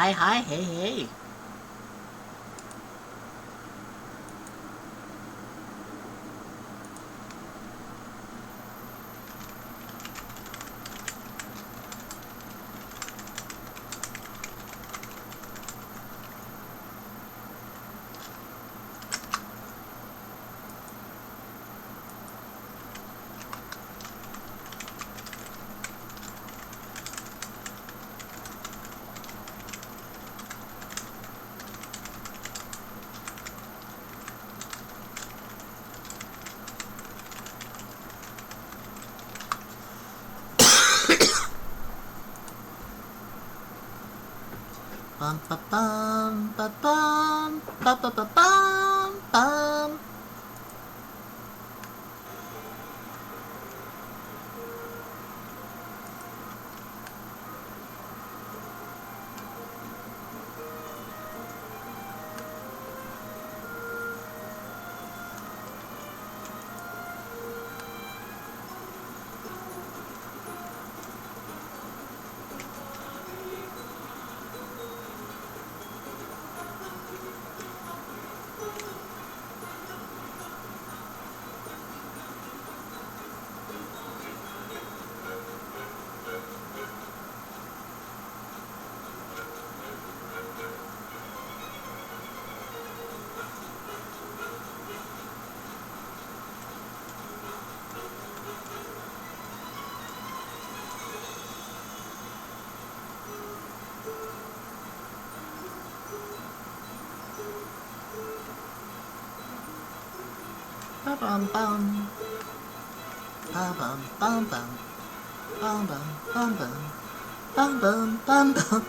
Hi, hey. Bum ba bum ba bum ba ba ba bum bum. Ba bum bum. Ba bum bum bum. Bum bum bum bum. Bum bum bum bum.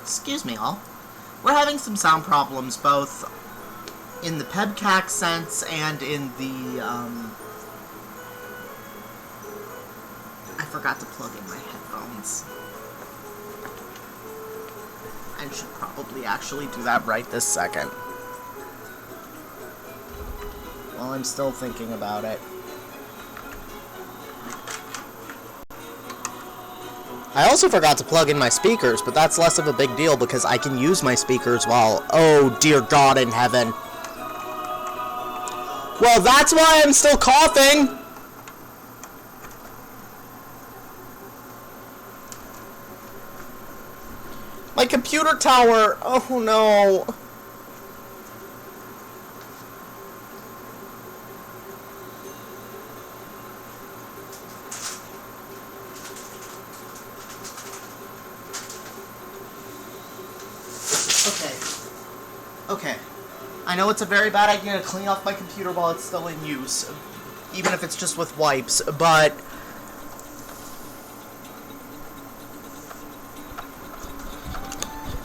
Excuse me all. We're having some sound problems both in the pebcac sense and in the, I forgot to plug in my headphones. I should probably actually do that right this second. While I'm still thinking about it. I also forgot to plug in my speakers, but that's less of a big deal because I can use my speakers while, oh dear God in heaven. Well, that's why I'm still coughing! My computer tower, oh no. Okay. I know it's a very bad idea to clean off my computer while it's still in use, even if it's just with wipes, but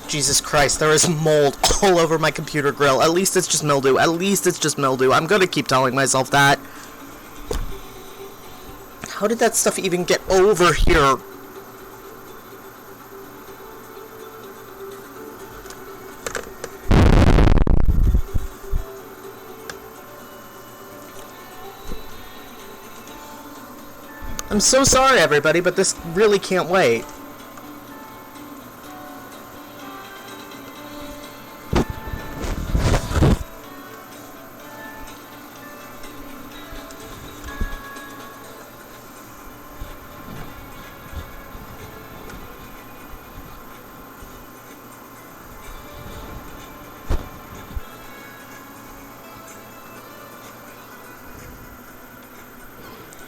Jesus Christ, there is mold all over my computer grill. At least it's just mildew. At least it's just mildew. I'm gonna keep telling myself that. How did that stuff even get over here? I'm so sorry, everybody, but this really can't wait.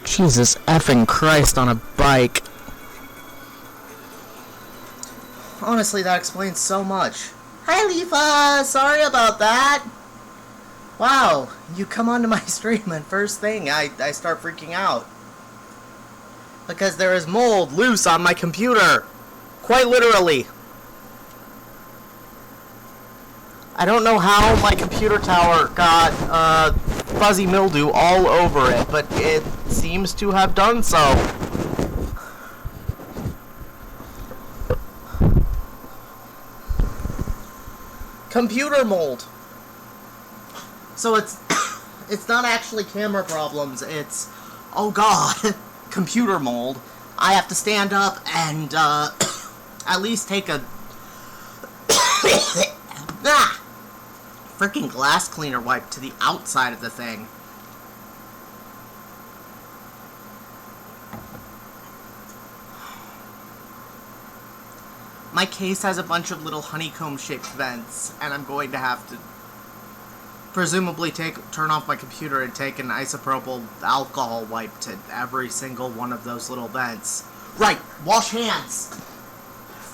Jesus effing Christ on a bike. Honestly, that explains so much. Hi, Leafa! Sorry about that! Wow, you come onto my stream and first thing, I start freaking out. Because there is mold loose on my computer. Quite literally. I don't know how my computer tower got, fuzzy mildew all over it, but it seems to have done so. Computer mold. So it's not actually camera problems, it's, oh god, computer mold. I have to stand up and at least take a freaking glass cleaner wipe to the outside of the thing. My case has a bunch of little honeycomb-shaped vents, and I'm going to have to presumably turn off my computer and take an isopropyl alcohol wipe to every single one of those little vents. Right, wash hands!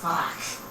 Fuck.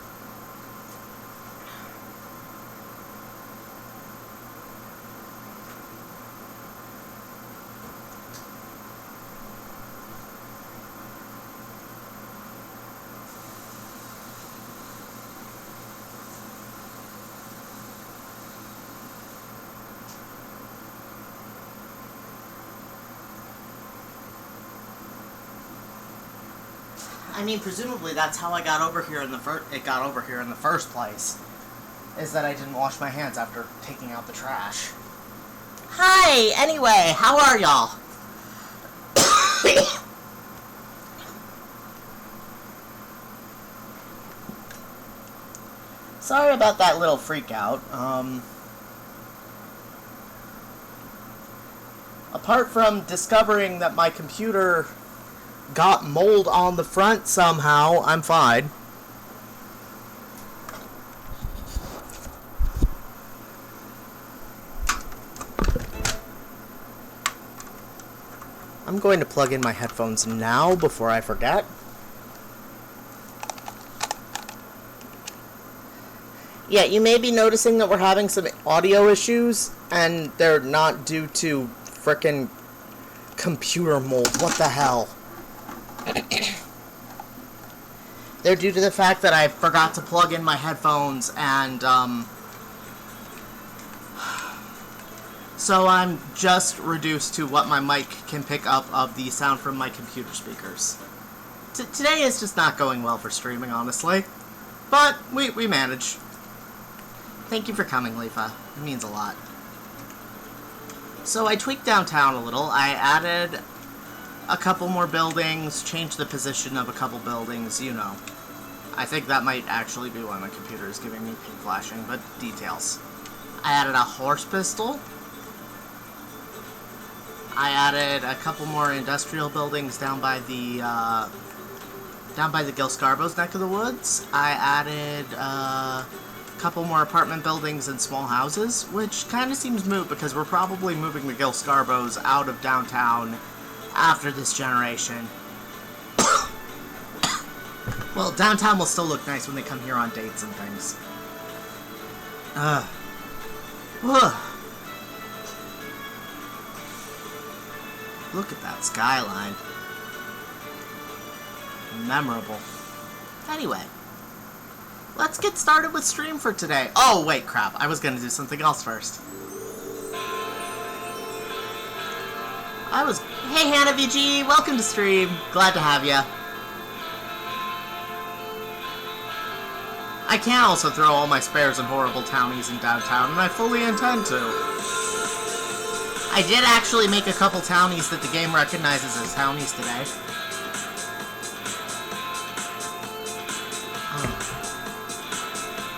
I mean, presumably that's how I got over here in the first place. Is that I didn't wash my hands after taking out the trash. Hi, anyway, how are y'all? Sorry about that little freak out. Apart from discovering that my computer got mold on the front somehow, I'm fine. I'm going to plug in my headphones now before I forget. Yeah, you may be noticing that we're having some audio issues, and they're not due to frickin' computer mold. What the hell? They're due to the fact that I forgot to plug in my headphones, and so I'm just reduced to what my mic can pick up of the sound from my computer speakers. Today is just not going well for streaming, honestly, but we manage. Thank you for coming, Leafa. It means a lot. So I tweaked downtown a little. I added a couple more buildings, changed the position of a couple buildings, you know. I think that might actually be why my computer is giving me pink flashing, but details. I added a horse pistol. I added a couple more industrial buildings down by the Gil Scarbo's neck of the woods. I added a couple more apartment buildings and small houses, which kind of seems moot because we're probably moving the Gil Scarbo's out of downtown after this generation. Well, downtown will still look nice when they come here on dates and things. Look at that skyline. Memorable. Anyway, let's get started with stream for today. Oh, wait, crap. I was gonna do something else first. Hey, Hannah VG, welcome to stream. Glad to have ya. I can also throw all my spares and horrible townies in downtown, and I fully intend to. I did actually make a couple townies that the game recognizes as townies today.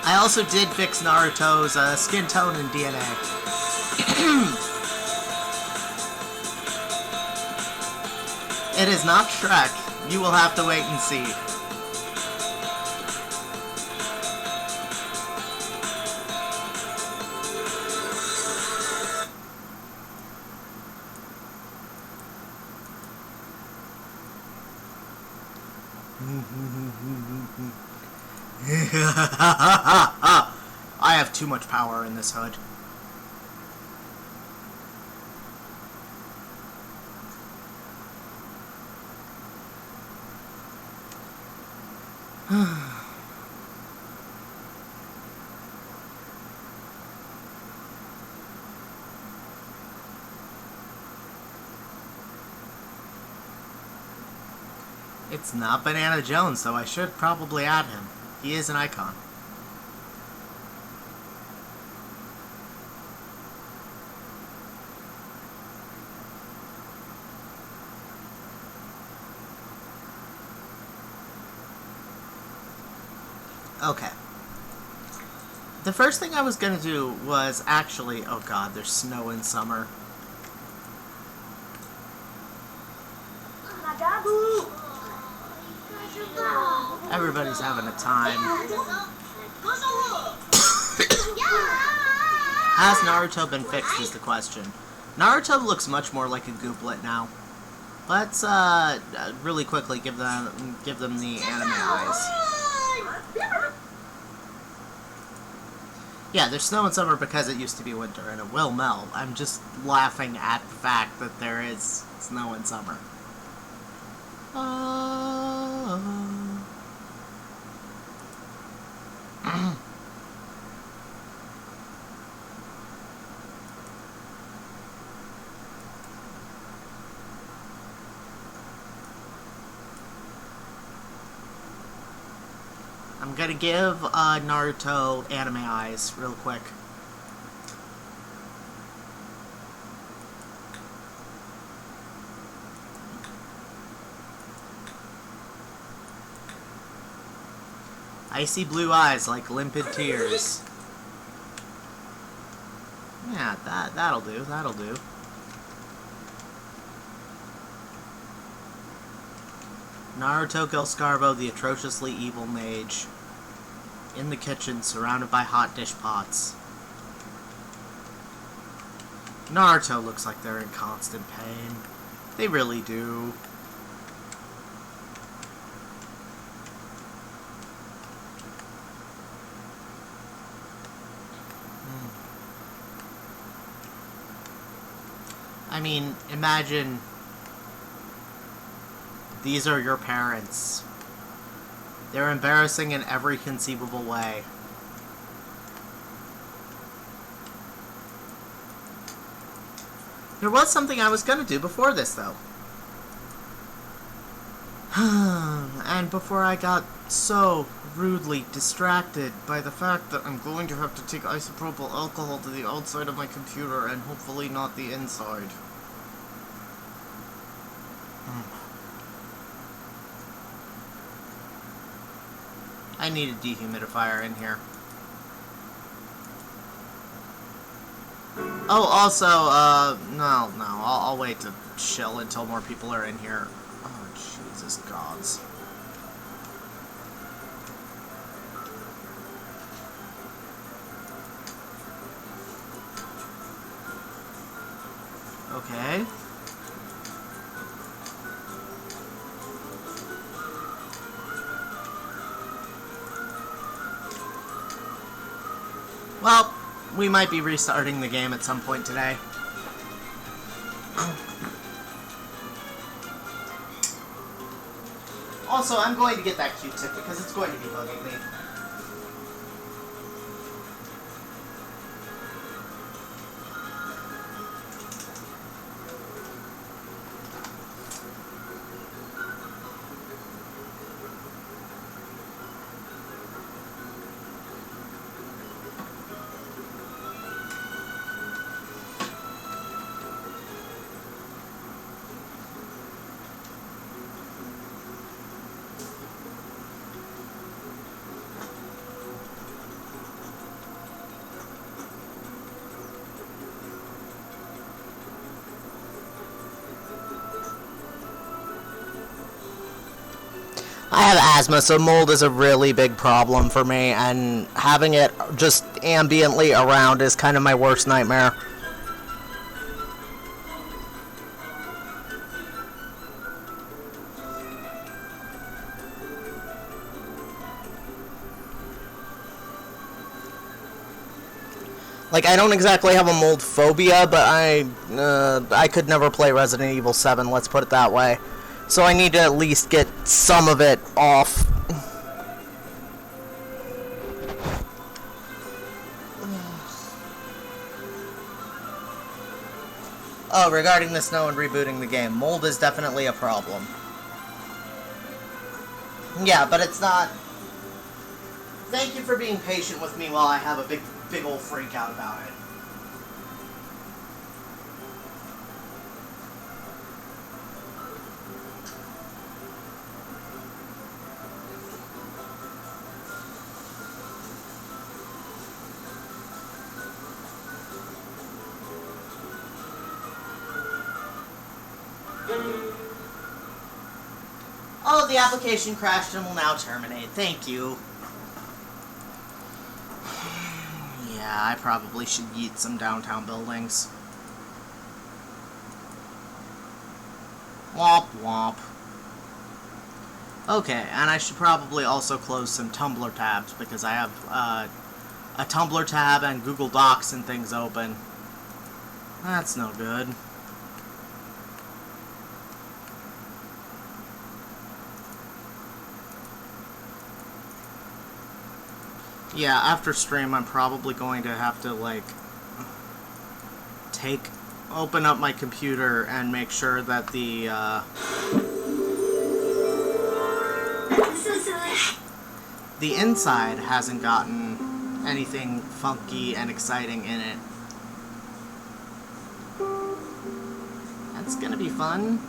I also did fix Naruto's skin tone and DNA. It is not Shrek. You will have to wait and see. I have too much power in this hood. It's not Banana Jones, so I should probably add him. He is an icon. Okay. The first thing I was gonna do was actually... Oh god, there's snow in summer. Everybody's having a time. Has Naruto been fixed is the question. Naruto looks much more like a gooplet now. Let's really quickly give them the anime eyes. Yeah, there's snow in summer because it used to be winter, and it will melt. I'm just laughing at the fact that there is snow in summer. I'm gonna give Naruto anime eyes real quick. Icy blue eyes like limpid tears. Yeah, that'll do, that'll do. Naruto Gilscarvo, the atrociously evil mage. In the kitchen, surrounded by hot dish pots. Naruto looks like they're in constant pain. They really do. I mean, imagine these are your parents. They're embarrassing in every conceivable way. There was something I was gonna do before this, though. And before I got so rudely distracted by the fact that I'm going to have to take isopropyl alcohol to the outside of my computer and hopefully not the inside. I need a dehumidifier in here. Oh, also, no, I'll wait to chill until more people are in here. Oh, Jesus gods. Okay. Well, we might be restarting the game at some point today. Also, I'm going to get that Q-tip because it's going to be bugging me. I have asthma, so mold is a really big problem for me, and having it just ambiently around is kind of my worst nightmare. Like, I don't exactly have a mold phobia, but I could never play Resident Evil 7, let's put it that way. So I need to at least get some of it off. Oh, regarding the snow and rebooting the game, mold is definitely a problem. Yeah, but it's not... Thank you for being patient with me while I have a big old freak out about it. Oh, the application crashed and will now terminate. Thank you. Yeah, I probably should yeet some downtown buildings. Womp womp. Okay, and I should probably also close some Tumblr tabs because I have a Tumblr tab and Google Docs and things open. That's no good. Yeah, after stream, I'm probably going to have to, like, open up my computer and make sure that the inside hasn't gotten anything funky and exciting in it. That's gonna be fun.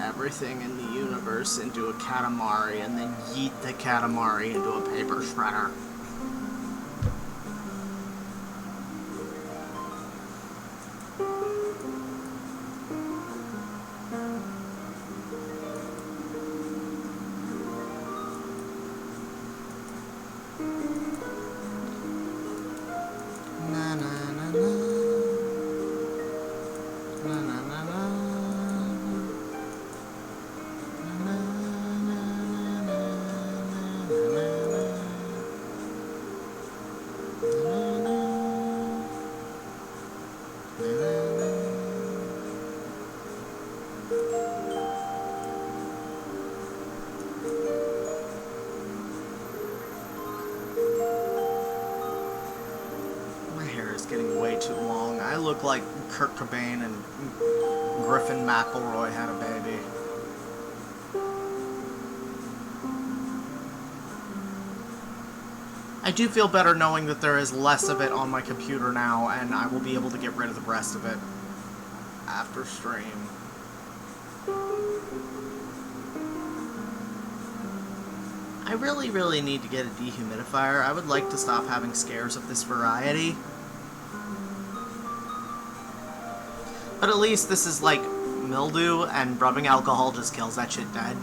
Everything in the universe into a Katamari and then yeet the Katamari into a paper shredder. Na na na na. Na na na na. Getting way too long. I look like Kurt Cobain and Griffin McElroy had a baby. I do feel better knowing that there is less of it on my computer now, and I will be able to get rid of the rest of it after stream. I really need to get a dehumidifier. I would like to stop having scares of this variety. But at least this is like mildew, and rubbing alcohol just kills that shit dead.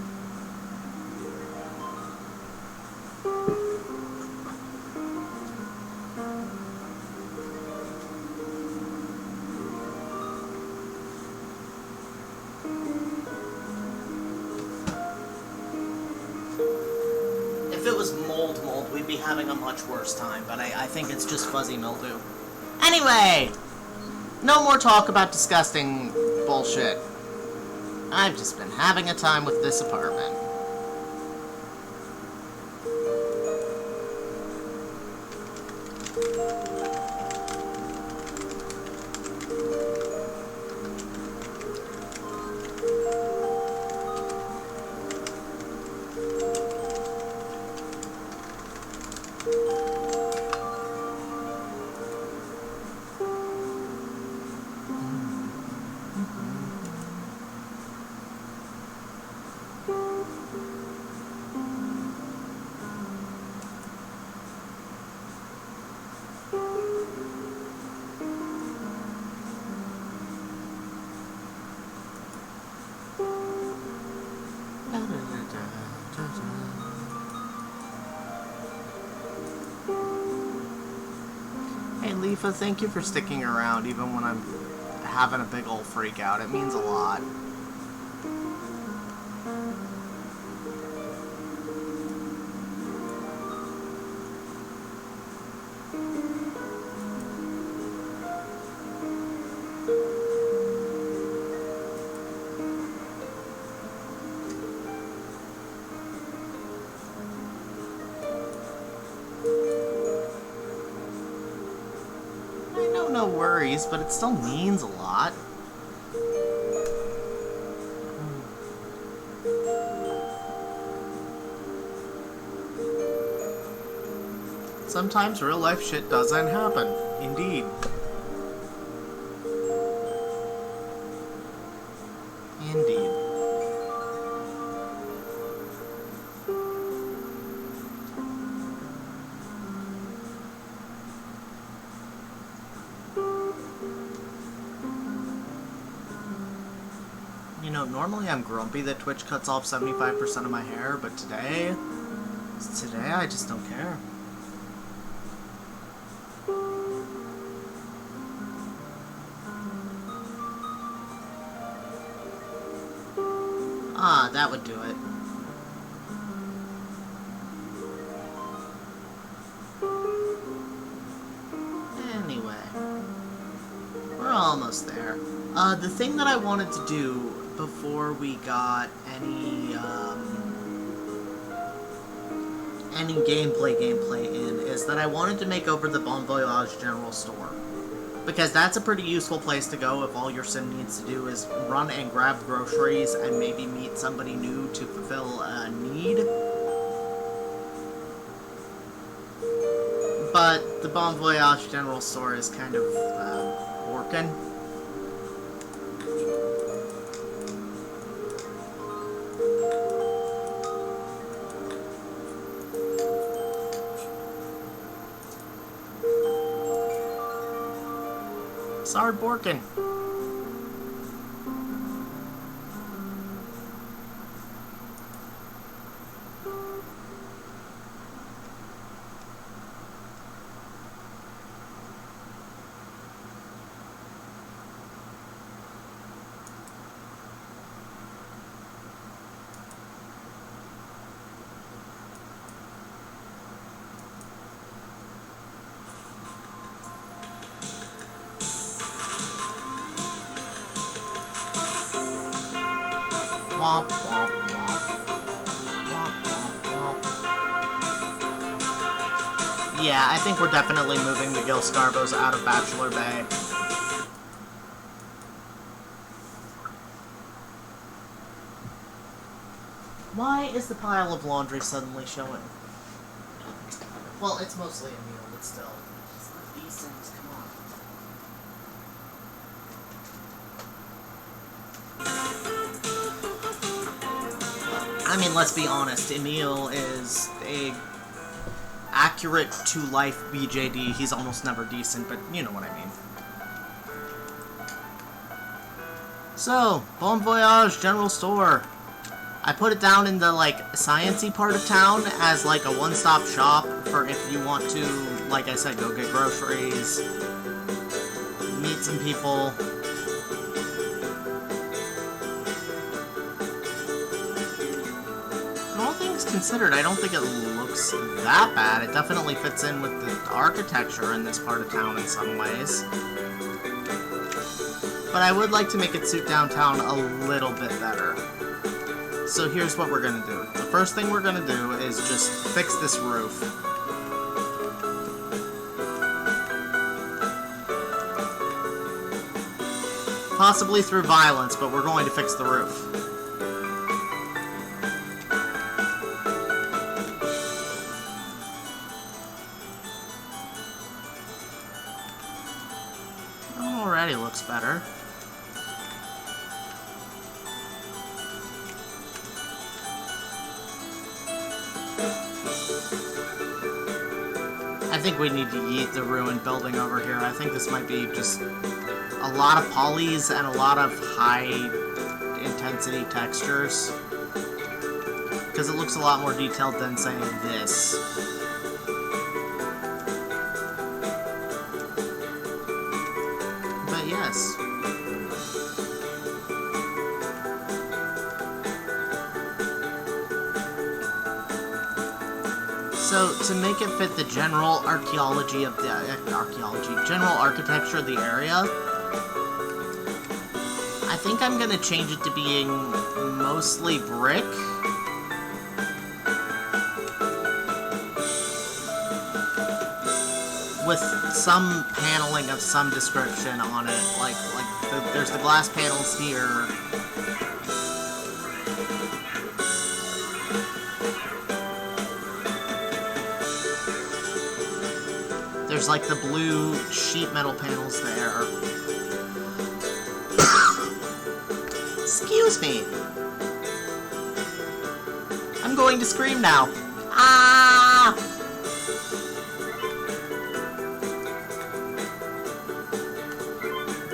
If it was mold, we'd be having a much worse time, but I think it's just fuzzy mildew. Anyway! No more talk about disgusting bullshit. I've just been having a time with this apartment. Hey Leafa, thank you for sticking around even when I'm having a big old freak out. It means a lot. no worries, but it still means a lot. Sometimes real life shit doesn't happen. Indeed. Indeed. You know, normally I'm grumpy that Twitch cuts off 75% of my hair, but today I just don't care. Ah, that would do it. Anyway, we're almost there. The thing that I wanted to do before we got any gameplay in is that I wanted to make over the Bon Voyage General Store. Because that's a pretty useful place to go if all your sim needs to do is run and grab groceries and maybe meet somebody new to fulfill a need. But the Bon Voyage General Store is kind of working. Start working. Womp, womp, womp. Womp, womp, womp. Yeah, I think we're definitely moving the Gil Scarbos out of Bachelor Bay. Why is the pile of laundry suddenly showing? Well, it's mostly a meal, but still. Just let these things come on. I mean, let's be honest, Emil is a accurate to life BJD. He's almost never decent, but you know what I mean. So, Bon Voyage General Store. I put it down in the, like, science-y part of town as, like, a one-stop shop for if you want to, like I said, go get groceries, meet some people. All things considered, I don't think it looks that bad. It definitely fits in with the architecture in this part of town in some ways. But I would like to make it suit downtown a little bit better. So here's what we're gonna do. The first thing we're gonna do is just fix this roof. Possibly through violence, but we're going to fix the roof. Already looks better. I think we need to yeet the ruined building over here. I think this might be just a lot of polys and a lot of high-intensity textures. Because it looks a lot more detailed than, say, this. But yes. So, to make it fit the general archaeology of the general architecture of the area, I think I'm gonna change it to being mostly brick. with some paneling of some description on it. There's the glass panels here. There's like the blue sheet metal panels there. Excuse me. I'm going to scream now. Ah!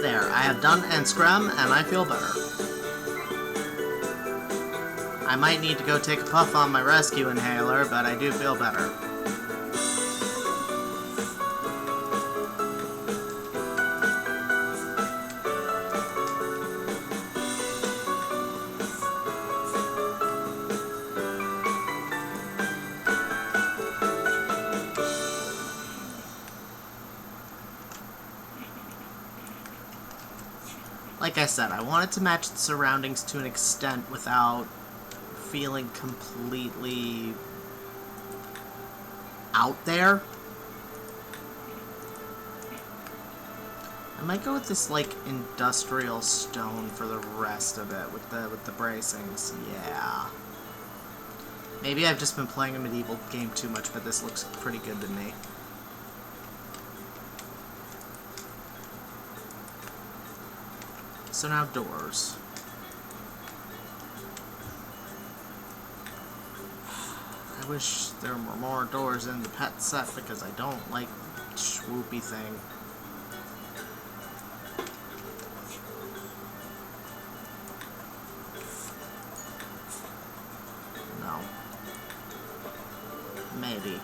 There, I have done end scrum, and I feel better. I might need to go take a puff on my rescue inhaler, but I do feel better. Like I said, I wanted to match the surroundings to an extent without feeling completely out there. I might go with this like industrial stone for the rest of it with the bracings. Yeah. Maybe I've just been playing a medieval game too much, but this looks pretty good to me. So now doors. I wish there were more doors in the pet set because I don't like the swoopy thing. No. Maybe.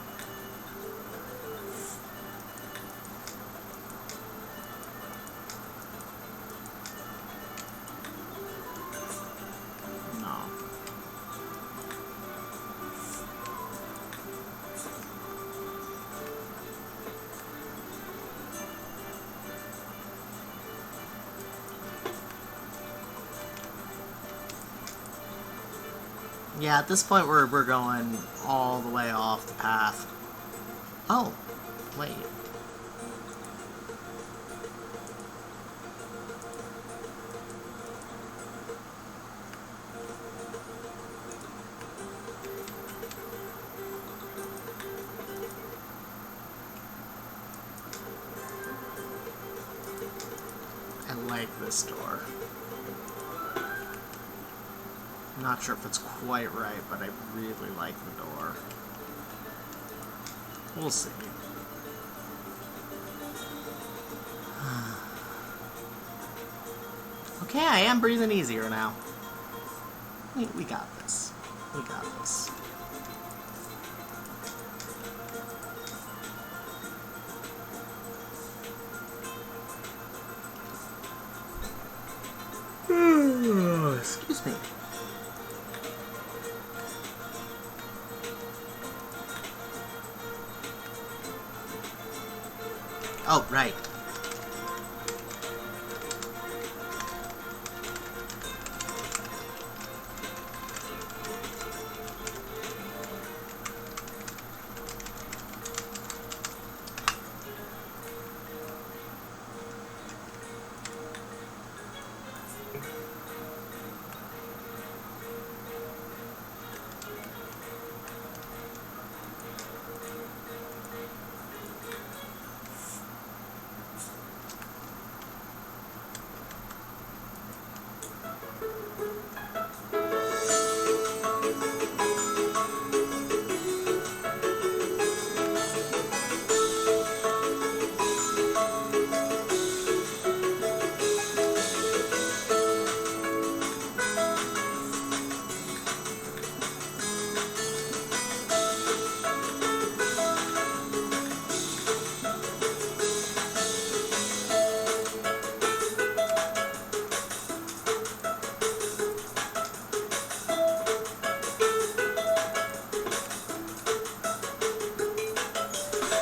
Yeah, at this point we're going all the way off the path. Oh, wait. I like this door. I'm not sure if it's quite right, but I really like the door. We'll see. Okay, I am breathing easier now. We got this. We got this. Excuse me. Oh, right.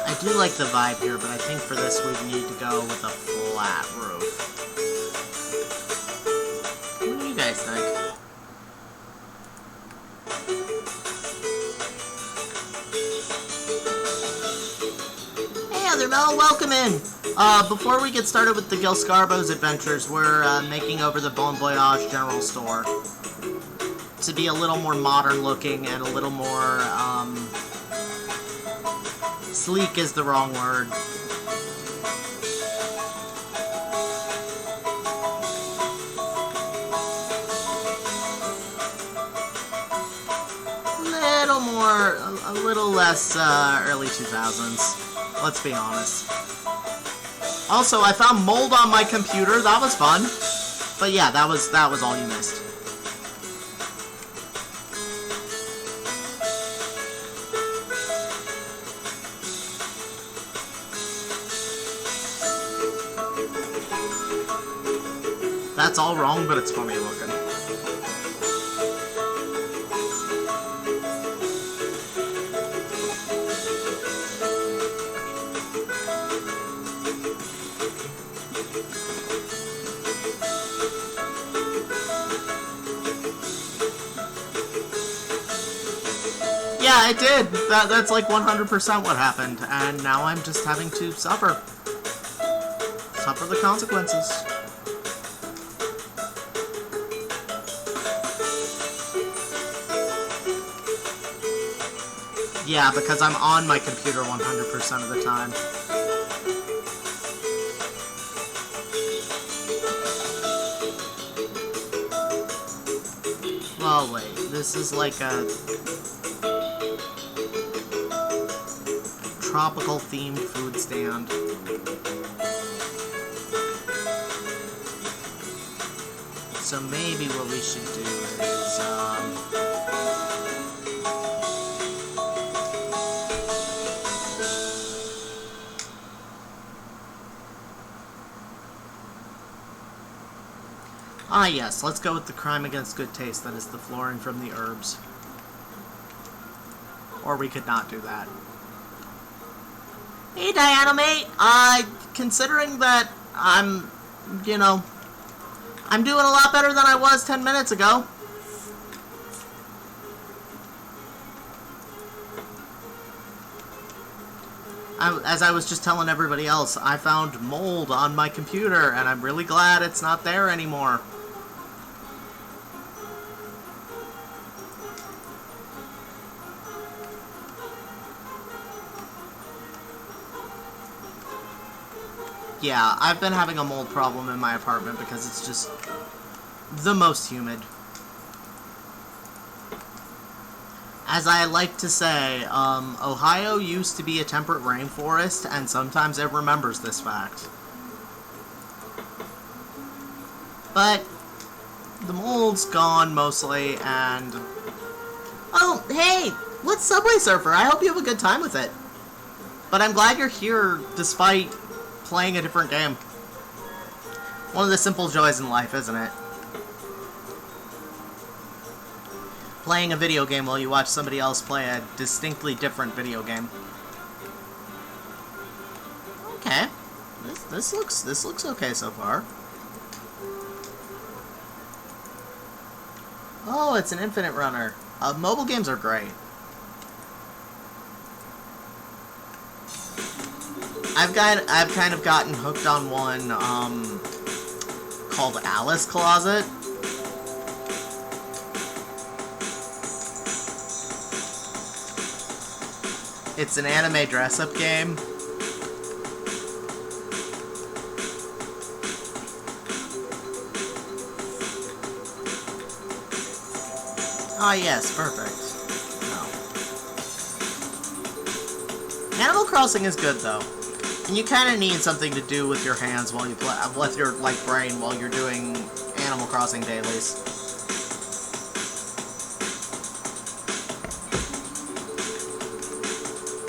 I do like the vibe here, but I think for this we need to go with a flat roof. What do you guys think? Hey, other Melon! Oh, welcome in! Before we get started with the Gil Scarbo's adventures, we're making over the Bon Voyage General Store to be a little more modern looking and a little more, sleek is the wrong word. A little less, early 2000s. Let's be honest. Also, I found mold on my computer. That was fun. But yeah, that was all you missed. That's all wrong, but it's funny looking. Yeah, it did. That's like 100% what happened, and now I'm just having to suffer the consequences. Yeah, because I'm on my computer 100% of the time. Oh wait, this is like a tropical themed food stand. So maybe what we should do is, yes, let's go with the crime against good taste, that is the flooring from the herbs. Or we could not do that. Hey, Diana, mate. Considering that I'm doing a lot better than I was 10 minutes ago. As I was just telling everybody else, I found mold on my computer, and I'm really glad it's not there anymore. Yeah, I've been having a mold problem in my apartment because it's just the most humid. As I like to say, Ohio used to be a temperate rainforest, and sometimes it remembers this fact. But the mold's gone mostly, and... Oh, hey! What's Subway Surfer? I hope you have a good time with it. But I'm glad you're here, despite playing a different game. One of the simple joys in life, isn't it? Playing a video game while you watch somebody else play a distinctly different video game. Okay. This looks okay so far. Oh, it's an infinite runner. Mobile games are great. I've kind of gotten hooked on one called Alice Closet. It's an anime dress-up game. Ah, yes, perfect. No. Animal Crossing is good, though. And you kind of need something to do with your hands while you play, with your, brain while you're doing Animal Crossing dailies.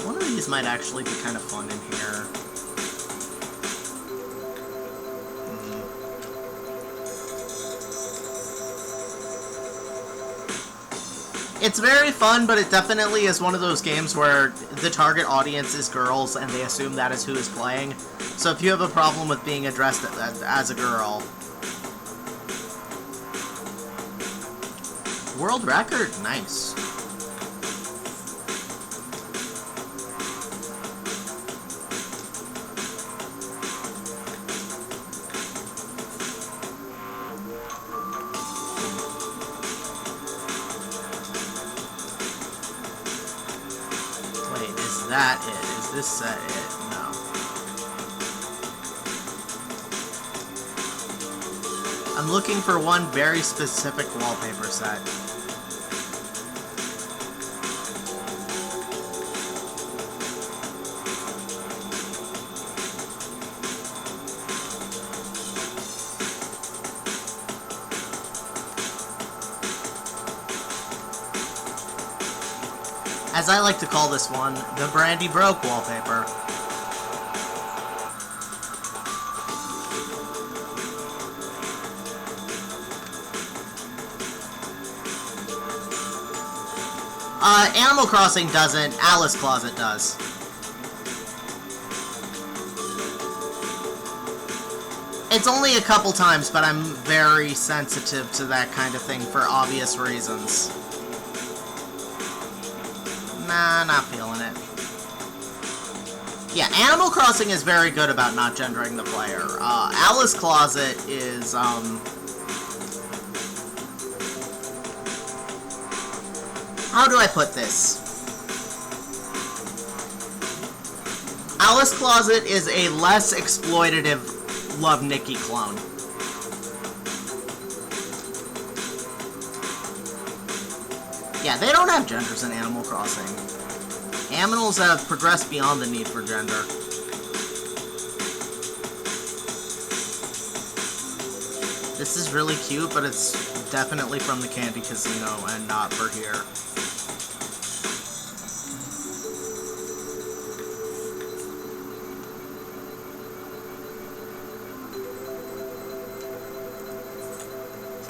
One of these might actually be kind of fun in here. It's very fun, but it definitely is one of those games where the target audience is girls, and they assume that is who is playing. So if you have a problem with being addressed as a girl... World record? Nice. that it? Is this set it? No. I'm looking for one very specific wallpaper set. As I like to call this one, the Brandy Broke wallpaper. Animal Crossing doesn't, Alice Closet does. It's only a couple times, but I'm very sensitive to that kind of thing for obvious reasons. Nah, not feeling it. Yeah, Animal Crossing is very good about not gendering the player. Alice Closet is, how do I put this? Alice Closet is a less exploitative Love Nikki clone. Yeah, they don't have genders in Animal Crossing. Aminals have progressed beyond the need for gender. This is really cute, but it's definitely from the Candy Casino and not for here.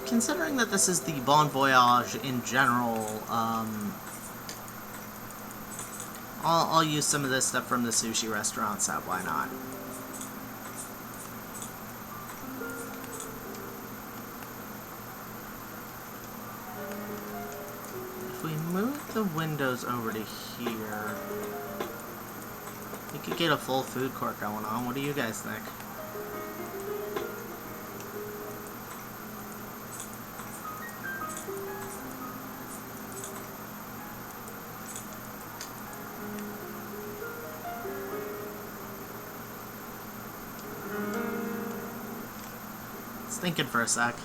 Considering that this is the Bon Voyage in general, I'll use some of this stuff from the sushi restaurant set, why not? If we move the windows over to here, we could get a full food court going on. What do you guys think? Thinking for a sec.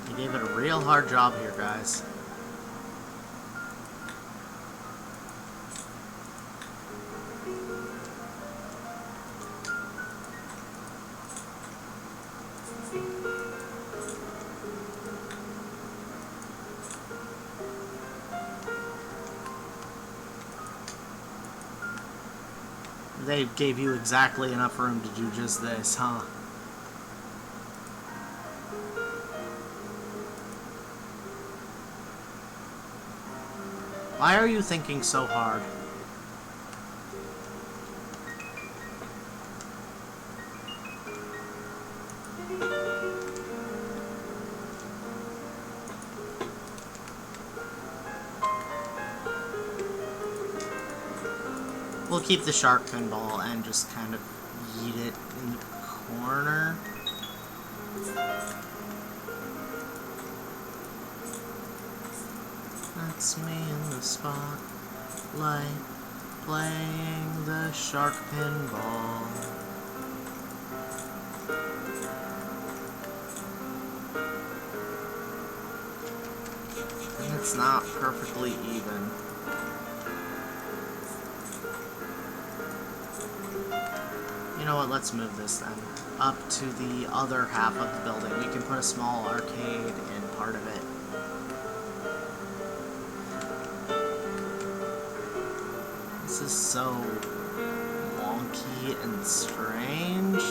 You gave it a real hard job here, guys. They gave you exactly enough room to do just this, huh? Why are you thinking so hard? We'll keep the shark pinball and just kind of yeet it in the corner. That's me in the spotlight, playing the shark pinball. And it's not perfectly even. You know what, let's move this then. Up to the other half of the building. We can put a small arcade in part of it. This is so wonky and strange.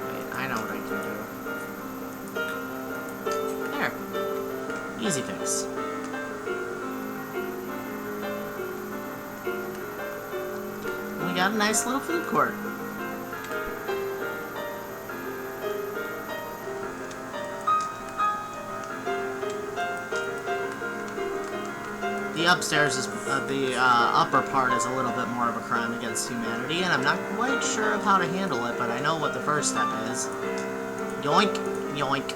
Wait, I know what I can do. There. Easy fix. We got a nice little food court. the upstairs is, the upper part is a little bit more of a crime against humanity, and I'm not quite sure of how to handle it, but I know what the first step is. Yoink, yoink.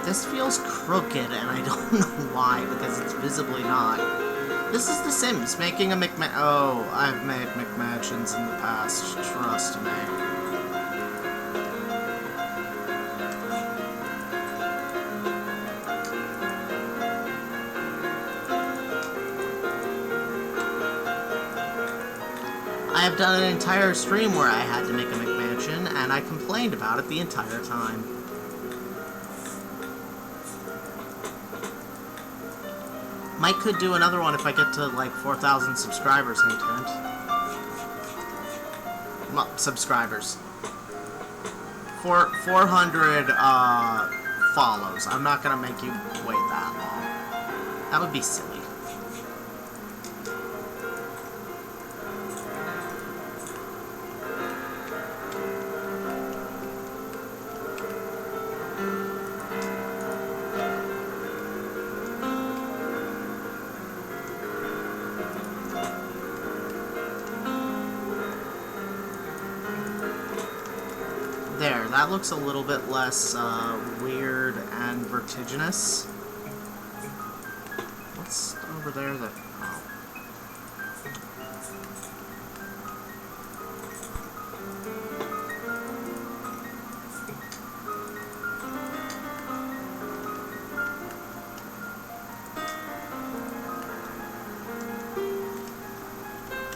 This feels crooked, and I don't know why, because it's visibly not. This is The Sims, making a Oh, I've made McMansions in the past, trust me. I have done an entire stream where I had to make a McMansion, and I complained about it the entire time. Might could do another one if I get to, like, 4,000 subscribers, hint, hint. Well, subscribers. 400, follows. I'm not gonna make you wait that long. That would be silly. There, that looks a little bit less weird and vertiginous. What's over there that... Oh.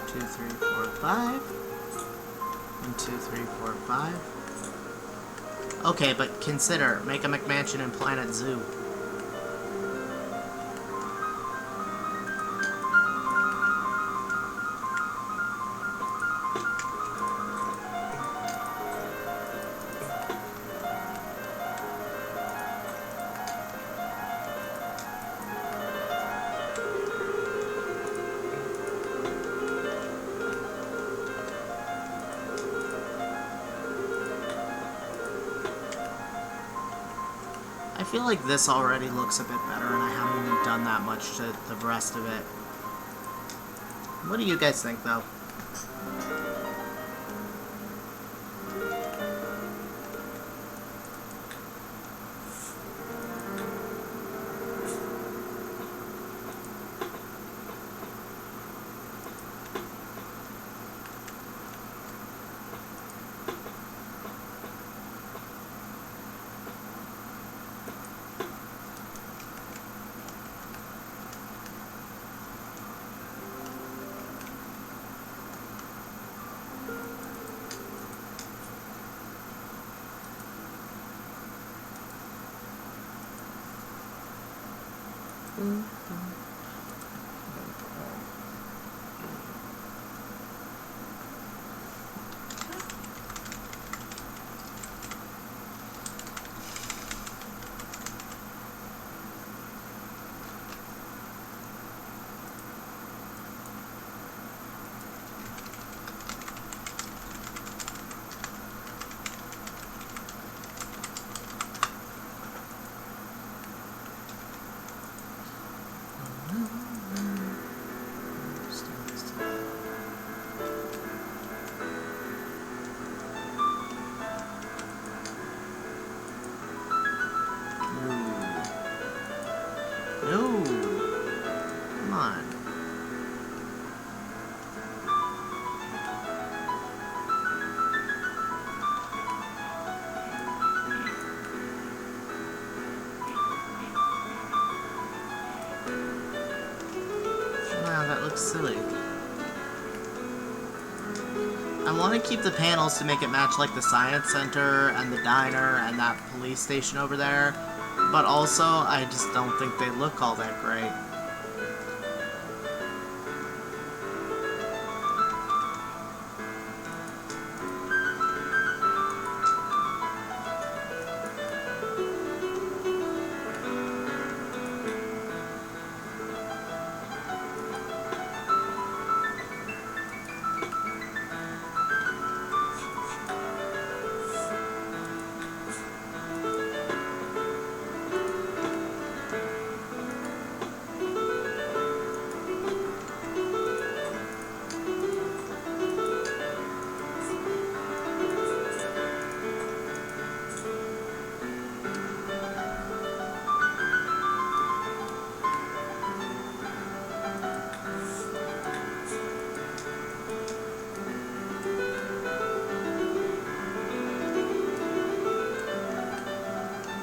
Two, three, four, five. 1, 2, 3, 4, 5. Okay, but consider, make a McMansion in Planet Zoo. I feel like this already looks a bit better, and I haven't even done that much to the rest of it. What do you guys think, though? No! Come on. Wow, that looks silly. I want to keep the panels to make it match like the science center and the diner and that police station over there, but also I just don't think they look all that great.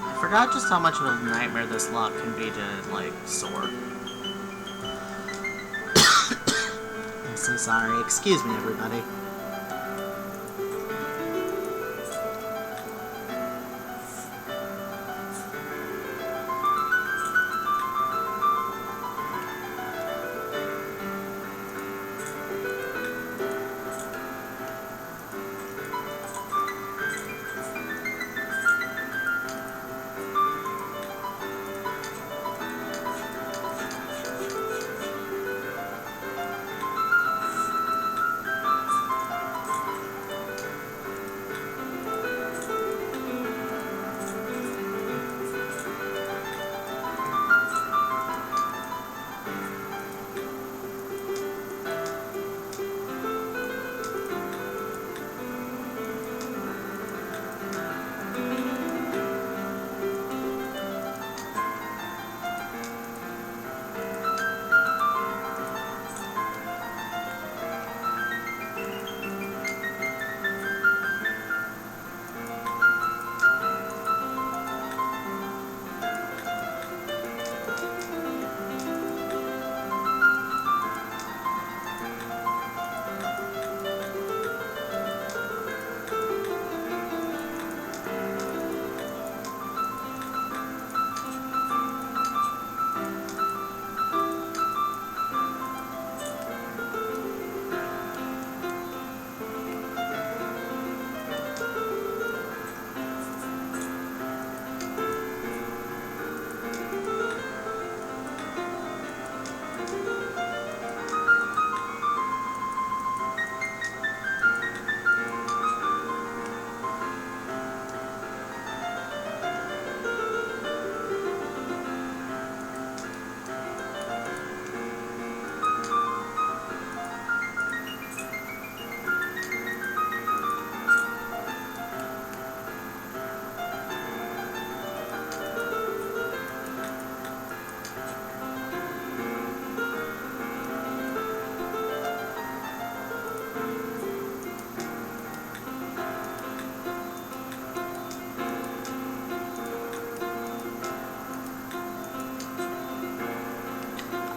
I forgot just how much of a nightmare this lock can be to, like, sort. I'm so sorry. Excuse me, everybody.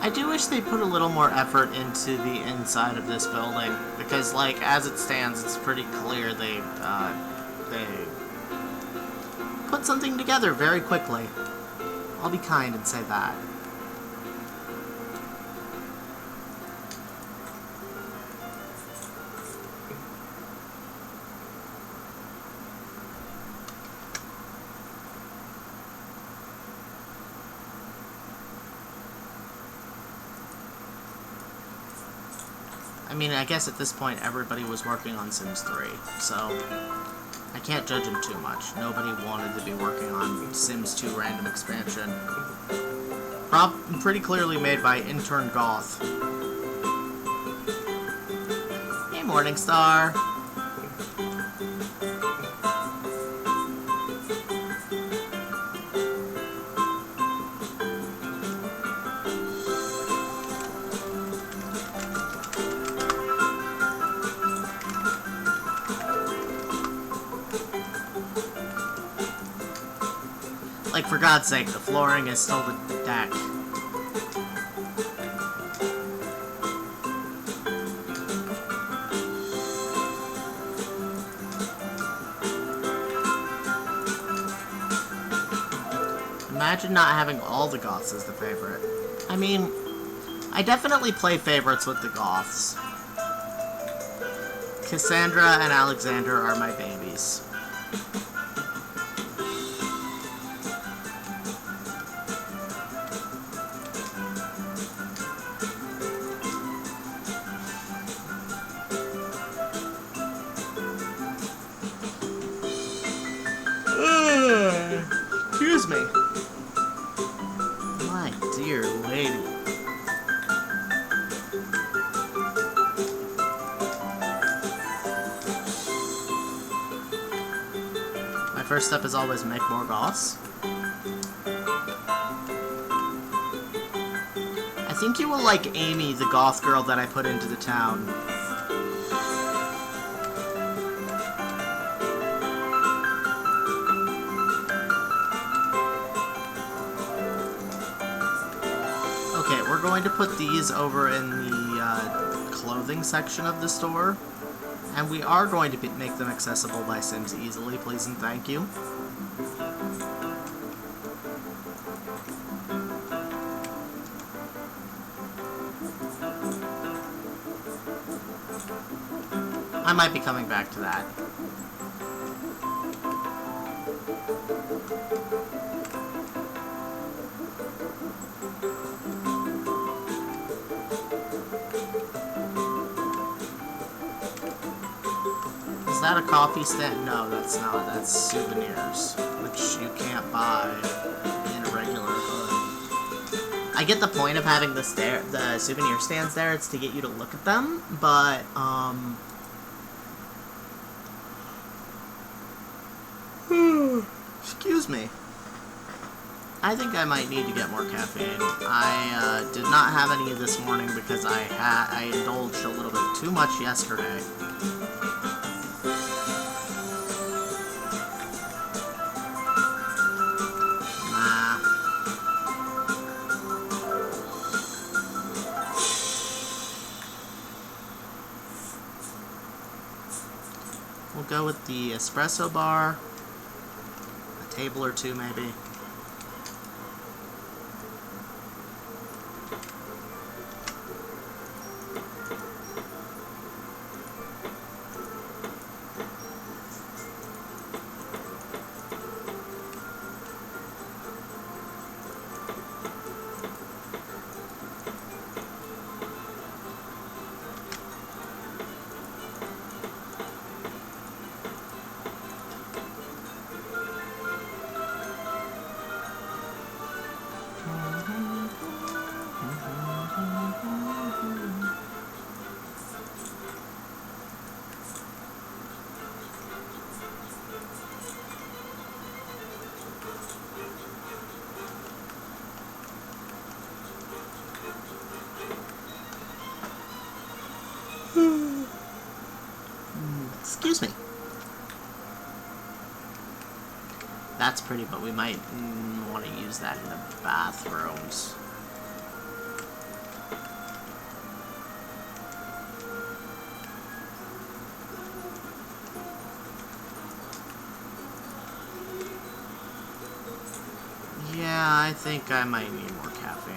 I do wish they put a little more effort into the inside of this building, because, like, as it stands, it's pretty clear they put something together very quickly. I'll be kind and say that. I mean, I guess at this point everybody was working on Sims 3, so I can't judge them too much. Nobody wanted to be working on Sims 2 Random Expansion. Pretty clearly made by Intern Goth. Hey, Morningstar! Like, for God's sake, the flooring is still the deck. Imagine not having all the goths as the favorite. I mean, I definitely play favorites with the goths. Cassandra and Alexander are my babies. Excuse me. My dear lady. My first step is always make more goths. I think you will like Amy, the goth girl that I put into the town. Okay, we're going to put these over in the clothing section of the store. And we are going to make them accessible by Sims easily, please and thank you. I might be coming back to that. Is that a coffee stand? No, that's not. That's souvenirs, which you can't buy in a regular hood. I get the point of having the souvenir stands there. It's to get you to look at them, but excuse me. I think I might need to get more caffeine. I did not have any this morning because I indulged a little bit too much yesterday. We'll go with the espresso bar, a table or two maybe. Excuse me. That's pretty, but we might want to use that in the bathrooms. Yeah, I think I might need more caffeine.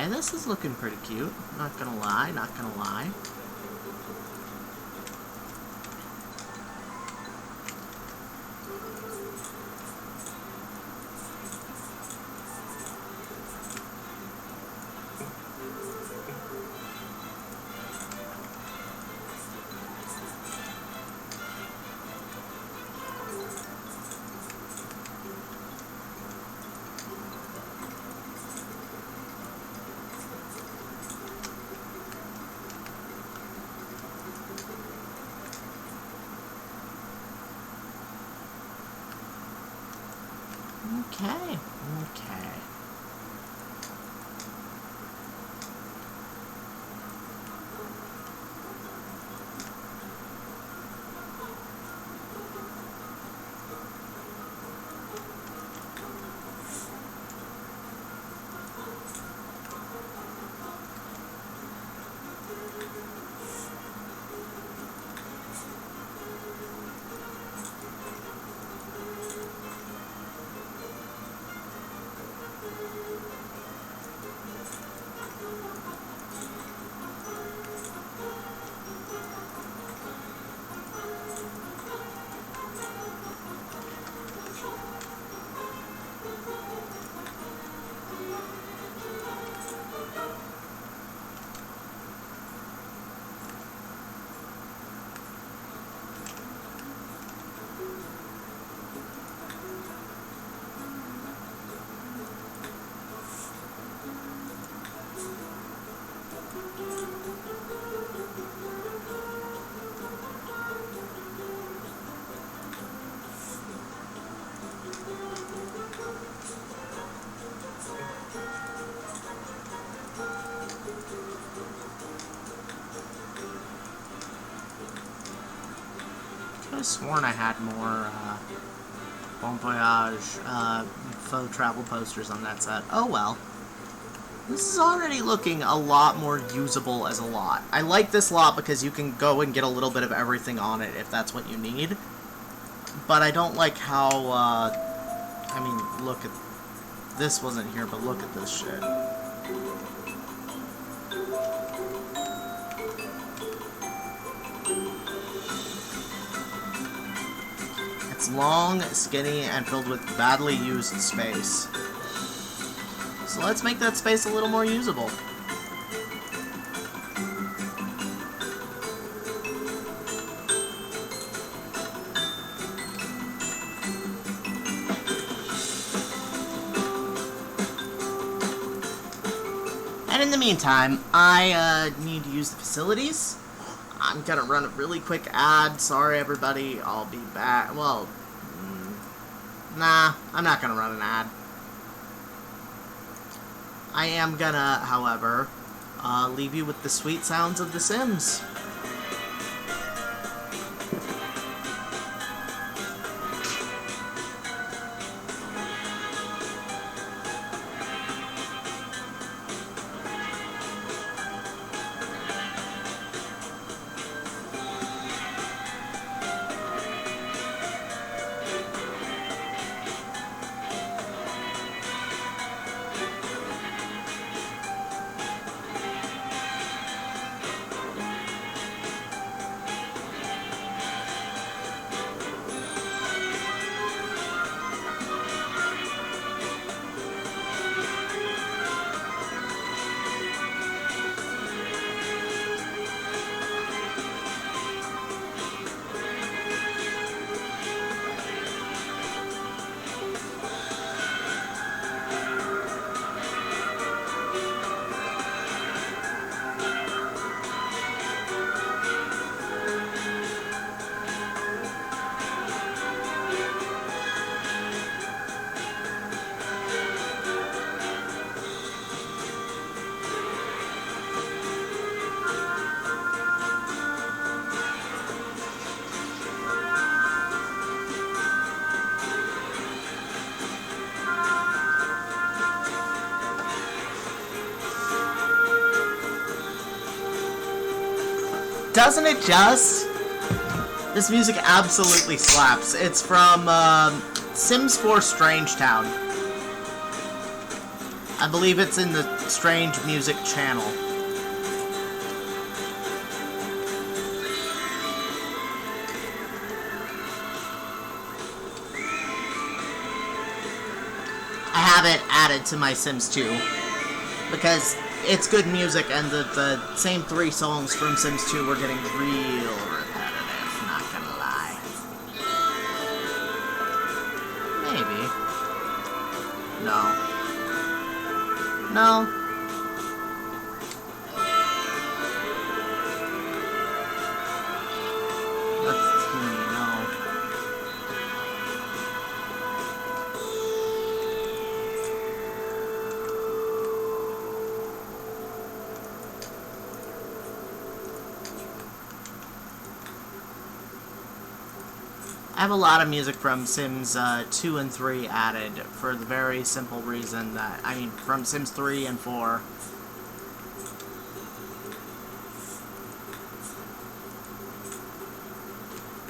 Okay, this is looking pretty cute. Not gonna lie, not gonna lie. Okay, okay. I could have sworn I had more Bon Voyage faux travel posters on that set. Oh well. This is already looking a lot more usable as a lot. I like this lot because you can go and get a little bit of everything on it if that's what you need. But I don't like how, I mean, look at... This wasn't here, but look at this shit. It's long, skinny, and filled with badly used space. So let's make that space a little more usable. And in the meantime, I need to use the facilities. I'm gonna run a really quick ad. Sorry, everybody. I'll be back. Well, nah, I'm not gonna run an ad. I am gonna, however, leave you with the sweet sounds of The Sims. Doesn't it just? This music absolutely slaps. It's from Sims 4 Strange Town. I believe it's in the Strange Music channel. I have it added to my Sims 2 because it's good music, and the same 3 songs from Sims 2 were getting real repetitive, not gonna lie. Maybe. No. No. That's teeny, no. I have a lot of music from Sims 2 and 3 added for the very simple reason that, I mean, from Sims 3 and 4.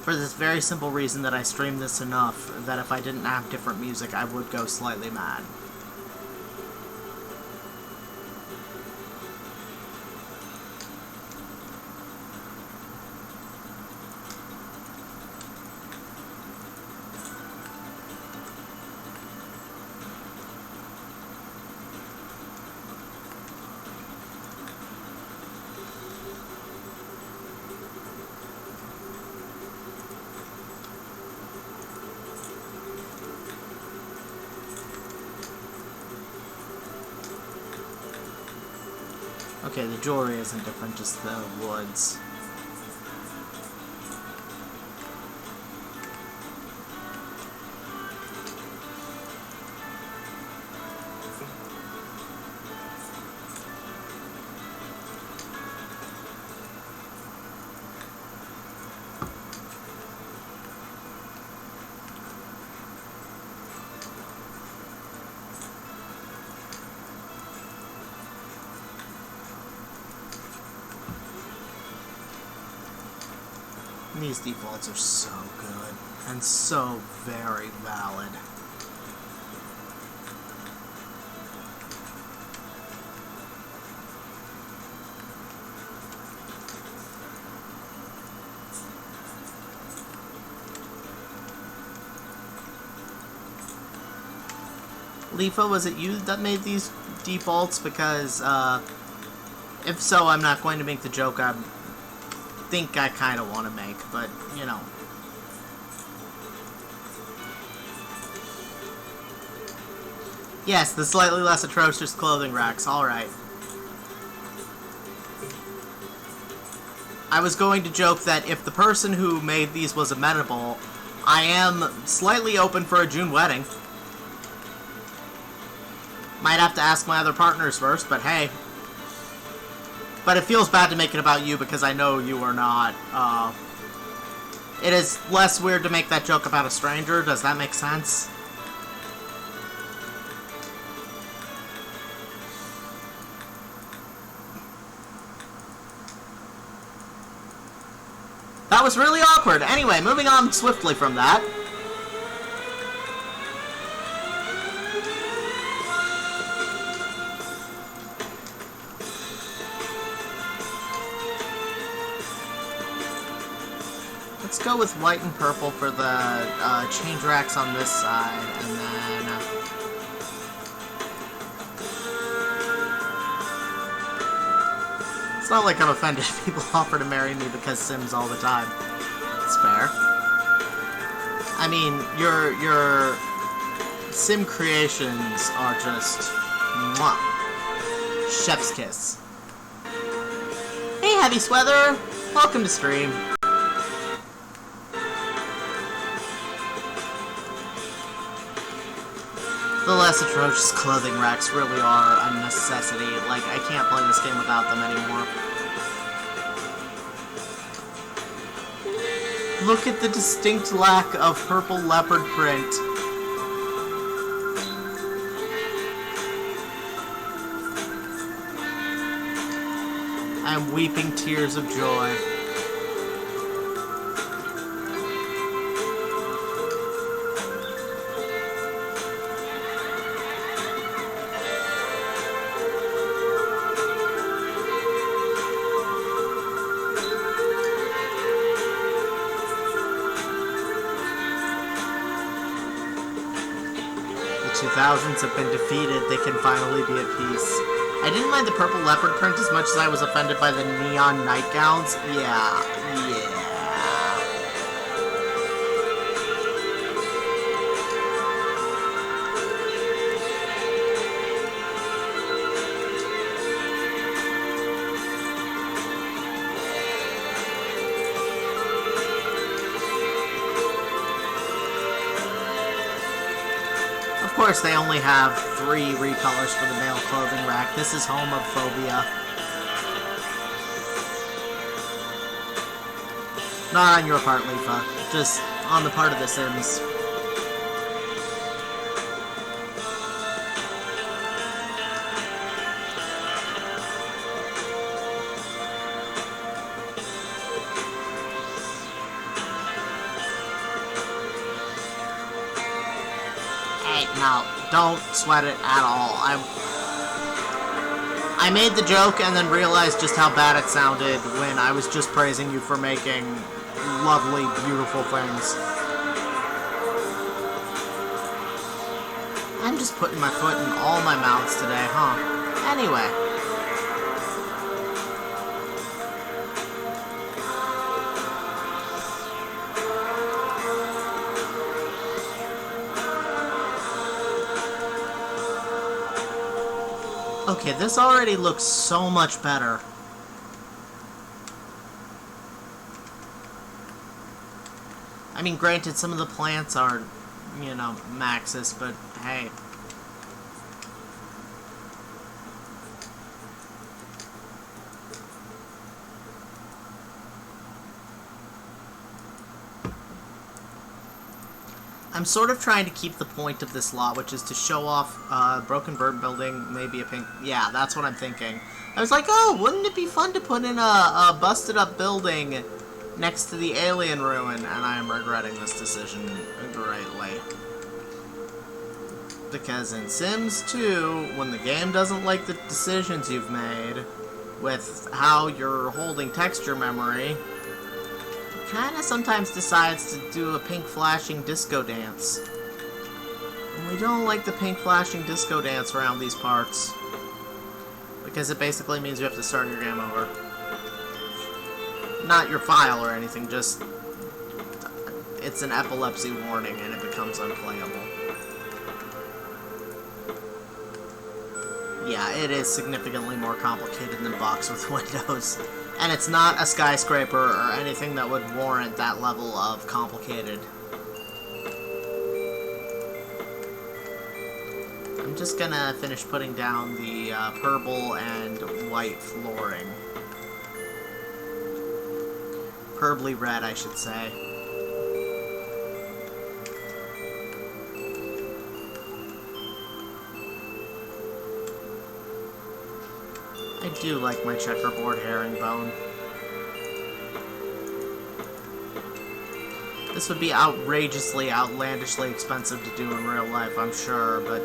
For this very simple reason that I stream this enough that if I didn't have different music, I would go slightly mad. Okay, the jewelry isn't different, just the woods. These defaults are so good, and so very valid. Leafa, was it you that made these defaults? Because, if so, I'm not going to make the joke I think I kind of want to make, but, you know. Yes, the slightly less atrocious clothing racks, alright. I was going to joke that if the person who made these was amenable, I am slightly open for a June wedding. Might have to ask my other partners first, but hey. But it feels bad to make it about you because I know you are not, it is less weird to make that joke about a stranger. Does that make sense? That was really awkward. Anyway, moving on swiftly from that. Let's go with white and purple for the change racks on this side, and then... It's not like I'm offended if people offer to marry me because Sims all the time. It's fair. I mean, your Sim creations are just... mwah. Chef's kiss. Hey, Heavy Sweater! Welcome to stream. The less atrocious clothing racks really are a necessity. Like, I can't play this game without them anymore. Look at the distinct lack of purple leopard print. I am weeping tears of joy. 2000s have been defeated, they can finally be at peace. I didn't mind the purple leopard print as much as I was offended by the neon nightgowns. Yeah. Of course, they only have 3 recolors for the male clothing rack. This is homophobia. Not on your part, Leafa. Just on the part of the Sims. No, don't sweat it at all. I made the joke and then realized just how bad it sounded when I was just praising you for making lovely, beautiful things. I'm just putting my foot in all my mouths today, huh? Anyway. Okay, this already looks so much better. I mean, granted, some of the plants are, you know, Maxis, but hey. I'm sort of trying to keep the point of this lot, which is to show off Broken Bird Building, maybe a pink... Yeah, that's what I'm thinking. I was like, oh, wouldn't it be fun to put in a busted-up building next to the alien ruin? And I am regretting this decision greatly. Because in Sims 2, when the game doesn't like the decisions you've made with how you're holding texture memory, kinda sometimes decides to do a pink flashing disco dance. And we don't like the pink flashing disco dance around these parts. Because it basically means you have to start your game over. Not your file or anything, just... it's an epilepsy warning and it becomes unplayable. Yeah, it is significantly more complicated than Box with Windows. And it's not a skyscraper or anything that would warrant that level of complicated. I'm just gonna finish putting down the purple and white flooring. Purpley red, I should say. I do like my checkerboard herringbone. This would be outrageously, outlandishly expensive to do in real life, I'm sure, but...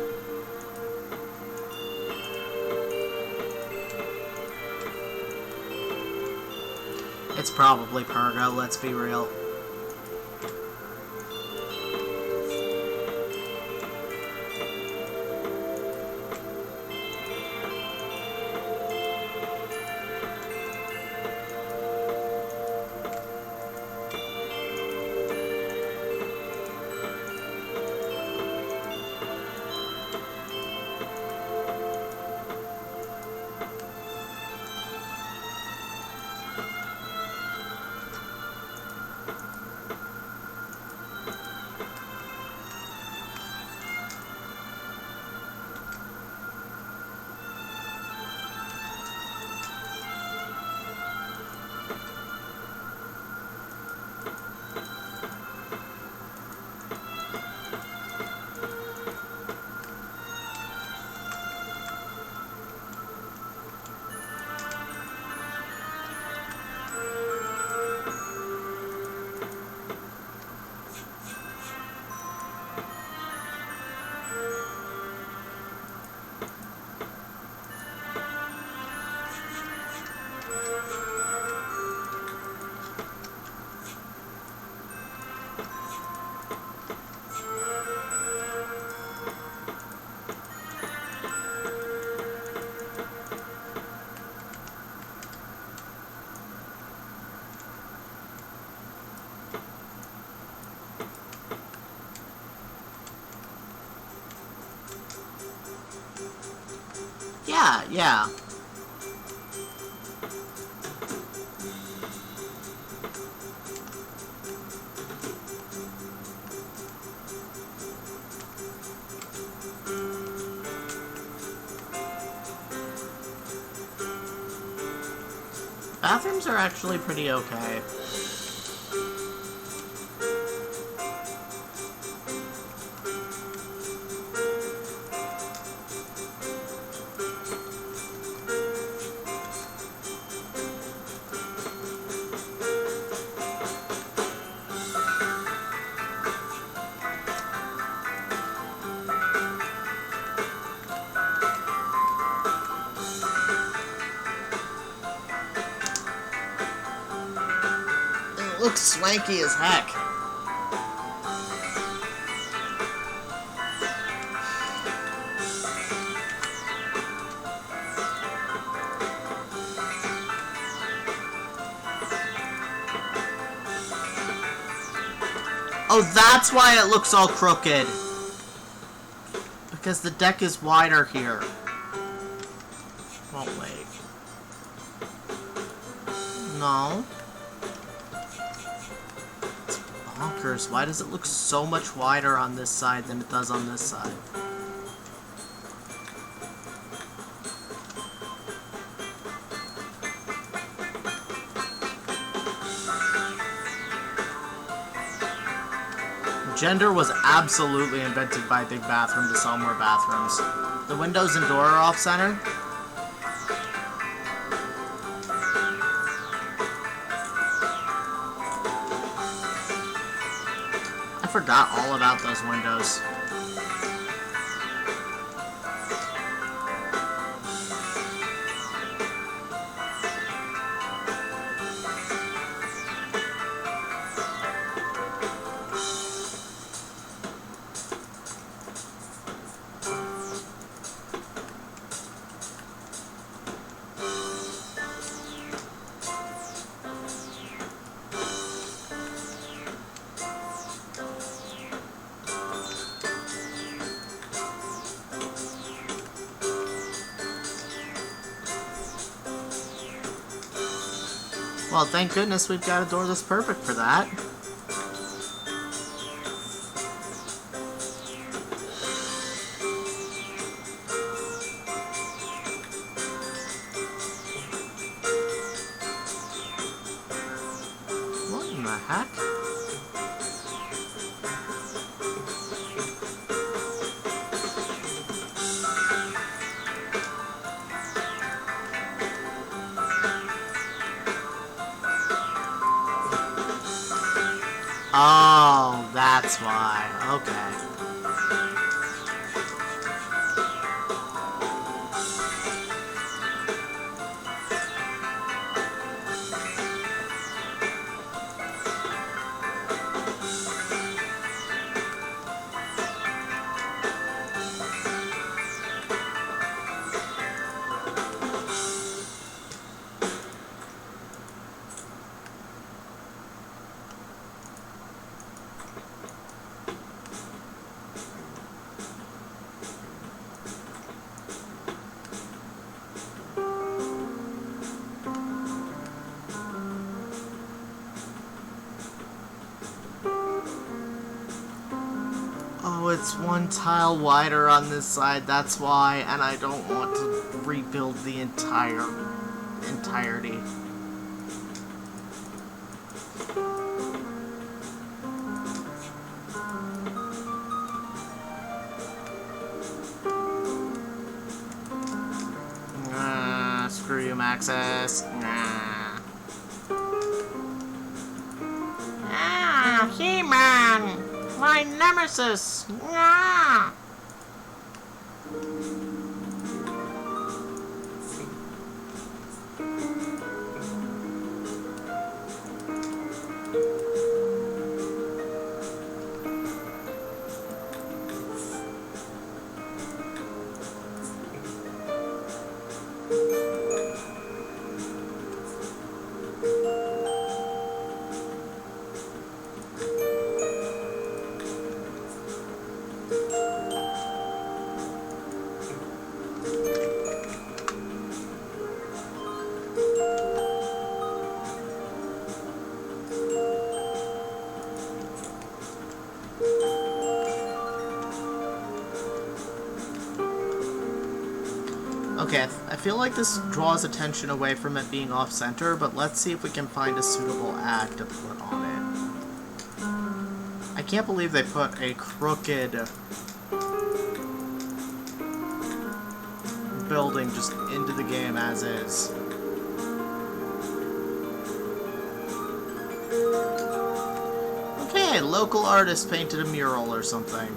it's probably Pergo, let's be real. Yeah, yeah. Bathrooms are actually pretty okay. It looks swanky as heck. Oh, that's why it looks all crooked. Because the deck is wider here. Oh, wait. No. It's bonkers. Why does it look so much wider on this side than it does on this side? Gender was absolutely invented by Big Bathroom to sell more bathrooms. The windows and door are off-center. I forgot all about those windows. Well, thank goodness we've got a door that's perfect for that. What in the heck? Oh, that's why. Okay. Oh, it's one tile wider on this side, that's why, and I don't want to rebuild the entirety. Screw you, Maxis. He-Man! My nemesis! Ah! Okay, I feel like this draws attention away from it being off-center, but let's see if we can find a suitable ad to put on it. I can't believe they put a crooked building just into the game as is. Okay, local artist painted a mural or something.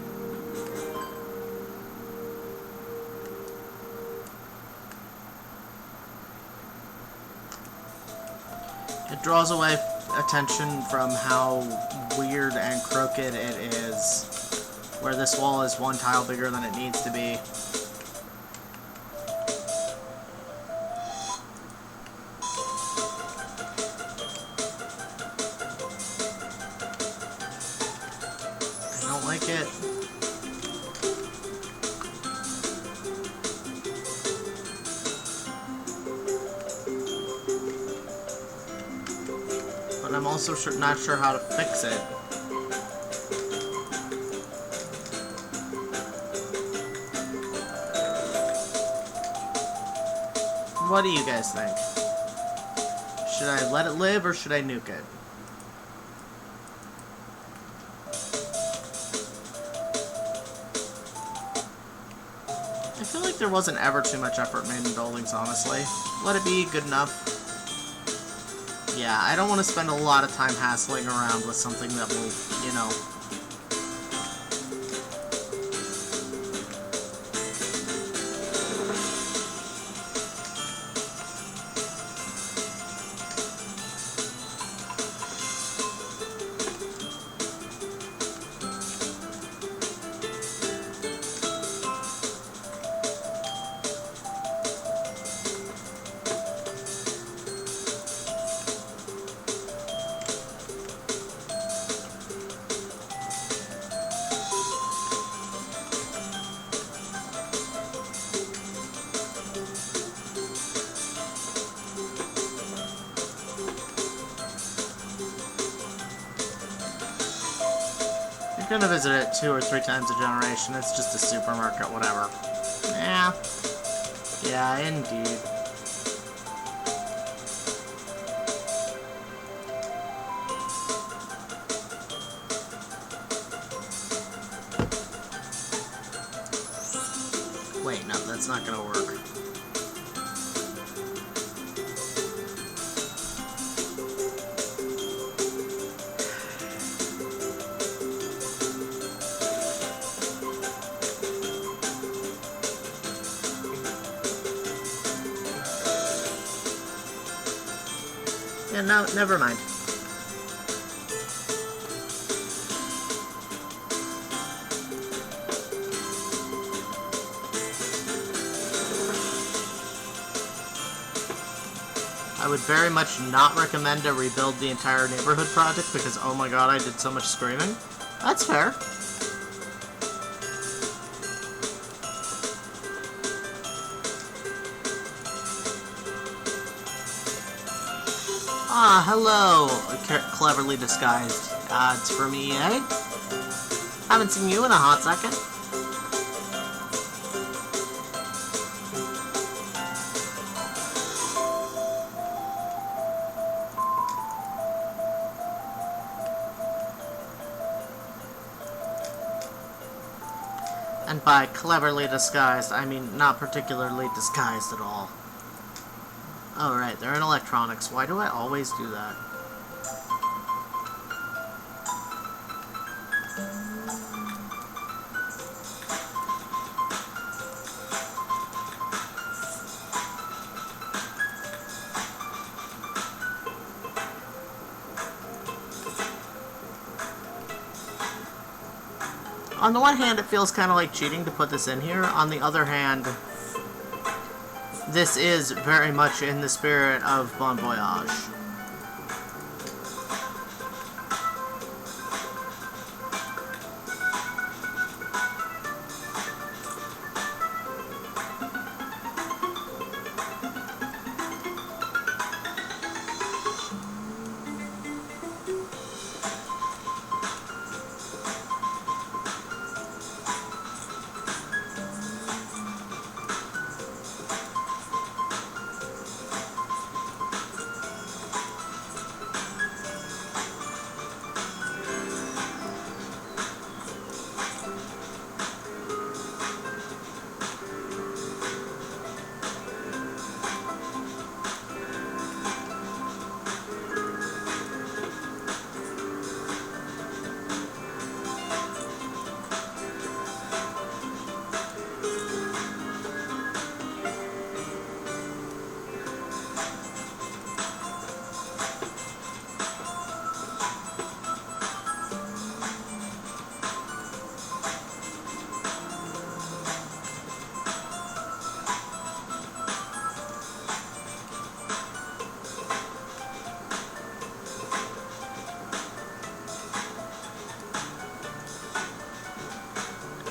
It draws away attention from how weird and crooked it is, where this wall is one tile bigger than it needs to be. I don't like it. But I'm also not sure how to fix it. What do you guys think? Should I let it live or should I nuke it? I feel like there wasn't ever too much effort made in buildings, honestly. Let it be good enough. Yeah, I don't want to spend a lot of time hassling around with something that will, you know... I'm gonna visit it 2 or 3 times a generation. It's just a supermarket, whatever. Yeah. Yeah, indeed. Wait, no, that's not gonna work. Yeah, no, never mind. I would very much not recommend to rebuild the entire neighborhood project because, oh my god, I did so much screaming. That's fair. Ah, hello, cleverly disguised ads from EA. Haven't seen you in a hot second. And by cleverly disguised, I mean not particularly disguised at all. Oh, right, they're in electronics. Why do I always do that? On the one hand, it feels kind of like cheating to put this in here. On the other hand, this is very much in the spirit of Bon Voyage.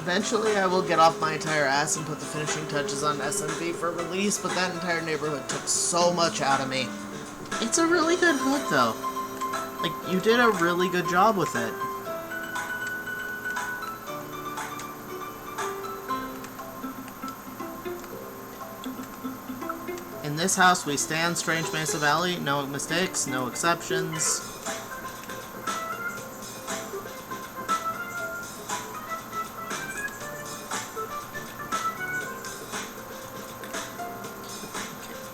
Eventually, I will get off my entire ass and put the finishing touches on SMV for release, but that entire neighborhood took so much out of me. It's a really good hood, though. Like, you did a really good job with it. In this house, we stand Strange Mesa Valley. No mistakes, no exceptions.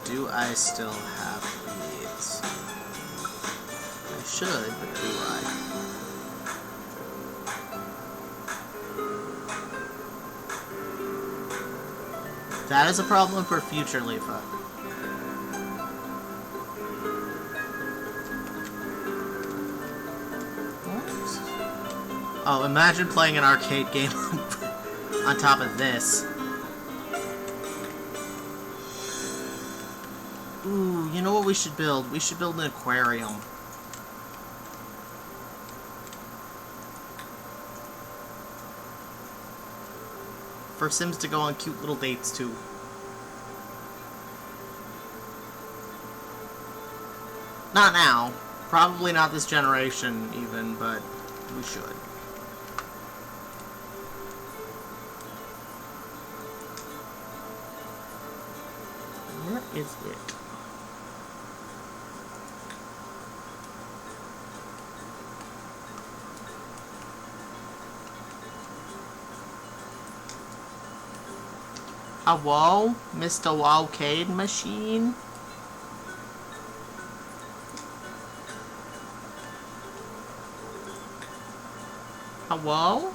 Do I still have these? I should, but do I? That is a problem for future Leafa. Oh, imagine playing an arcade game on top of this. Ooh, you know what we should build? We should build an aquarium. For Sims to go on cute little dates, too. Not now. Probably not this generation, even, but we should. Where is it? Hello, Mr. Wildcade Machine? Hello?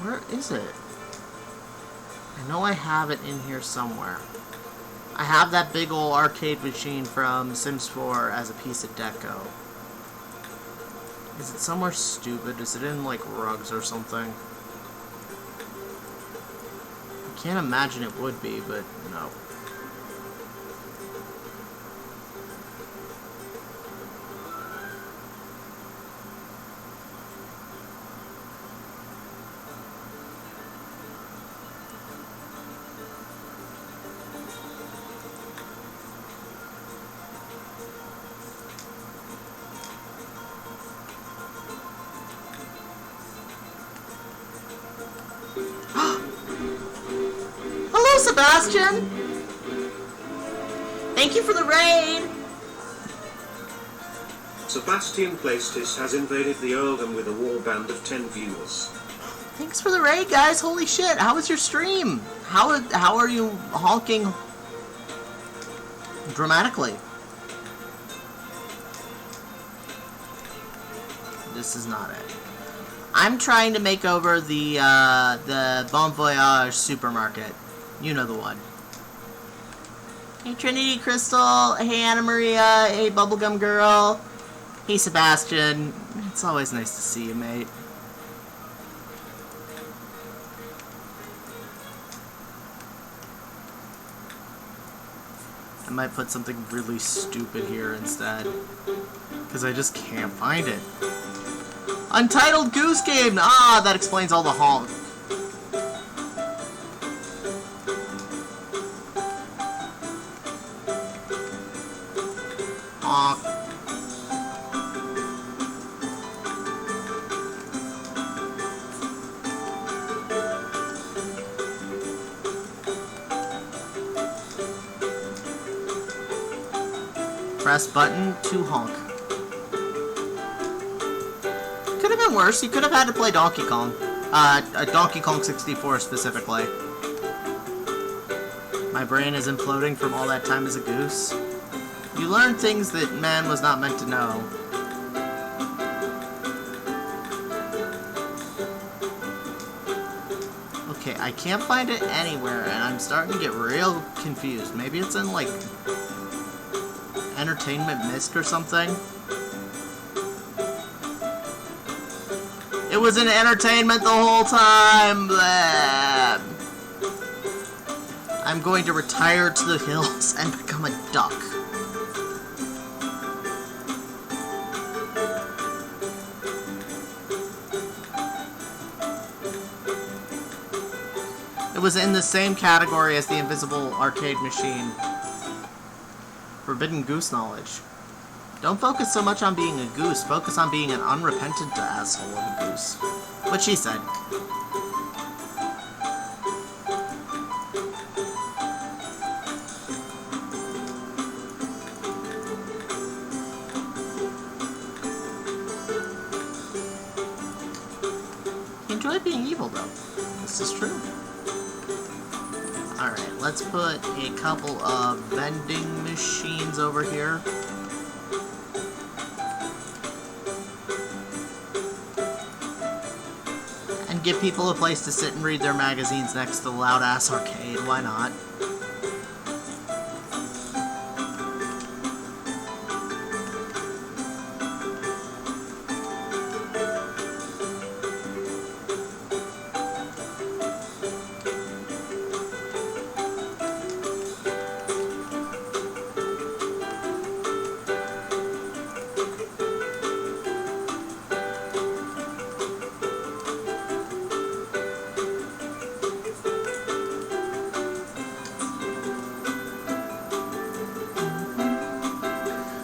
Where is it? I know I have it in here somewhere. I have that big old arcade machine from Sims 4 as a piece of deco. Is it somewhere stupid? Is it in, like, rugs or something? I can't imagine it would be, but no. Hello, Sebastian! Thank you for the raid! Sebastian Playstis has invaded the Earldom with a warband of 10 viewers. Thanks for the raid, guys. Holy shit, how was your stream? How are you honking dramatically? This is not it. I'm trying to make over the Bon Voyage supermarket. You know the one. Hey Trinity Crystal, hey Anna Maria, hey Bubblegum Girl, hey Sebastian. It's always nice to see you, mate. I might put something really stupid here instead, because I just can't find it. Untitled Goose Game! Ah, that explains all the honk. Honk. Press button to honk. Could have been worse. You could have had to play Donkey Kong. Donkey Kong 64 specifically. My brain is imploding from all that time as a goose. You learn things that man was not meant to know. Okay, I can't find it anywhere, and I'm starting to get real confused. Maybe it's in, like, Entertainment Mist or something? It was in entertainment the whole time! Blah. I'm going to retire to the hills and become a duck. It was in the same category as the Invisible Arcade Machine. Forbidden Goose knowledge. Don't focus so much on being a goose, focus on being an unrepentant asshole of a goose. What she said. You enjoy being evil, though. This is true. Alright, let's put a couple of vending machines over here. And give people a place to sit and read their magazines next to the loud-ass arcade. Why not?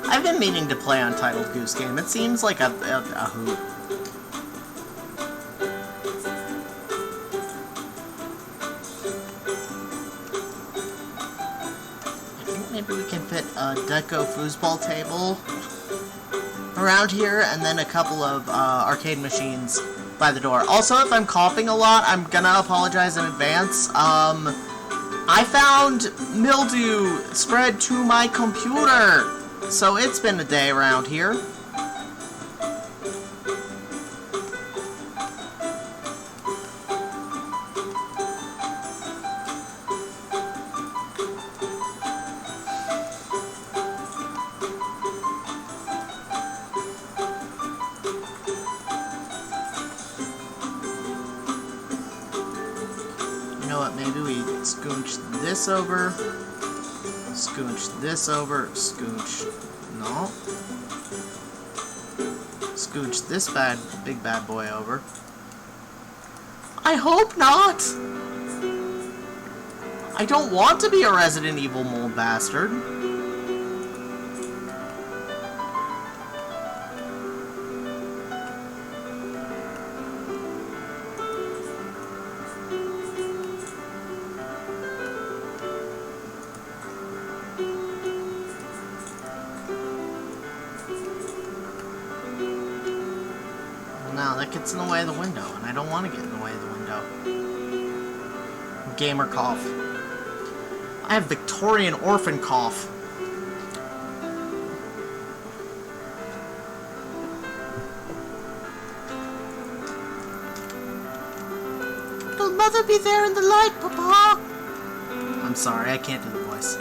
I've been meaning to play Untitled Goose Game. It seems like a hoot. I think maybe we can fit a deco foosball table around here, and then a couple of arcade machines by the door. Also, if I'm coughing a lot, I'm gonna apologize in advance. I found mildew spread to my computer. So it's been a day around here. You know what, maybe we scooch this over. Scooch this over. Scooch. No. Scooch this big bad boy over. I hope not! I don't want to be a Resident Evil mold bastard. No, that gets in the way of the window, and I don't want to get in the way of the window. Gamer cough. I have Victorian orphan cough. Will Mother be there in the light, Papa? I'm sorry, I can't do the voice.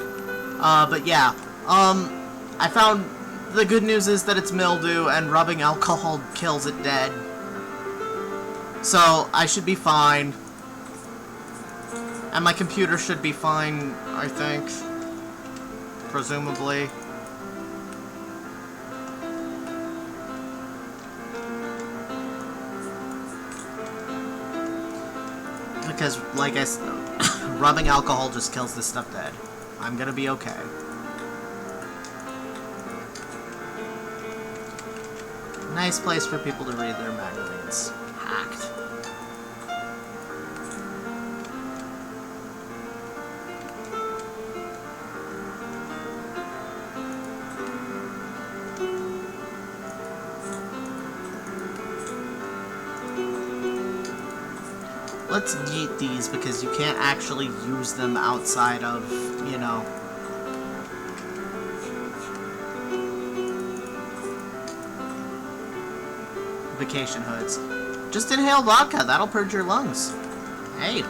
But yeah, I found... The good news is that it's mildew, and rubbing alcohol kills it dead. So, I should be fine. And my computer should be fine, I think. Presumably. Because, like I said, rubbing alcohol just kills this stuff dead. I'm gonna be okay. Nice place for people to read their magazines. Hacked. Let's yeet these because you can't actually use them outside of, you know... vacation hoods. Just inhale vodka, that'll purge your lungs. Hey,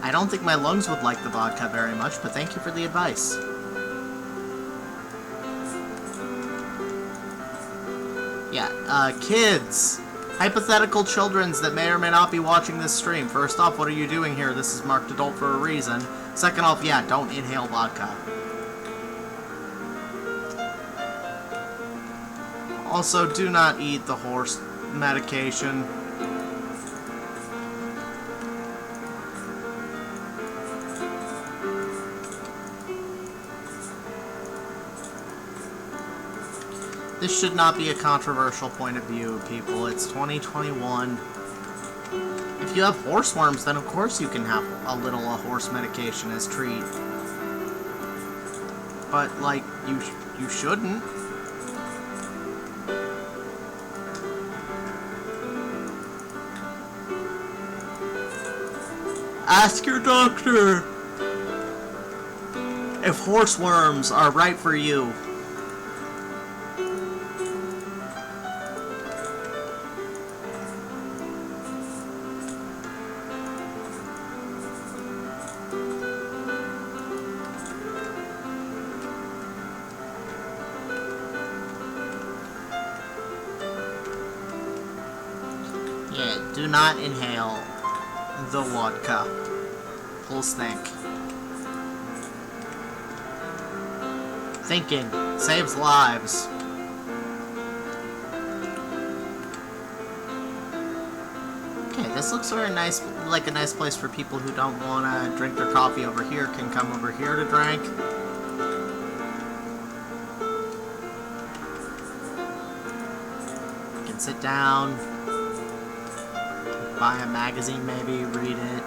I don't think my lungs would like the vodka very much, but thank you for the advice. Yeah, kids! Hypothetical childrens that may or may not be watching this stream. First off, what are you doing here? This is marked adult for a reason. Second off, yeah, don't inhale vodka. Also, do not eat the horse medication. This should not be a controversial point of view, people. It's 2021. If you have horseworms, then of course you can have a little horse medication as treat. But, like, you shouldn't. Ask your doctor if horseworms are right for you. Yeah, do not inhale the vodka. Full stink. Thinking saves lives. Okay, this looks very nice, like a nice place for people who don't want to drink their coffee over here, can come over here to drink. You can sit down, buy a magazine maybe, read it.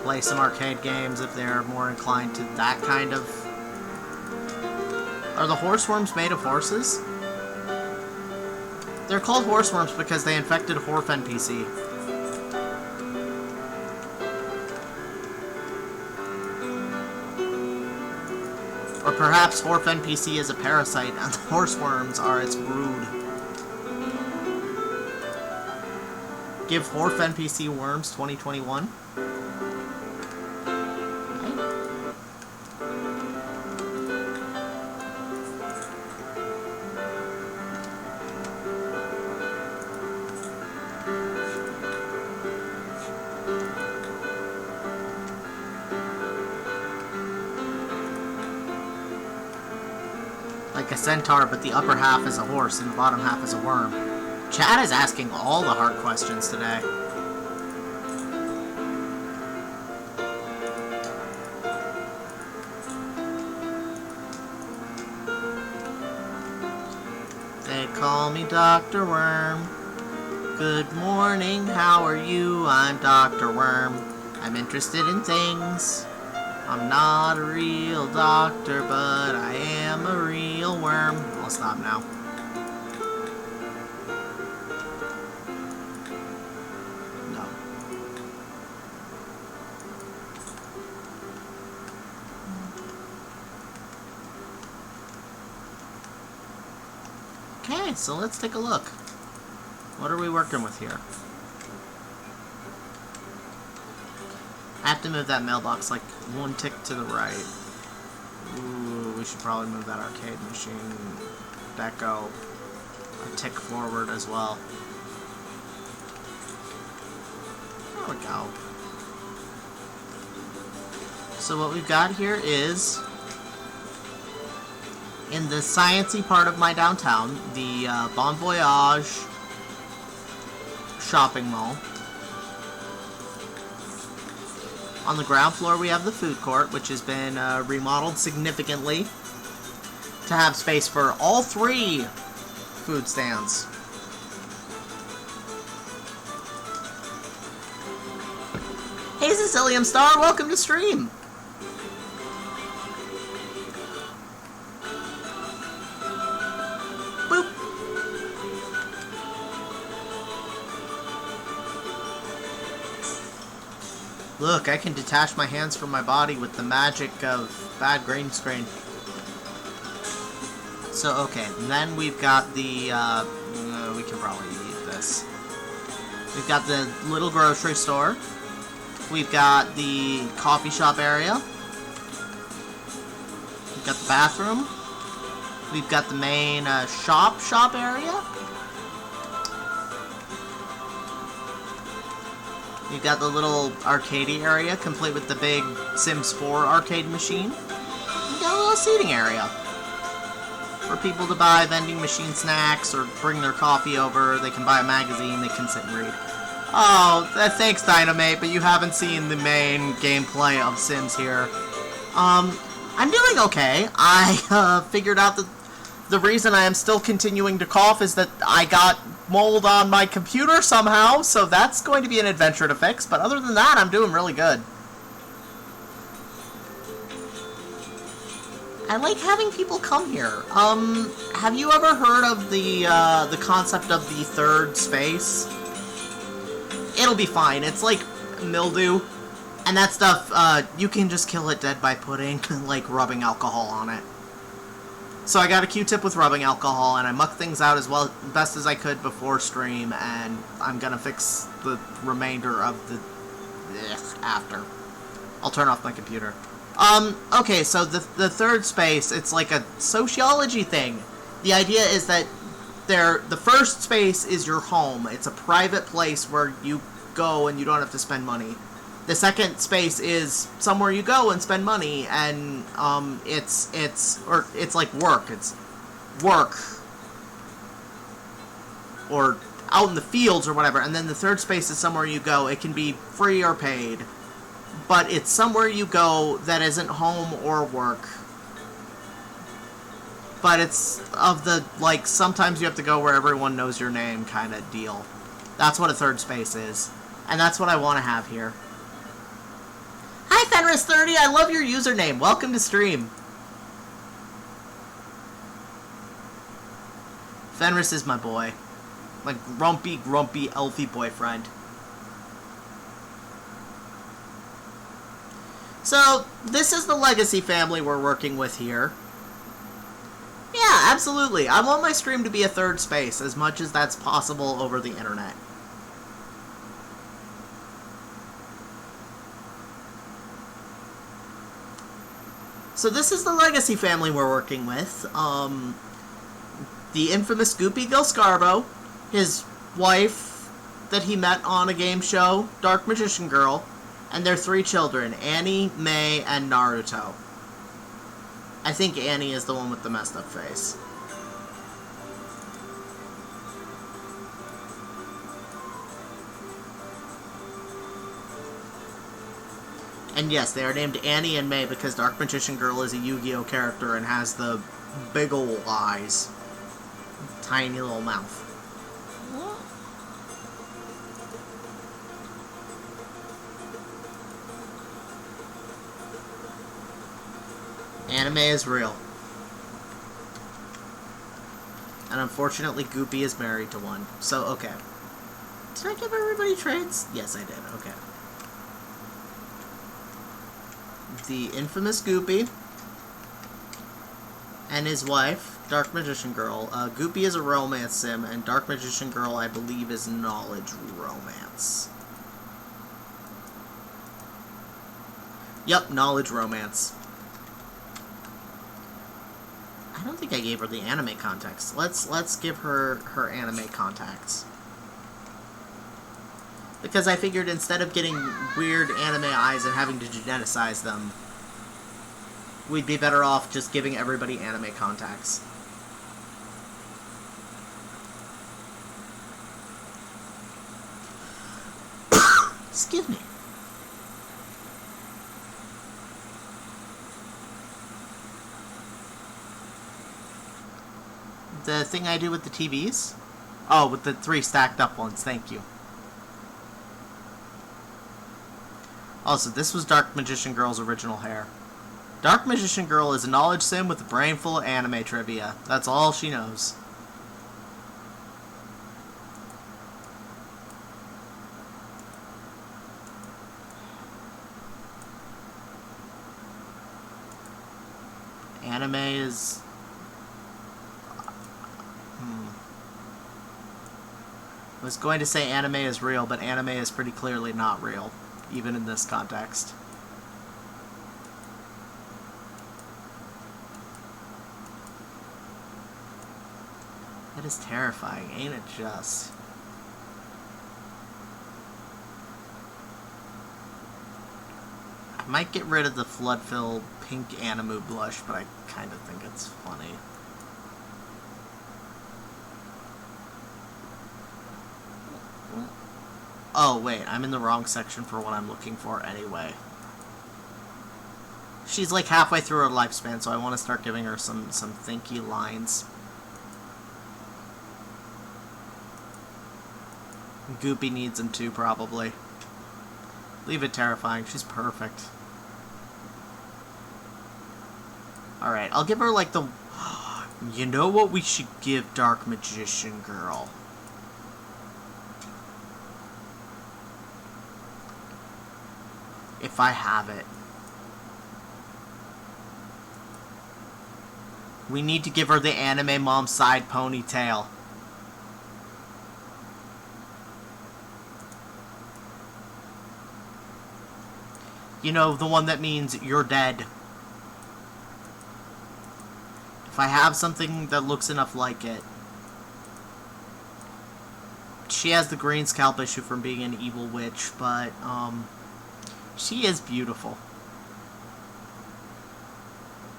Play some arcade games if they're more inclined to that kind of... Are the horseworms made of horses? They're called horseworms because they infected Horf NPC. Or perhaps Horf NPC is a parasite and the horseworms are its brood. Give Horf NPC worms 2021. Like a centaur, but the upper half is a horse and the bottom half is a worm. Chad is asking all the hard questions today. They call me Dr. Worm. Good morning, how are you? I'm Dr. Worm. I'm interested in things. I'm not a real doctor, but I am a real worm. I'll stop now. No. Okay, so let's take a look. What are we working with here? I have to move that mailbox like one tick to the right. Ooh, we should probably move that arcade machine deco a tick forward as well. There we go. So what we've got here is, in the sciencey part of my downtown, the Bon Voyage shopping mall. On the ground floor we have the food court, which has been remodeled significantly to have space for all 3 food stands. Hey Sicilium Star, welcome to stream! Boop! Look, I can detach my hands from my body with the magic of bad green screen. So, okay, then we've got the, we can probably eat this. We've got the little grocery store. We've got the coffee shop area. We've got the bathroom. We've got the main shop area. We've got the little arcade area, complete with the big Sims 4 arcade machine. We've got a little seating area for people to buy vending machine snacks or bring their coffee over. They can buy a magazine, they can sit and read. Oh, thanks Dynamite, but you haven't seen the main gameplay of Sims here. I'm doing okay. I figured out that the reason I am still continuing to cough is that I got mold on my computer somehow, so that's going to be an adventure to fix, but other than that, I'm doing really good. I like having people come here. Have you ever heard of the concept of the third space? It'll be fine. It's like mildew, and that stuff, you can just kill it dead by putting, like, rubbing alcohol on it. So I got a Q-tip with rubbing alcohol, and I mucked things out as well, best as I could before stream, and I'm gonna fix the remainder of the... after. I'll turn off my computer. Okay, so the third space, it's like a sociology thing. The idea is that the first space is your home. It's a private place where you go and you don't have to spend money. The second space is somewhere you go and spend money, and it's like work. It's work, or out in the fields or whatever. And then the third space is somewhere you go. It can be free or paid, but it's somewhere you go that isn't home or work. But it's of the, like, sometimes you have to go where everyone knows your name kind of deal. That's what a third space is, and that's what I want to have here. Hi, Fenris30, I love your username. Welcome to stream. Fenris is my boy. My grumpy, elfy boyfriend. So, this is the legacy family we're working with here. Yeah, absolutely. I want my stream to be a third space, as much as that's possible over the internet. So this is the legacy family we're working with. The infamous Goopy Gilscarbo, his wife that he met on a game show, Dark Magician Girl, and their 3 children, Annie, May, and Naruto. I think Annie is the one with the messed up face. And yes, they are named Annie and May because Dark Magician Girl is a Yu-Gi-Oh character and has the big ol' eyes. Tiny little mouth. Anime is real. And unfortunately, Goopy is married to one. So, okay. Did I give everybody trades? Yes, I did. Okay. The infamous Goopy and his wife, Dark Magician Girl. Goopy is a romance sim, and Dark Magician Girl, I believe, is knowledge romance. Yep, knowledge romance. I don't think I gave her the anime contacts. Let's give her her anime contacts. Because I figured instead of getting weird anime eyes and having to geneticize them, we'd be better off just giving everybody anime contacts. Excuse me. The thing I do with the TVs? Oh, with the 3 stacked up ones, thank you. Also, this was Dark Magician Girl's original hair. Dark Magician Girl is a knowledge sim with a brain full of anime trivia. That's all she knows. Anime is... I was going to say anime is real, but anime is pretty clearly not real, even in this context. That is terrifying, ain't it just? I might get rid of the flood-filled pink Animu blush, but I kind of think it's funny. Oh, wait, I'm in the wrong section for what I'm looking for anyway. She's like halfway through her lifespan, so I want to start giving her some thinky lines. Goopy needs them too, probably. Leave it terrifying. She's perfect. Alright, I'll give her like the... You know what we should give Dark Magician Girl? If I have it. We need to give her the anime mom side ponytail. You know, the one that means you're dead. If I have something that looks enough like it. She has the green scalp issue from being an evil witch, but, she is beautiful.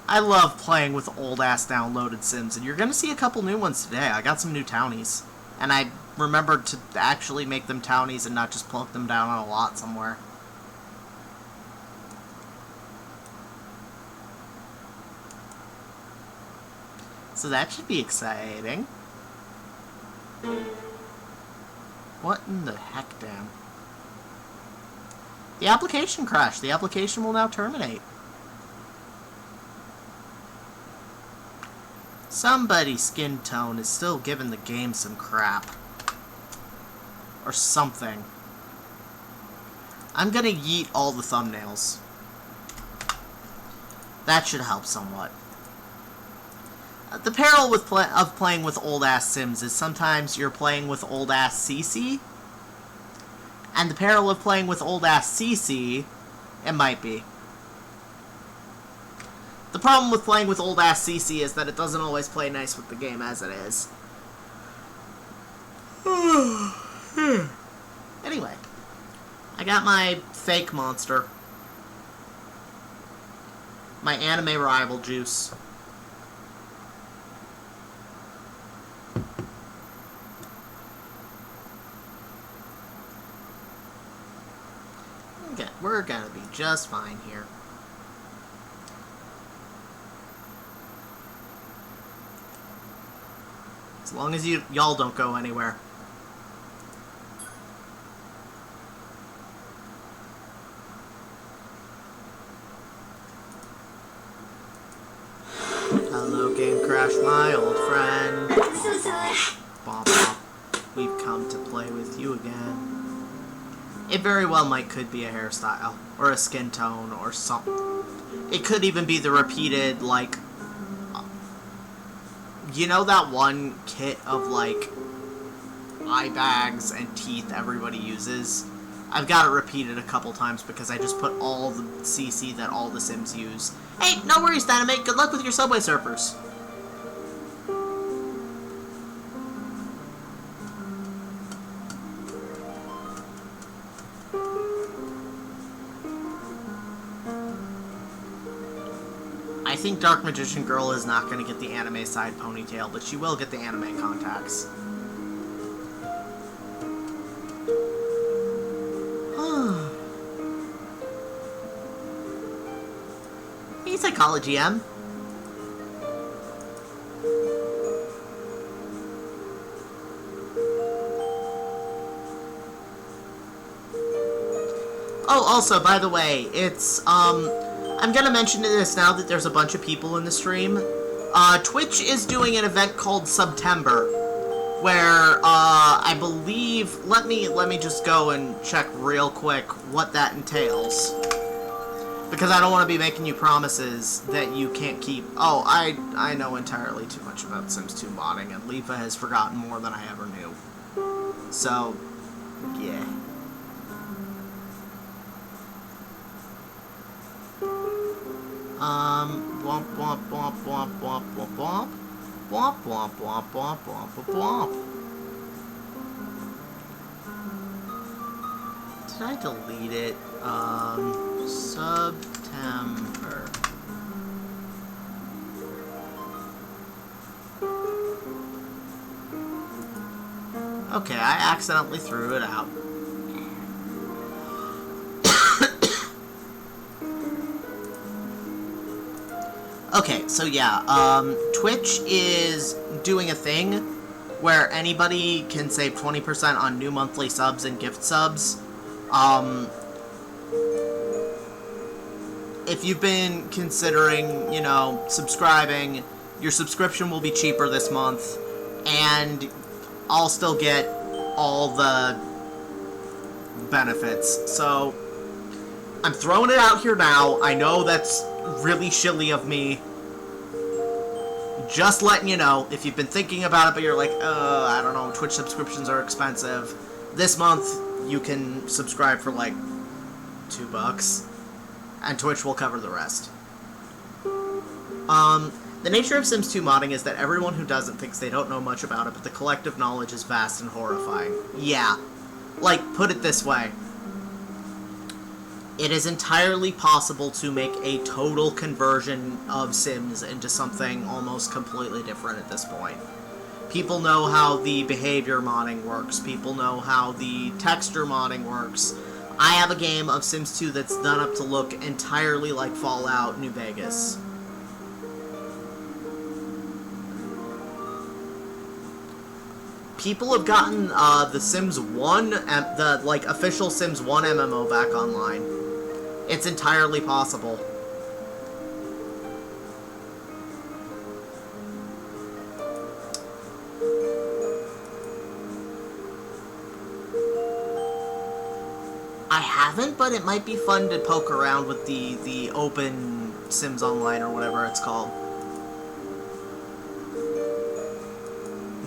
I love playing with old-ass downloaded Sims, and you're gonna see a couple new ones today. I got some new townies. And I remembered to actually make them townies and not just plunk them down on a lot somewhere. So that should be exciting. What in the heck, damn? The application crashed. The application will now terminate. Somebody's skin tone is still giving the game some crap. Or something. I'm gonna yeet all the thumbnails. That should help somewhat. The peril with of playing with old-ass Sims is sometimes you're playing with old-ass CC. And the peril of playing with old-ass CC, it might be. The problem with playing with old-ass CC is that it doesn't always play nice with the game as it is. Anyway, I got my fake monster. My anime rival juice. Okay, we're gonna be just fine here. As long as y'all don't go anywhere. Hello, Game Crash, my old friend. Bop, bop. We've come to play with you again. It very well could be a hairstyle, or a skin tone, or something. It could even be the repeated, like... You know that one kit of, like, eye bags and teeth everybody uses? I've got it repeated a couple times because I just put all the CC that all the Sims use. Hey, no worries, Dynamite. Good luck with your Subway Surfers. I think Dark Magician Girl is not going to get the anime side ponytail, but she will get the anime contacts. Hey, Psychology M. Oh, also, by the way, it's, I'm gonna mention this now that there's a bunch of people in the stream. Twitch is doing an event called September, where, I believe, let me just go and check real quick what that entails. Because I don't want to be making you promises that you can't keep. Oh, I know entirely too much about Sims 2 modding, and Leafa has forgotten more than I ever knew. So, yeah. Womp womp womp womp womp womp womp. Womp womp womp womp womp womp womp. Did I delete it? September. Okay, I accidentally threw it out. Okay, so yeah, Twitch is doing a thing where anybody can save 20% on new monthly subs and gift subs. If you've been considering, you know, subscribing, your subscription will be cheaper this month, and I'll still get all the benefits. So, I'm throwing it out here now. I know that's really shilly of me. Just letting you know, if you've been thinking about it, but you're like, I don't know, Twitch subscriptions are expensive. This month, you can subscribe for like $2, and Twitch will cover the rest. The nature of Sims 2 modding is that everyone who doesn't thinks they don't know much about it, but the collective knowledge is vast and horrifying. Yeah. Like, put it this way. It is entirely possible to make a total conversion of Sims into something almost completely different at this point. People know how the behavior modding works. People know how the texture modding works. I have a game of Sims 2 that's done up to look entirely like Fallout New Vegas. People have gotten the Sims 1, the like official Sims 1 MMO back online. It's entirely possible. I haven't, but it might be fun to poke around with the open Sims Online or whatever it's called.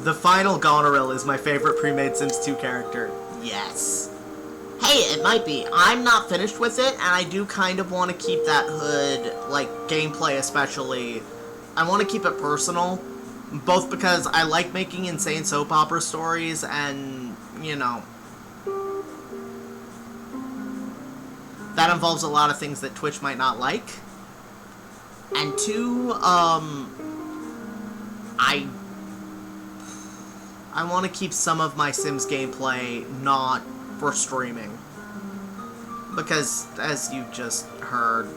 The final Goneril is my favorite pre-made Sims 2 character. Yes. Hey, it might be. I'm not finished with it, and I do kind of want to keep that hood, like, gameplay especially. I want to keep it personal, both because I like making insane soap opera stories, and, you know, that involves a lot of things that Twitch might not like. And two, I want to keep some of my Sims gameplay not for streaming. Because, as you just heard,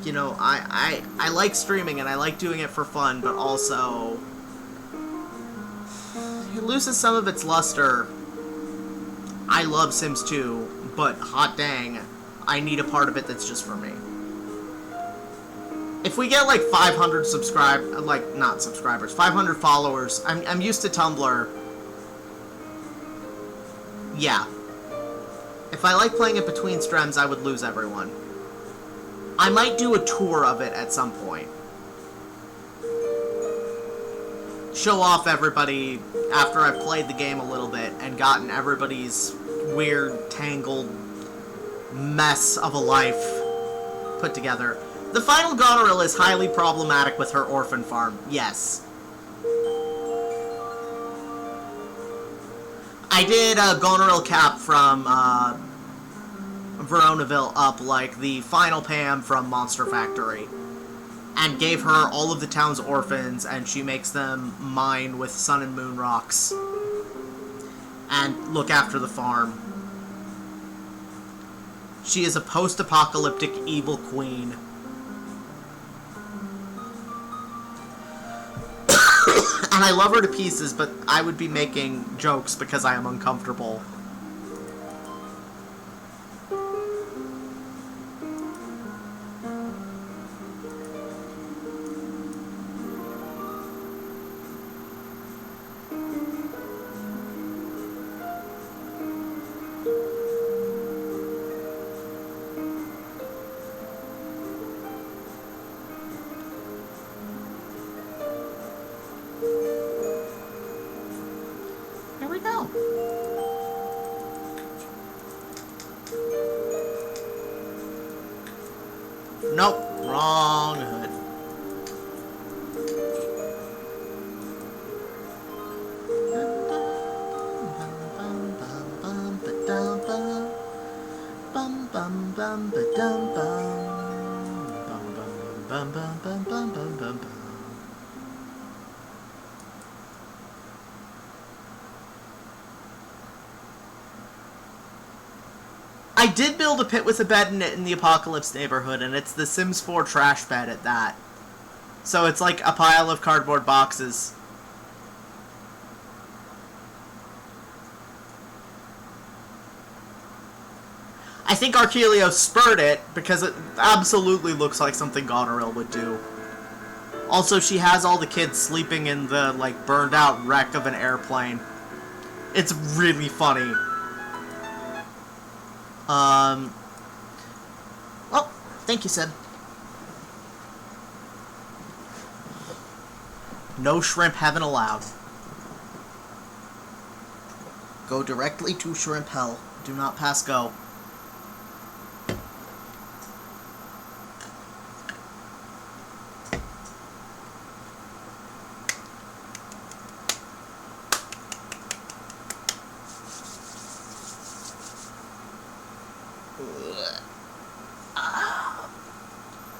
you know, I like streaming and I like doing it for fun, but also it loses some of its luster. I love Sims 2, but hot dang, I need a part of it that's just for me. If we get like 500 not subscribers, 500 followers, I'm used to Tumblr. Yeah. If I like playing it between streams, I would lose everyone. I might do a tour of it at some point. Show off everybody after I've played the game a little bit and gotten everybody's weird, tangled mess of a life put together. The final Goneril is highly problematic with her orphan farm. Yes. I did a Goneril cap from Veronaville up like the final Pam from Monster Factory, and gave her all of the town's orphans, and she makes them mine with sun and moon rocks and look after the farm. She is a post-apocalyptic evil queen. And I love her to pieces, but I would be making jokes because I am uncomfortable. Nope, wrong hood. I did build a pit with a bed in it in the Apocalypse neighborhood, and it's the Sims 4 trash bed at that. So it's like a pile of cardboard boxes. I think Arkelio spurred it because it absolutely looks like something Goneril would do. Also, she has all the kids sleeping in the, like, burned out wreck of an airplane. It's really funny. Well, thank you, Sid. No shrimp heaven allowed. Go directly to shrimp hell. Do not pass go.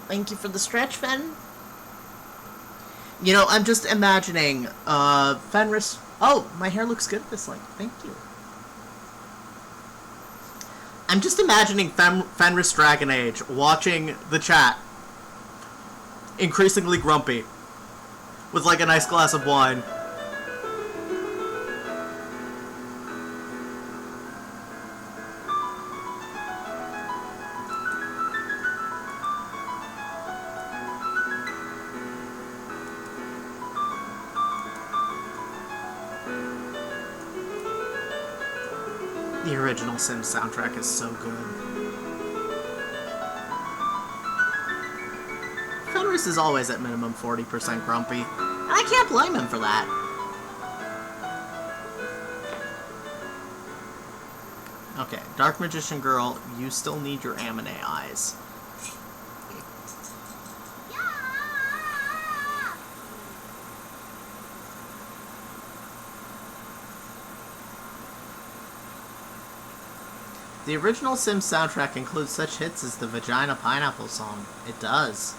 Thank you for the stretch, Fen. You know, I'm just imagining, Fenris... Oh, my hair looks good this light. Thank you. I'm just imagining Fenris Dragon Age watching the chat. Increasingly grumpy. With, like, a nice glass of wine. The original Sims soundtrack is so good. Fenris is always at minimum 40% grumpy, and I can't blame him for that. Okay, Dark Magician Girl, you still need your anime eyes. The original Sims soundtrack includes such hits as the Vagina Pineapple song. It does.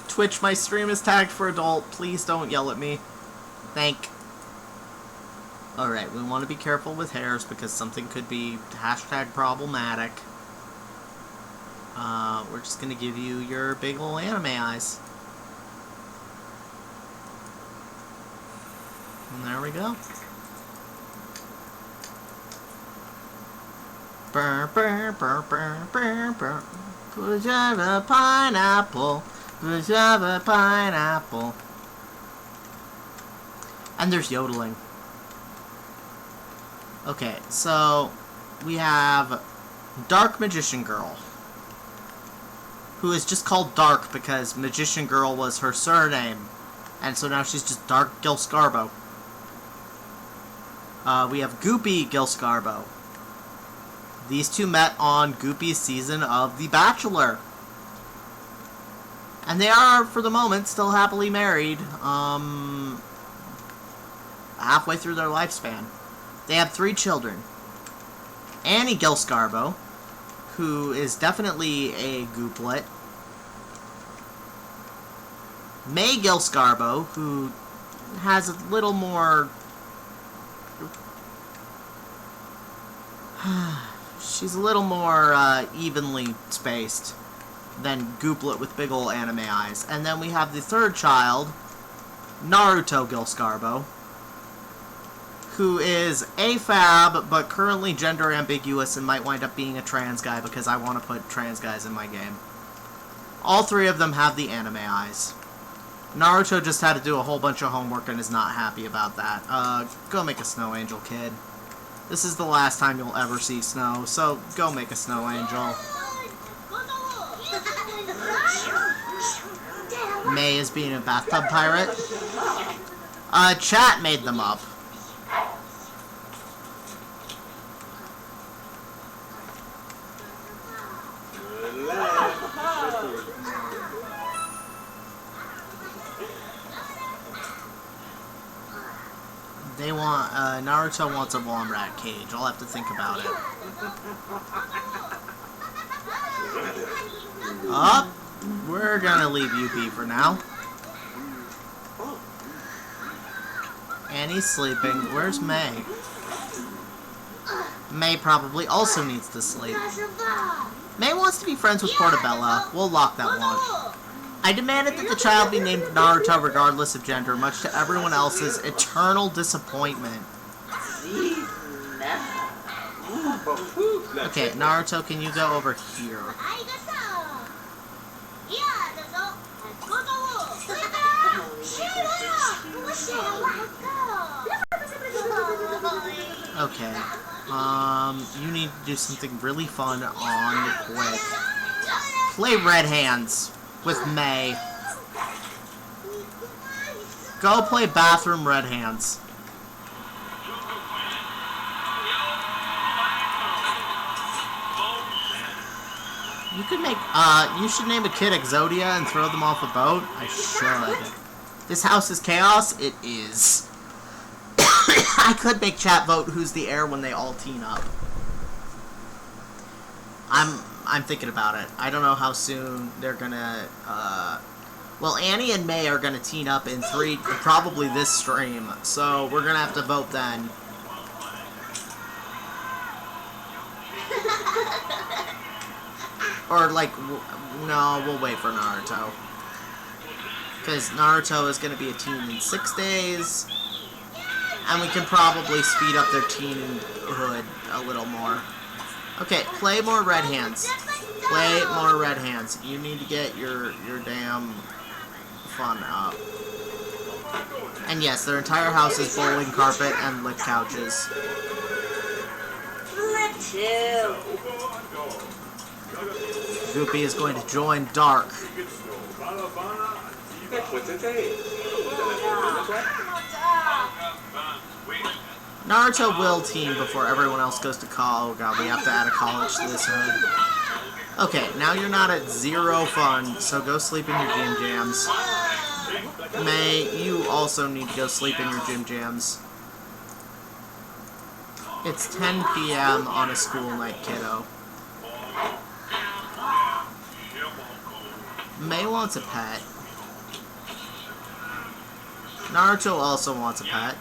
Twitch, my stream is tagged for adult. Please don't yell at me. Thank. Alright, we want to be careful with hairs because something could be hashtag problematic. We're just gonna give you your big ol' anime eyes. And there we go. Burr, burr, burr, burr, burr, burr. Vagina pineapple. Vagina pineapple. And there's yodeling. Okay, so we have Dark Magician Girl, who is just called Dark because Magician Girl was her surname, and so now she's just Dark Gilscarbo. We have Goopy Gilscarbo. These two met on Goopy's season of The Bachelor. And they are, for the moment, still happily married, halfway through their lifespan. They have 3 children. Annie Gilscarbo, who is definitely a gooplet. May Gilscarbo, who has a little more... She's a little more evenly spaced than Gooplet with big ol' anime eyes. And then we have the 3rd child, Naruto Gilscarbo, who is AFAB, but currently gender ambiguous and might wind up being a trans guy because I want to put trans guys in my game. All 3 of them have the anime eyes. Naruto just had to do a whole bunch of homework and is not happy about that. Go make a snow angel, kid. This is the last time you'll ever see snow, so go make a snow angel. May is being a bathtub pirate. Chat made them up. They want, Naruto wants a Womrat cage. I'll have to think about it. Up. We're gonna leave you be for now. Annie's sleeping. Where's May? May probably also needs to sleep. May wants to be friends with Portobello. We'll lock that one. I demanded that the child be named Naruto regardless of gender, much to everyone else's eternal disappointment. Okay, Naruto, can you go over here? Okay. You need to do something really fun on quick. Play Red Hands with May. Go play bathroom Red Hands. You could make, you should name a kid Exodia and throw them off a boat. I should. This house is chaos? It is. I could make chat vote who's the heir when they all team up. I'm thinking about it. I don't know how soon they're gonna, well, Annie and May are gonna team up in probably this stream, so we're gonna have to vote then. Or, like, no, we'll wait for Naruto. Because Naruto is gonna be a teen in 6 days, and we can probably speed up their teenhood a little more. Okay, play more Red Hands. Play more Red Hands. You need to get your damn fun up. And yes, their entire house is bowling carpet and lip couches. Goopy is going to join Dark. Naruto will team before everyone else goes to college. Oh god, we have to add a college to this hood. Okay, now you're not at 0 fun, so go sleep in your gym jams. May, you also need to go sleep in your gym jams. It's 10 p.m. on a school night, kiddo. May wants a pet. Naruto also wants a pet.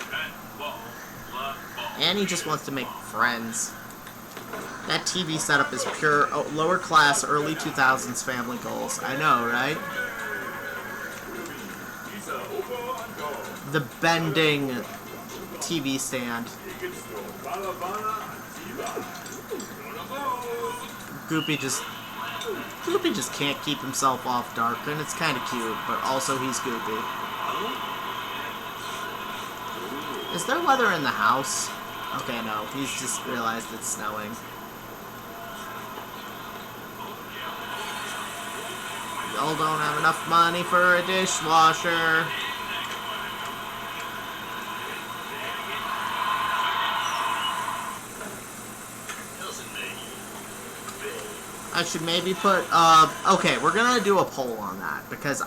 Annie just wants to make friends. That TV setup is pure lower class, early 2000s family goals. I know, right? The bending TV stand. Goopy just can't keep himself off Dark, and it's kind of cute, but also he's Goopy. Is there weather in the house? Okay, no, he's just realized it's snowing. Y'all don't have enough money for a dishwasher. I should maybe put, okay, we're gonna do a poll on that, because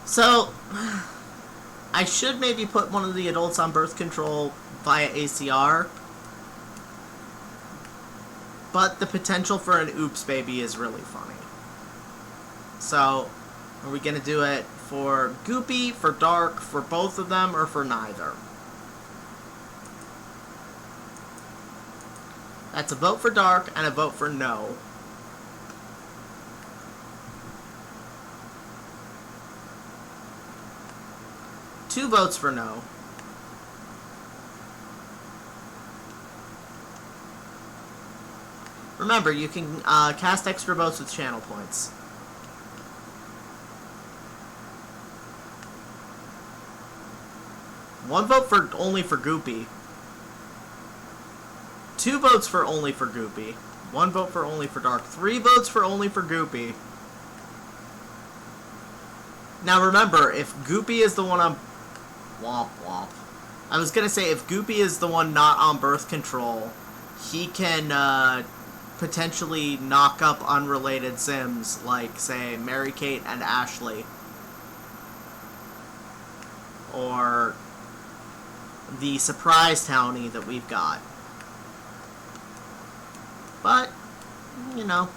So, I should maybe put one of the adults on birth control via ACR, but the potential for an oops baby is really funny. So, are we going to do it for Goopy, for Dark, for both of them, or for neither? That's a vote for Dark and a vote for no. Two votes for no. Remember, you can cast extra votes with channel points. One vote for only for Goopy. 2 votes for only for Goopy. 1 vote for only for Dark. 3 votes for only for Goopy. Now remember, if Goopy is the one on... Womp womp. I was gonna say, if Goopy is the one not on birth control, he can potentially knock up unrelated Sims, like, say, Mary-Kate and Ashley. Or the surprise townie that we've got. But, you know.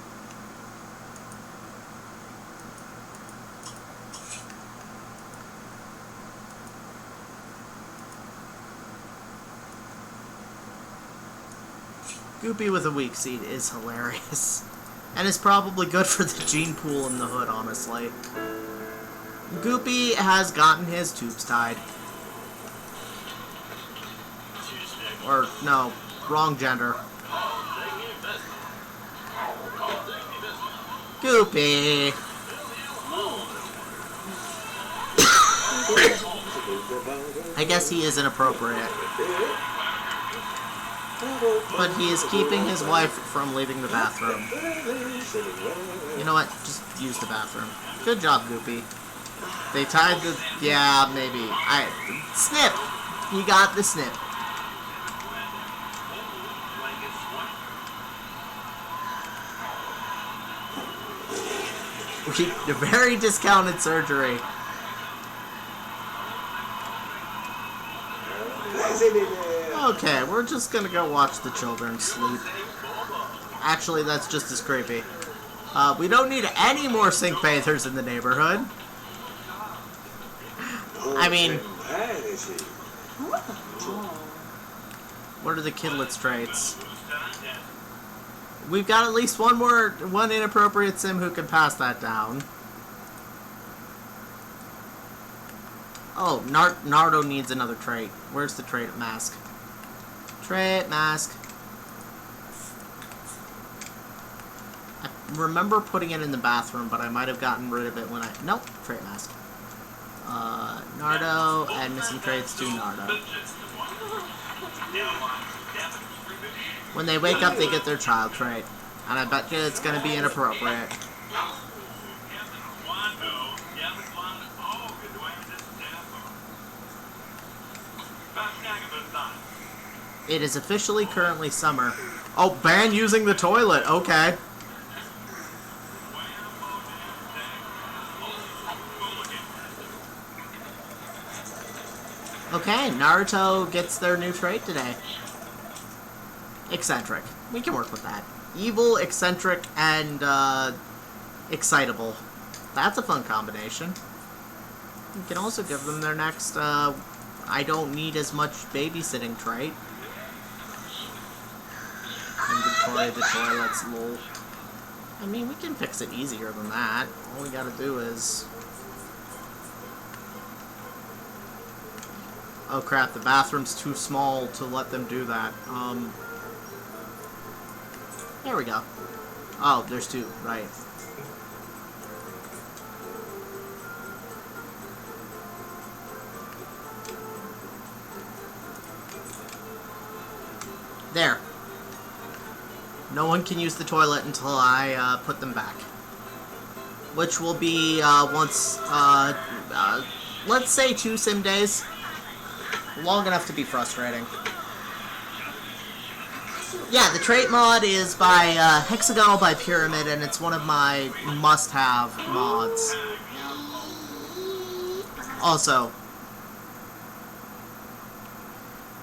Goopy with a weak seed is hilarious. And is probably good for the gene pool in the hood, honestly. Goopy has gotten his tubes tied. Or, no, wrong gender. Goopy! I guess he is inappropriate. But he is keeping his wife from leaving the bathroom. You know what? Just use the bathroom. Good job, Goopy. They tied the... Yeah, maybe. Snip! You got the snip. Very discounted surgery. Okay, we're just gonna go watch the children sleep. Actually, that's just as creepy. We don't need any more sink bathers in the neighborhood. I mean... What are the kidlets traits? We've got at least one inappropriate sim who can pass that down. Oh, Nardo needs another trait. Where's the trait mask? Trait mask. I remember putting it in the bathroom, but I might have gotten rid of it when I... Nope, trait mask. Nardo, and missing traits to Nardo. When they wake up, they get their child trait. And I bet you it's going to be inappropriate. It is officially currently summer. Oh, ban using the toilet. Okay. Okay, Naruto gets their new trait today. Eccentric. We can work with that. Evil, eccentric, and excitable. That's a fun combination. You can also give them their next I don't need as much babysitting trait. Inventory the toilets, lol. I mean, we can fix it easier than that. All we gotta do is... Oh crap, the bathroom's too small to let them do that. There we go. Oh, there's 2, right. There. No one can use the toilet until I put them back. Which will be once, let's say 2 sim days. Long enough to be frustrating. Yeah, the trait mod is by Hexagonal by Pyramid, and it's one of my must-have mods. Also,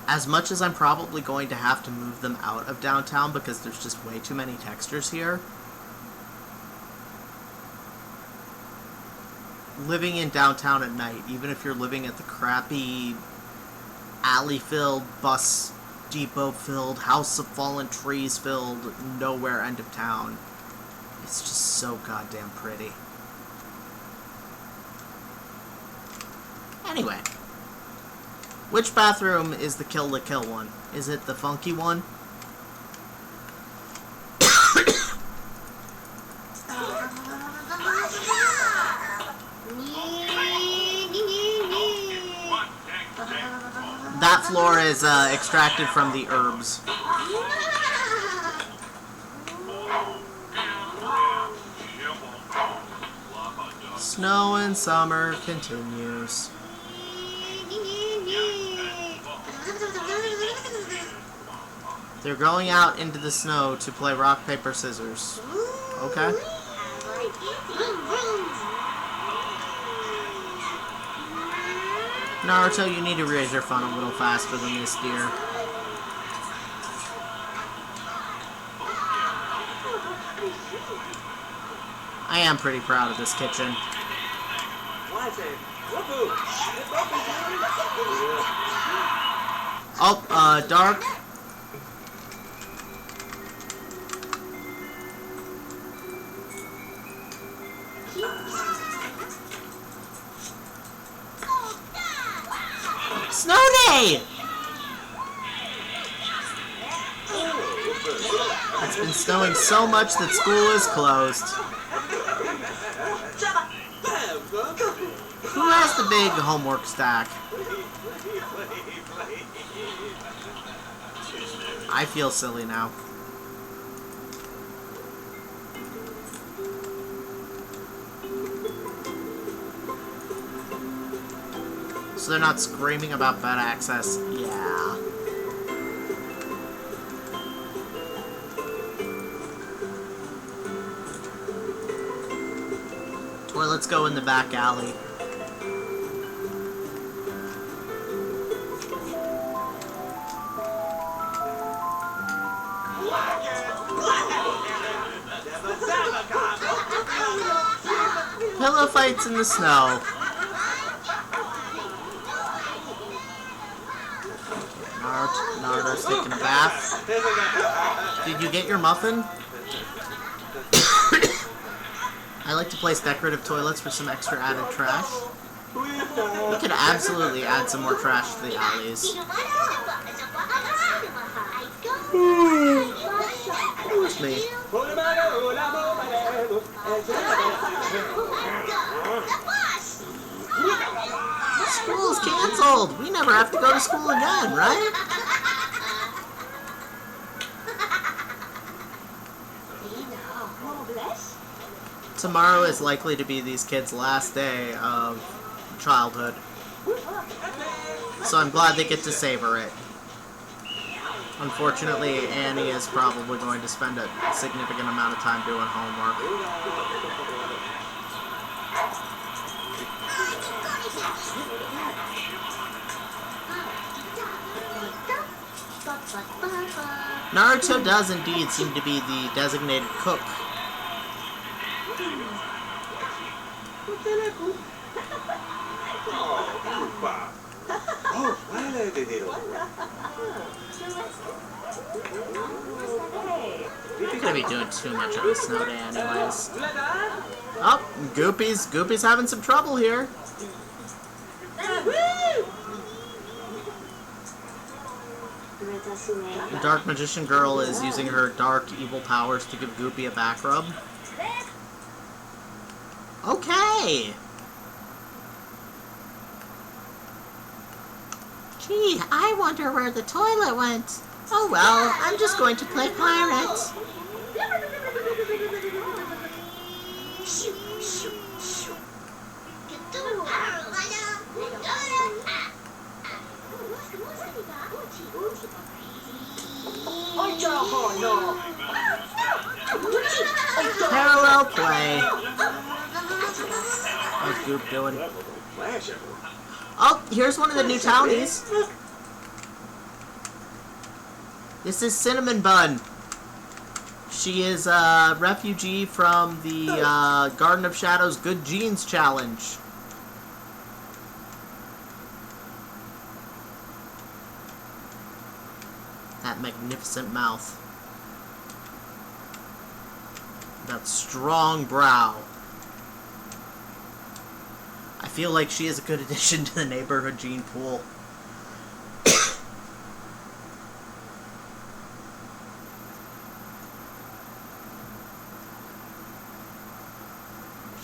as much as I'm probably going to have to move them out of downtown because there's just way too many textures here, living in downtown at night, even if you're living at the crappy alley-filled, bus depot-filled, house of fallen trees-filled, nowhere end of town, it's just so goddamn pretty. Anyway. Which bathroom is the kill one? Is it the funky one? floor is extracted from the herbs. Snow and summer continues. They're going out into the snow to play rock, paper, scissors. Okay. Naruto, you need to raise your phone a little faster than this, dear. I am pretty proud of this kitchen. Oh, dark. Snow day! It's been snowing so much that school is closed. Who has the big homework stack? I feel silly now. So they're not screaming about bed access. Yeah. Toilets go in the back alley. Pillow fights in the snow. Naruto's taking a bath. Did you get your muffin? I like to place decorative toilets for some extra added trash. We could absolutely add some more trash to the alleys. Who's me? School's canceled! We never have to go to school again, right? Tomorrow is likely to be these kids' last day of childhood. So I'm glad they get to savor it. Unfortunately, Annie is probably going to spend a significant amount of time doing homework. Naruto does indeed seem to be the designated cook. You're gonna be doing too much on a snow day anyways. Oh, Goopy's having some trouble here. The Dark Magician Girl is using her dark evil powers to give Goopy a back rub. Okay! Gee, I wonder where the toilet went. Oh well, I'm just going to play pirate. Parallel play. How's Goop doing? Oh, here's one of the new townies. This is Cinnamon Bun. She is a refugee from the Garden of Shadows Good Genes Challenge. That magnificent mouth. That strong brow. I feel like she is a good addition to the neighborhood gene pool.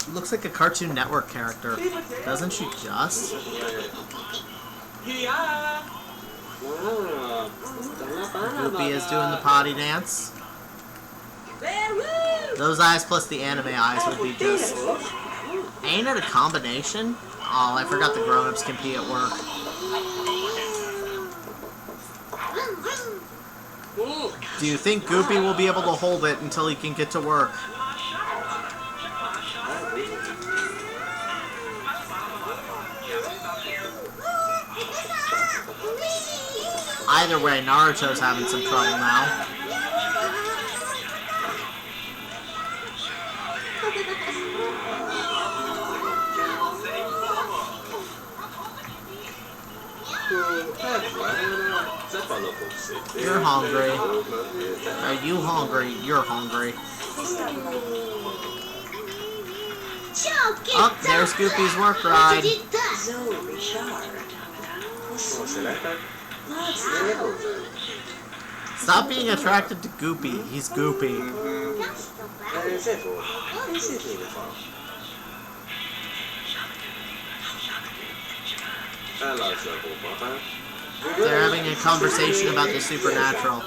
She looks like a Cartoon Network character. Doesn't she just? Goopy is doing the potty dance. Those eyes plus the anime eyes would be just... Ain't it a combination? Oh, I forgot the grown-ups can pee at work. Do you think Goopy will be able to hold it until he can get to work? Either way, Naruto's having some trouble now. You're hungry. Are you hungry? You're hungry. Oh, there's Goopy's work ride. Stop being attracted to Goopy. He's Goopy. They're having a conversation about the supernatural.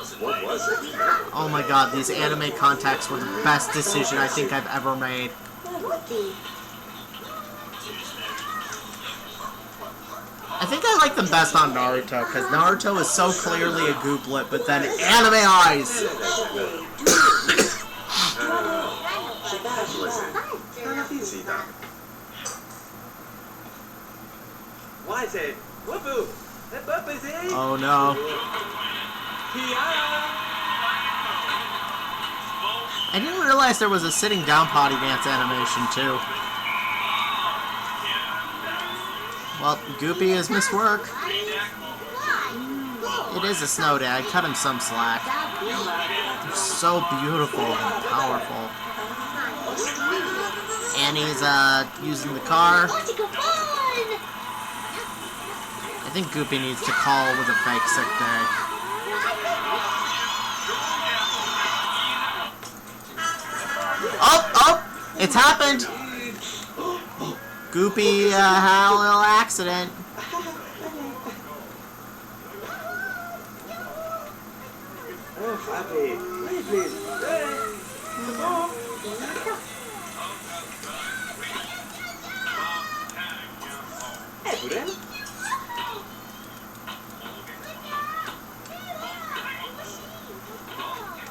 Oh my god, these anime contacts were the best decision I think I've ever made. I think I like them best on Naruto, because Naruto is so clearly a gooplet, but then anime eyes! Oh no. I didn't realize there was a sitting down potty dance animation too. Well, Goopy has missed work. It is a snow day. I cut him some slack. They're so beautiful and powerful. Annie's using the car. I think Goopy needs to call with a fake sick day. Oh! It's happened! Goopy had a little accident.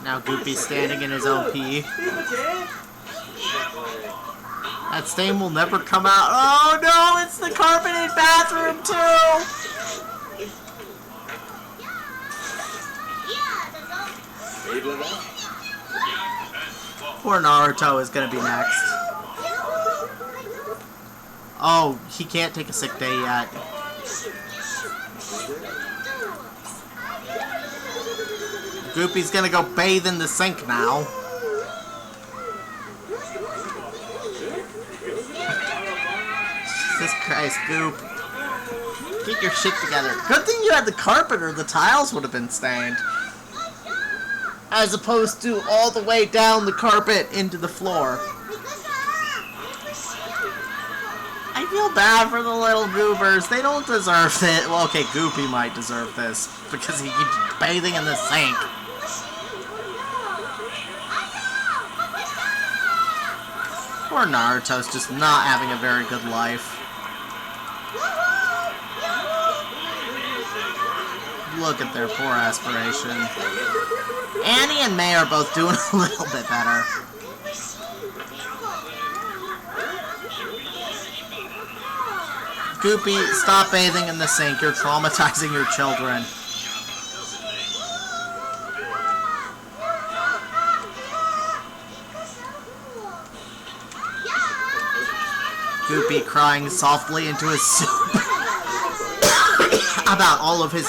Now Goopy's standing in his own pee. That stain will never come out. Oh no, it's the carpeted bathroom too! Poor Naruto is gonna be next. Oh, he can't take a sick day yet. Goopy's gonna go bathe in the sink now. Jesus Christ, Goop. Get your shit together. Good thing you had the carpet or the tiles would have been stained. As opposed to all the way down the carpet into the floor. I feel bad for the little goobers. They don't deserve it. Well, okay, Goopy might deserve this because he keeps bathing in the sink. Poor Naruto's just not having a very good life. Look at their poor aspiration. Annie and May are both doing a little bit better. Goopy, stop bathing in the sink. You're traumatizing your children. Goopy crying softly into his soup about all of his...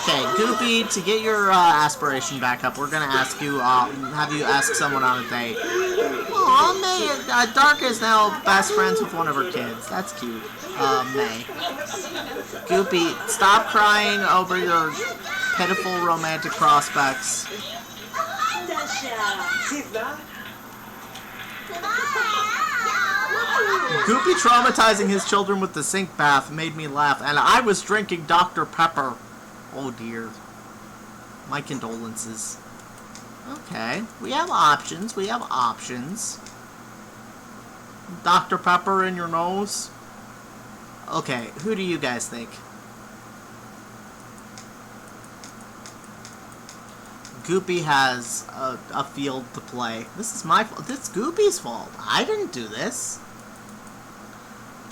Okay, Goopy, to get your aspiration back up, we're gonna ask you, have you ask someone on a date. Aw, May, Dark is now best friends with one of her kids. That's cute. May. Goopy, stop crying over your pitiful romantic prospects. Goopy traumatizing his children with the sink bath made me laugh, and I was drinking Dr. Pepper. Oh dear. My condolences. Okay, we have options. We have options. Dr. Pepper in your nose? Okay, who do you guys think? Goopy has a field to play. This is my fault. This is Goopy's fault. I didn't do this.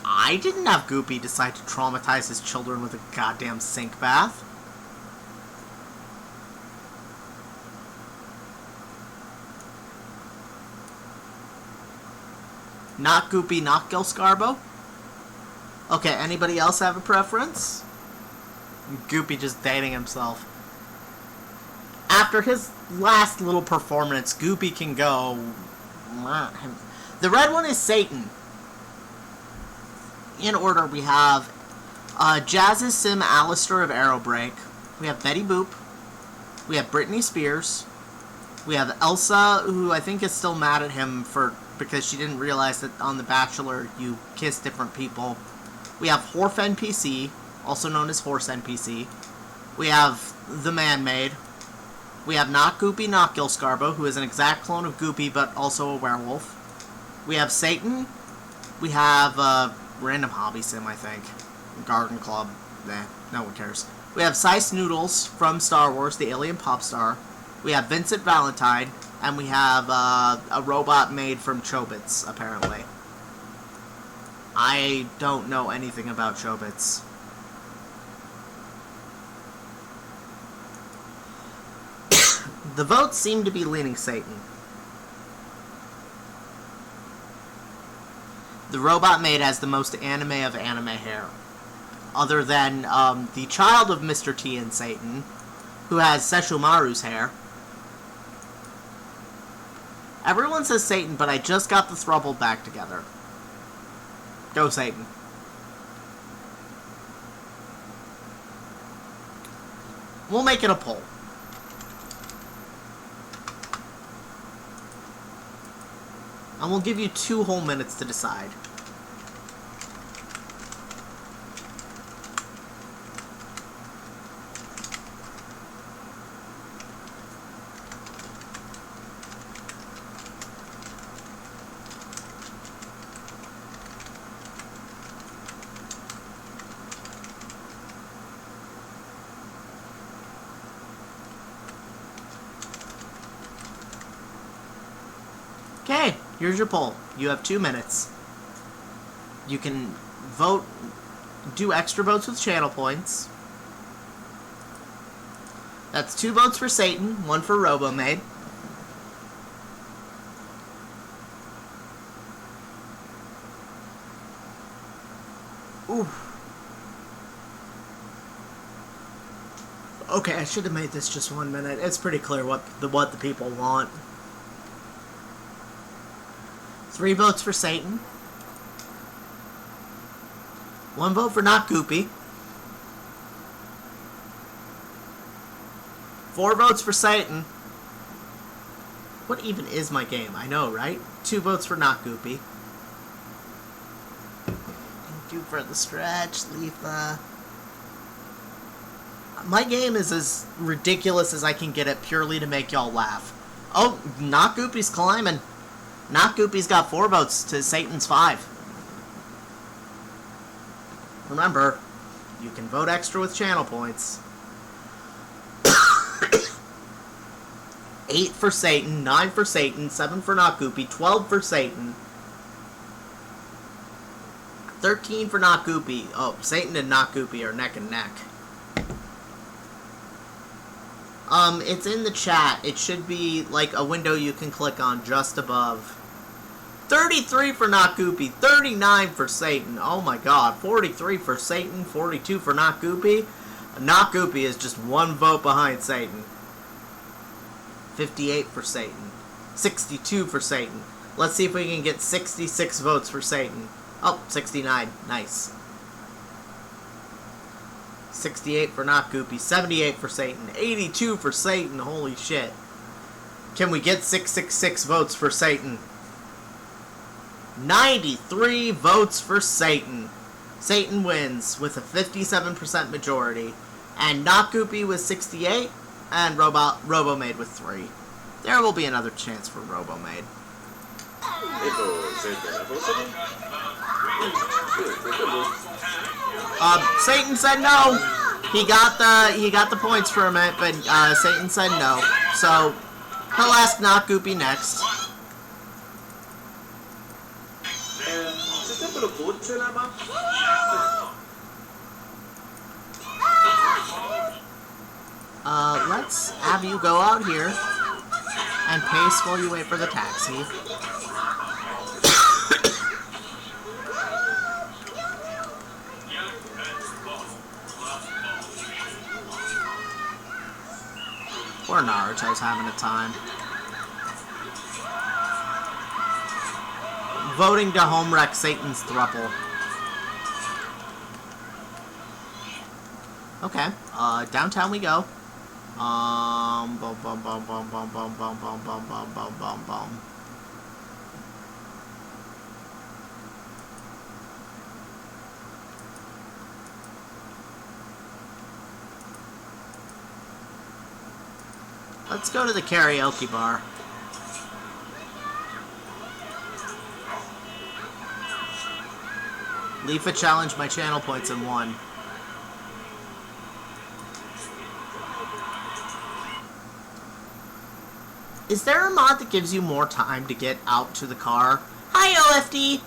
I didn't have Goopy decide to traumatize his children with a goddamn sink bath. Not Goopy, not Gil Scarbo. Okay, anybody else have a preference? Goopy just dating himself. After his last little performance, Goopy can go... The red one is Satan. In order, we have Jazz's Sim Alistair of Aerobreak. We have Betty Boop. We have Britney Spears. We have Elsa, who I think is still mad at him because she didn't realize that on The Bachelor you kiss different people. We have Horf NPC, also known as Horse NPC. We have the Man-Maid. We have not Goopy, not Gil Scarbo, who is an exact clone of Goopy, but also a werewolf. We have Satan. We have Random Hobby Sim, I think. Garden Club. No one cares. We have Sice Noodles from Star Wars, the alien pop star. We have Vincent Valentine. And we have a robot made from Chobits, apparently. I don't know anything about Chobits. The votes seem to be leaning Satan. The robot maid has the most anime of anime hair. Other than the child of Mr. T and Satan, who has Sesshomaru's hair. Everyone says Satan, but I just got the Throuble back together. Go Satan. We'll make it a poll. And we'll give you 2 whole minutes to decide. Okay, here's your poll. You have 2 minutes. You can vote, do extra votes with channel points. That's 2 votes for Satan, 1 for RoboMaid. Ooh. Okay, I should have made this just 1 minute. It's pretty clear what the people want. 3 votes for Satan. 1 vote for not Goopy. 4 votes for Satan. What even is my game? I know, right? 2 votes for not Goopy. Thank you for the stretch, Letha. My game is as ridiculous as I can get it purely to make y'all laugh. Oh, not Goopy's climbing. Not Goopy's got 4 votes to Satan's 5. Remember, you can vote extra with channel points. 8 for Satan, 9 for Satan, 7 for not Goopy, 12 for Satan. 13 for not Goopy. Oh, Satan and not Goopy are neck and neck. It's in the chat. It should be like a window you can click on just above. 33 for not Goopy, 39 for Satan. Oh my god, 43 for Satan, 42 for not Goopy. Not Goopy is just 1 vote behind Satan. 58 for Satan. 62 for Satan. Let's see if we can get 66 votes for Satan. Oh, 69. Nice. 68 for not Goopy. 78 for Satan. 82 for Satan. Holy shit. Can we get 666 votes for Satan? 93 votes for Satan. Satan wins with a 57% majority. And Not Goopy with 68, and Robomaid with 3. There will be another chance for Robomaid. Satan said no. He got the points from it, but Satan said no. So he'll ask Not Goopy next. Let's have you go out here and pace while you wait for the taxi. Poor Naruto's having a time. Voting to home wreck Satan's thruple. Okay, downtown we go. Bum bum bum bum bum bum bum bum bum bum bum bum bum. Let's go to the karaoke bar. Leafa challenged my channel points and won. Is there a mod that gives you more time to get out to the car? Hi, OFD!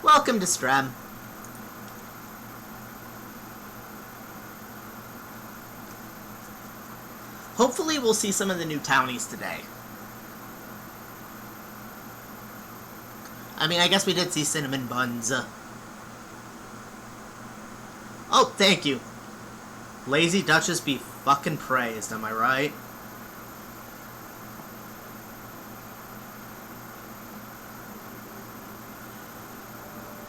Welcome to Strem. Hopefully we'll see some of the new townies today. I mean, I guess we did see cinnamon buns. Oh, thank you. Lazy Duchess be fucking praised, am I right?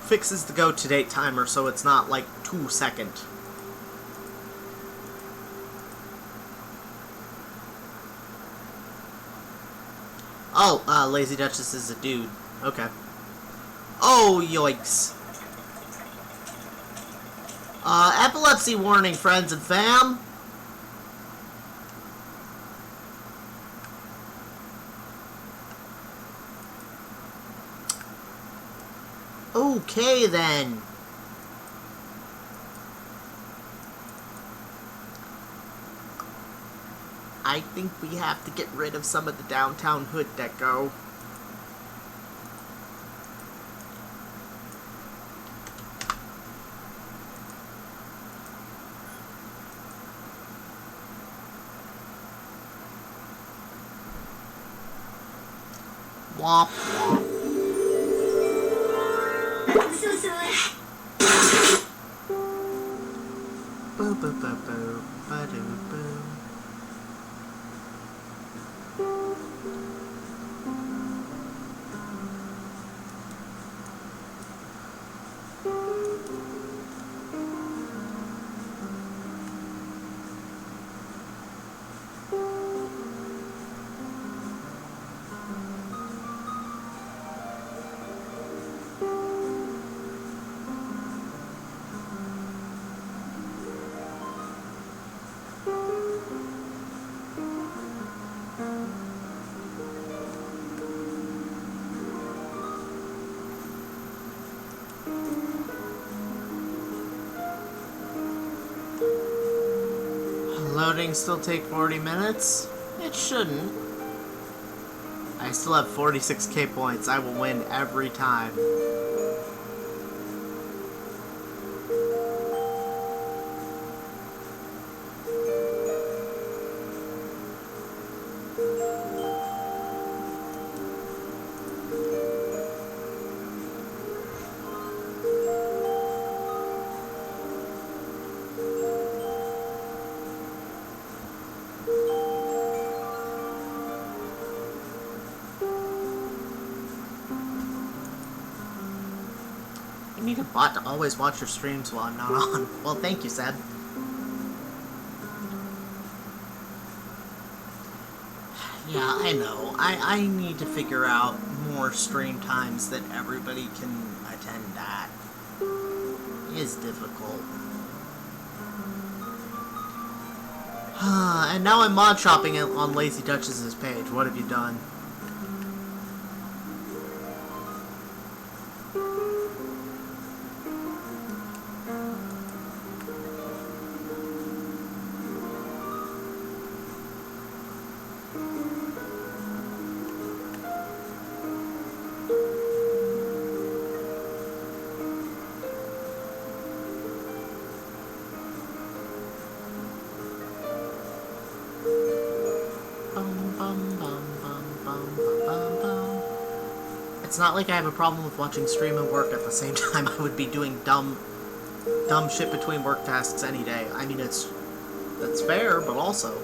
Fixes the go-to-date timer so it's not like 2 seconds. Oh, Lazy Duchess is a dude. Okay. Oh, yoinks. Epilepsy warning, friends and fam. Okay, then. I think we have to get rid of some of the downtown hood deco. Womp womp. Boo boo boo boo ba doo boo. Loading still take 40 minutes? It shouldn't. I still have 46k points. I will win every time. You need a bot to always watch your streams while I'm not on. Well, thank you, Seb. Yeah, I know. I need to figure out more stream times that everybody can attend at. It is difficult. And now I'm mod shopping on Lazy Duchess's page. What have you done? It's not like I have a problem with watching stream and work at the same time. I would be doing dumb shit between work tasks any day. I mean, that's fair, but also.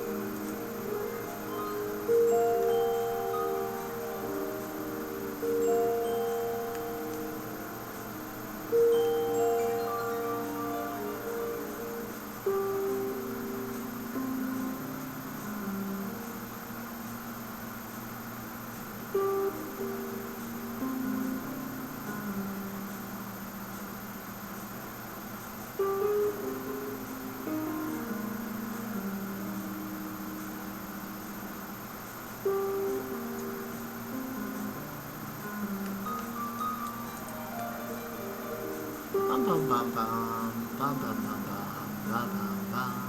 Bum bum bum bum bum bum bum bum bum bum bum.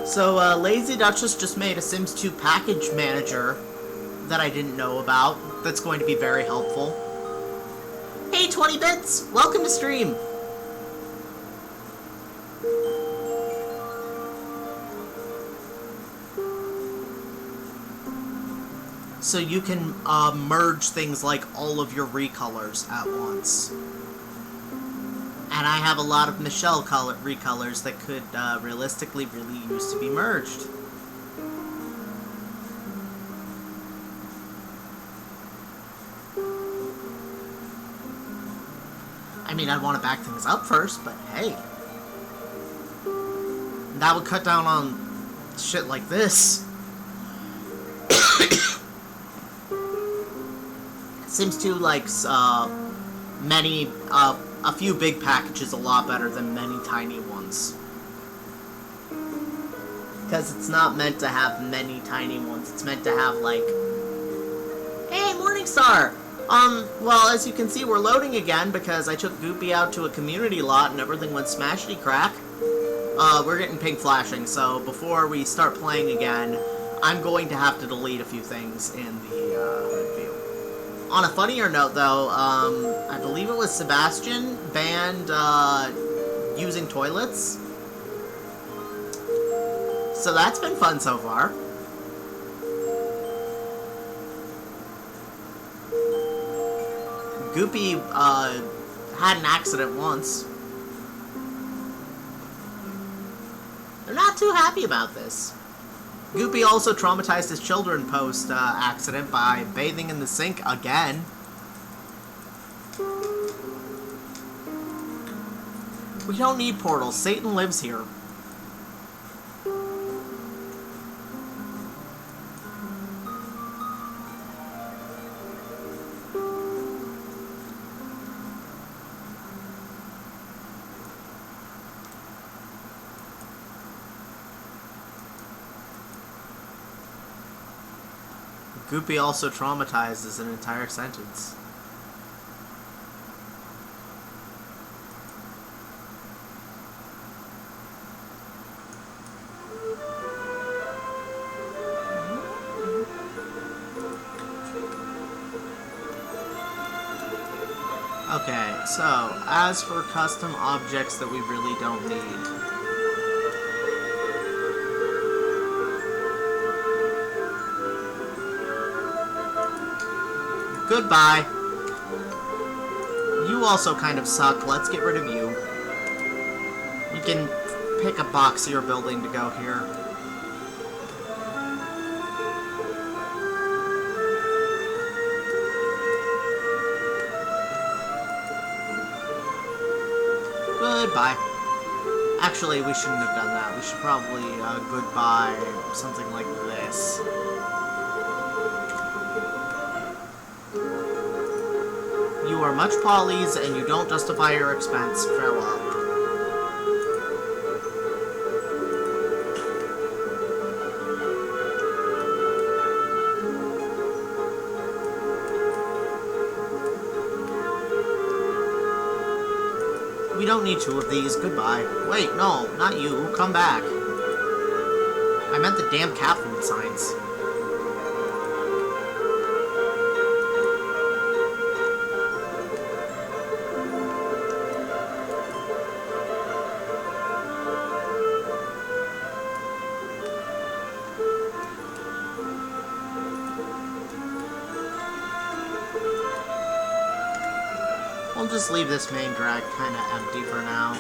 So, Lazy Duchess just made a Sims 2 package manager that I didn't know about. That's going to be very helpful. Hey, 20 bits! Welcome to stream! So you can merge things like all of your recolors at once. And I have a lot of Michelle recolors that could realistically really use to be merged. I mean, I'd want to back things up first, but hey. That would cut down on shit like this. Sims 2 likes a few big packages a lot better than many tiny ones. Because it's not meant to have many tiny ones. It's meant to have, like... Hey, Morningstar! Well, as you can see, we're loading again because I took Goopy out to a community lot and everything went smashity crack. We're getting pink flashing, so before we start playing again, I'm going to have to delete a few things in the view. On a funnier note, though, I believe it was Sebastian banned using toilets. So that's been fun so far. Goopy had an accident once. They're not too happy about this. Goopy also traumatized his children post-accident by bathing in the sink again. We don't need portals. Satan lives here. Goopy also traumatized is an entire sentence. Okay, so, as for custom objects that we really don't need. Goodbye. You also kind of suck. Let's get rid of you. We can pick a boxier building to go here. Goodbye. Actually, we shouldn't have done that. We should probably goodbye something like this. You are much polys and you don't justify your expense. Farewell. We don't need two of these. Goodbye. Wait, no, not you. Come back. I meant the damn cat food signs. We'll just leave this main drag kind of empty for now.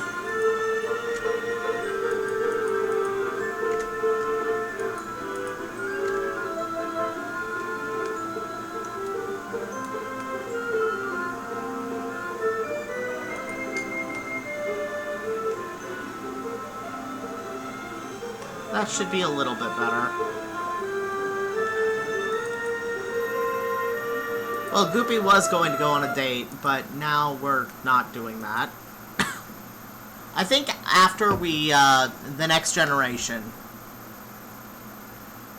That should be a little bit better. Well, Goopy was going to go on a date, but now we're not doing that. I think after we, the next generation,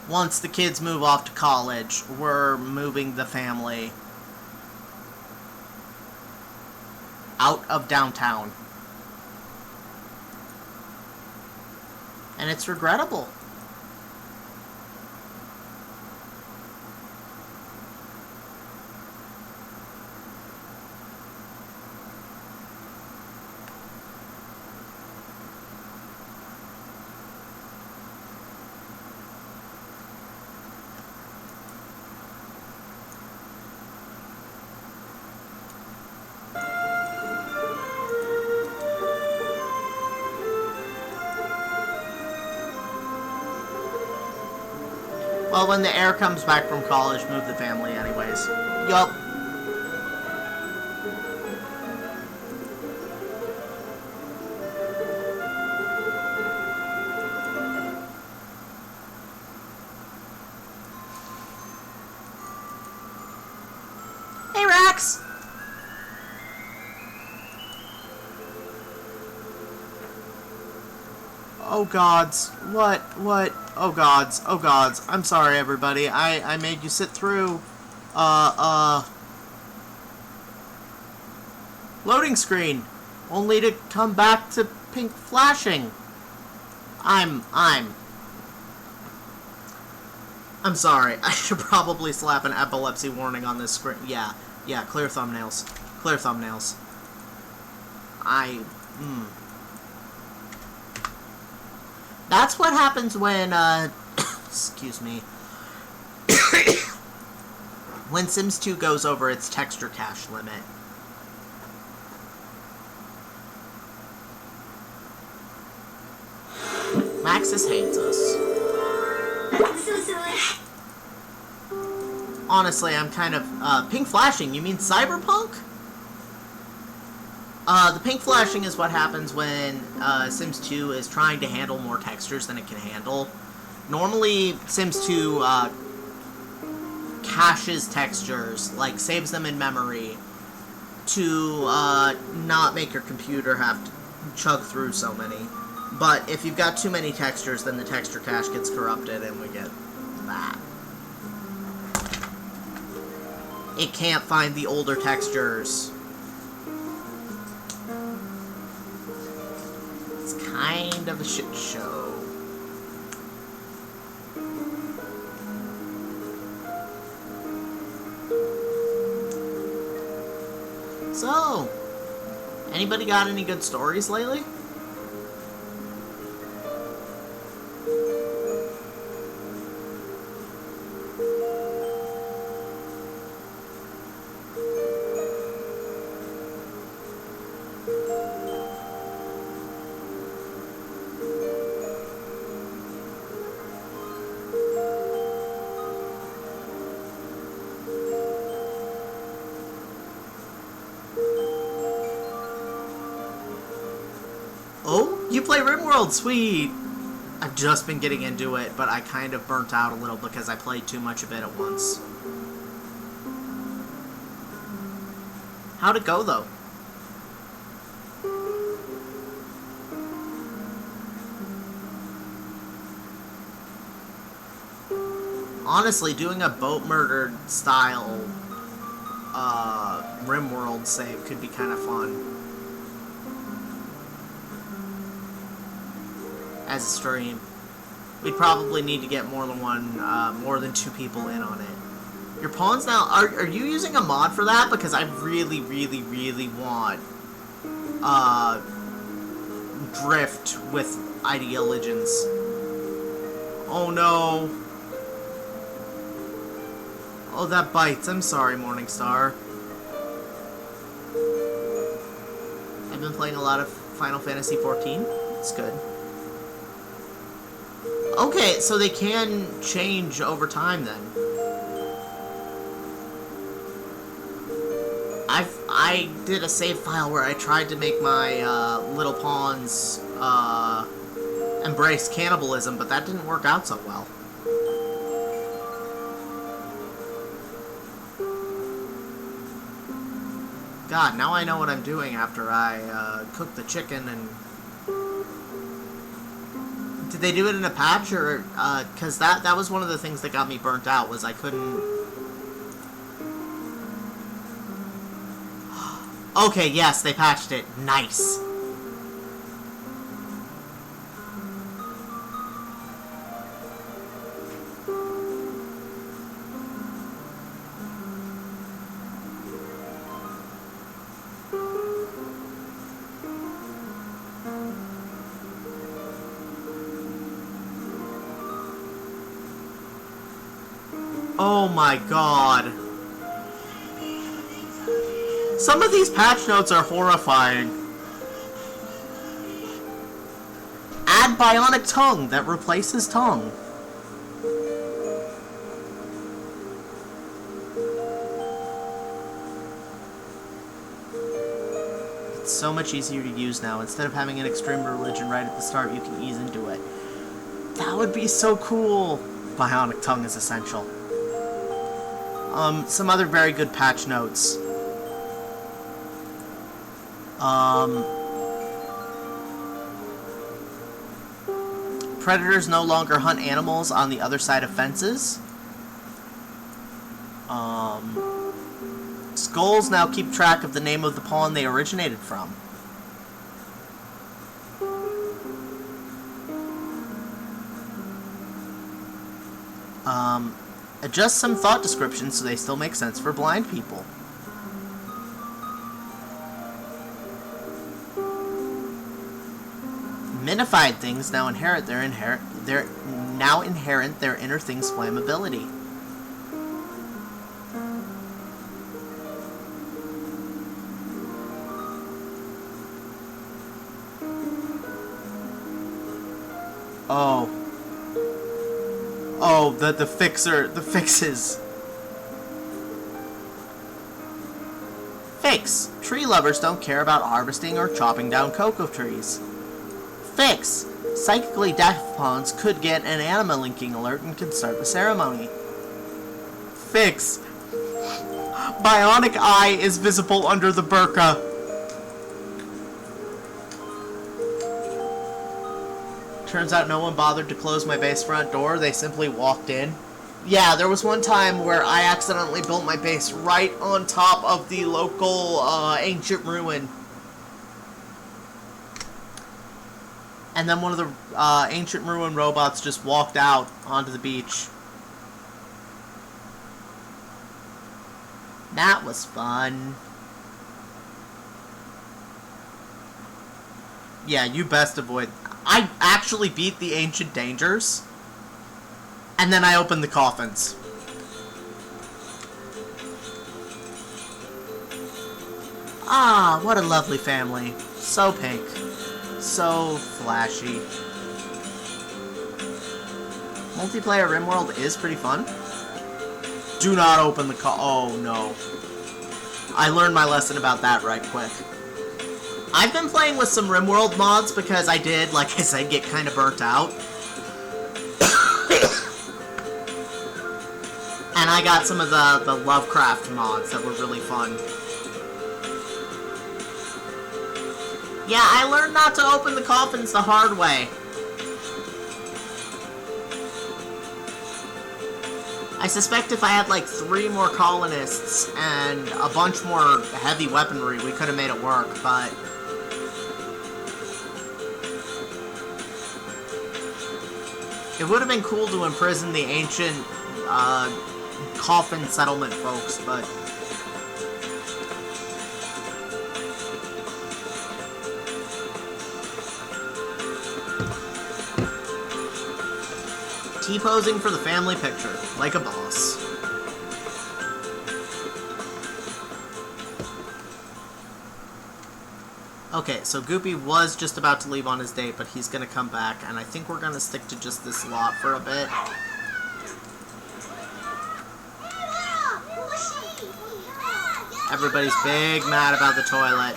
once the kids move off to college, we're moving the family out of downtown. And it's regrettable. Well, when the heir comes back from college, move the family anyways. Yup. Hey, Rex! Oh gods. What? Oh gods. Oh gods. I'm sorry, everybody. I made you sit through, loading screen. Only to come back to pink flashing. I'm sorry. I should probably slap an epilepsy warning on this screen. Yeah, clear thumbnails. Clear thumbnails. That's what happens when, excuse me, when Sims 2 goes over its texture cache limit. Maxis hates us. Honestly, I'm kind of, pink flashing, you mean cyberpunk? The pink flashing is what happens when Sims 2 is trying to handle more textures than it can handle. Normally, Sims 2 caches textures, like saves them in memory, to not make your computer have to chug through so many. But if you've got too many textures, then the texture cache gets corrupted and we get that. It can't find the older textures. Kind of a shit show. So, anybody got any good stories lately? Oh, you play RimWorld, sweet! I've just been getting into it, but I kind of burnt out a little because I played too much of it at once. How'd it go, though? Honestly, doing a boat murder style RimWorld save could be kind of fun. As a stream. We'd probably need to get more than 2 people in on it. Your pawns now, are you using a mod for that? Because I really, really, really want Drift with Ideal Legends. Oh no. Oh, that bites. I'm sorry, Morningstar. I've been playing a lot of Final Fantasy XIV. It's good. Okay, so they can change over time then. I did a save file where I tried to make my little pawns embrace cannibalism, but that didn't work out so well. God, now I know what I'm doing after I cook the chicken. And did they do it in a patch, or because that was one of the things that got me burnt out, was I couldn't. Okay, yes, they patched it. Nice. Oh my god. Some of these patch notes are horrifying. Add bionic tongue that replaces tongue. It's so much easier to use now. Instead of having an extreme religion right at the start, you can ease into it. That would be so cool. Bionic tongue is essential. Some other very good patch notes. Predators no longer hunt animals on the other side of fences. Skulls now keep track of the name of the pawn they originated from. Adjust some thought descriptions so they still make sense for blind people. Minified things now inherit their inherent their inner thing's flammability. Oh, the fixes. Fix. Tree lovers don't care about harvesting or chopping down cocoa trees. Fix. Psychically deaf pawns could get an anima linking alert and could start the ceremony. Fix. Bionic eye is visible under the burqa. Turns out no one bothered to close my base front door. They simply walked in. Yeah, there was one time where I accidentally built my base right on top of the local ancient ruin. And then one of the ancient ruin robots just walked out onto the beach. That was fun. Yeah, you best avoid. I actually beat the ancient dangers. And then I opened the coffins. Ah, what a lovely family. So pink. So flashy. Multiplayer RimWorld is pretty fun. Do not open the oh no. I learned my lesson about that right quick. I've been playing with some RimWorld mods because I did, like I said, get kind of burnt out. And I got some of the Lovecraft mods that were really fun. Yeah, I learned not to open the coffins the hard way. I suspect if I had like 3 more colonists and a bunch more heavy weaponry, we could have made it work, but... It would have been cool to imprison the ancient, coffin settlement folks, but... T-posing for the family picture, like a boss. Okay, so Goopy was just about to leave on his date, but he's gonna come back, and I think we're gonna stick to just this lot for a bit. Everybody's big mad about the toilet.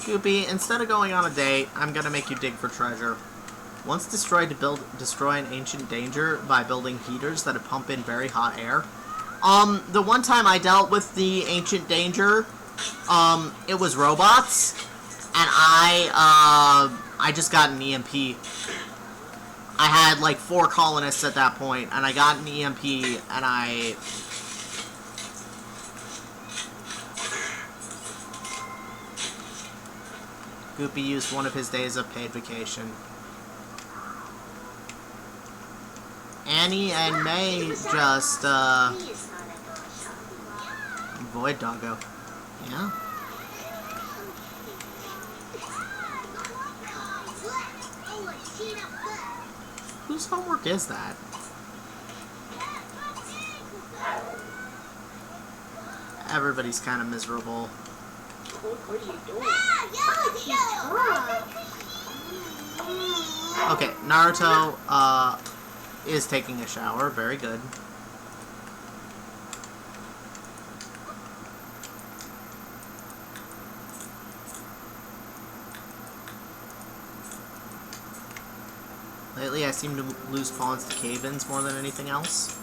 Goopy, instead of going on a date, I'm gonna make you dig for treasure. Once destroyed to destroy an ancient danger by building heaters that pump in very hot air. The one time I dealt with the ancient danger, it was robots, and I just got an EMP. I had like 4 colonists at that point, and I got an EMP, and I... Goopy used one of his days of paid vacation. Annie and May just, Void Doggo. Yeah? Whose homework is that? Everybody's kind of miserable. What are you doing? Okay, Naruto, is taking a shower. Very good. Lately, I seem to lose pawns to cave-ins more than anything else.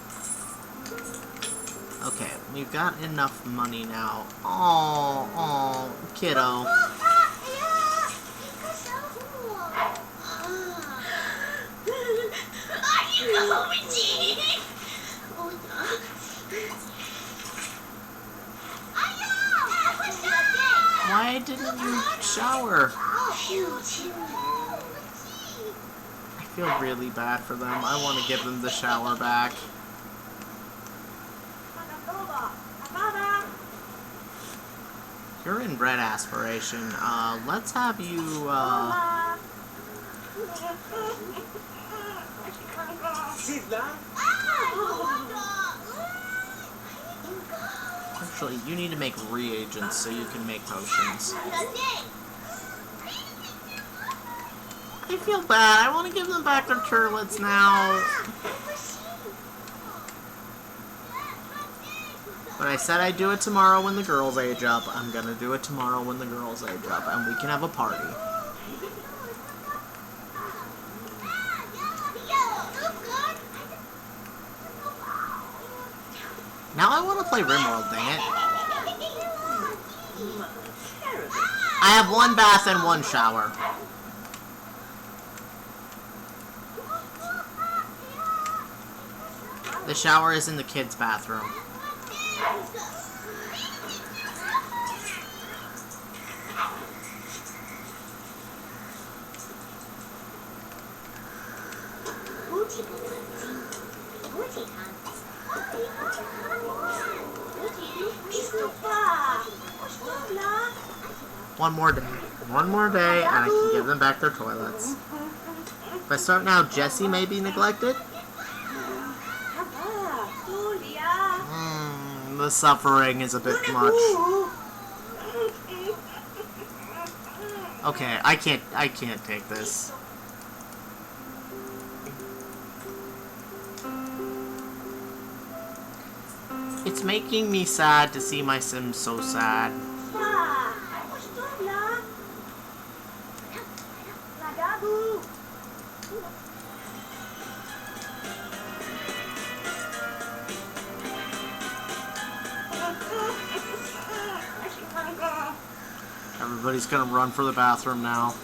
Okay, we've got enough money now. Oh, kiddo. Why didn't you shower? I feel really bad for them. I want to give them the shower back. You're in red aspiration. Let's have you, Actually, you need to make reagents so you can make potions. I feel bad. I want to give them back their turlets now. But I said I'd do it tomorrow when the girls age up. I'm gonna do it tomorrow when the girls age up, and we can have a party. Now I want to play RimWorld, dang it. I have 1 bath and 1 shower. The shower is in the kids' bathroom. One more day. One more day, and I can give them back their toilets. If I start now, Jessie may be neglected. The suffering is a bit much. Okay, I can't take this. It's making me sad to see my Sims so sad. Everybody's gonna run for the bathroom now.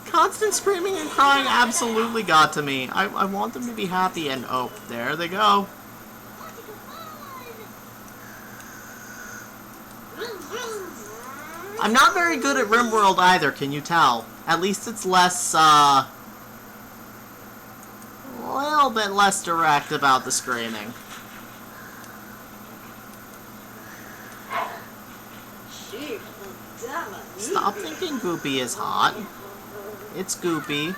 Constant screaming and crying absolutely got to me. I want them to be happy, and oh, there they go. I'm not very good at RimWorld either, can you tell? At least it's less, a little bit less direct about the screaming. Stop thinking Goopy is hot. It's Goopy.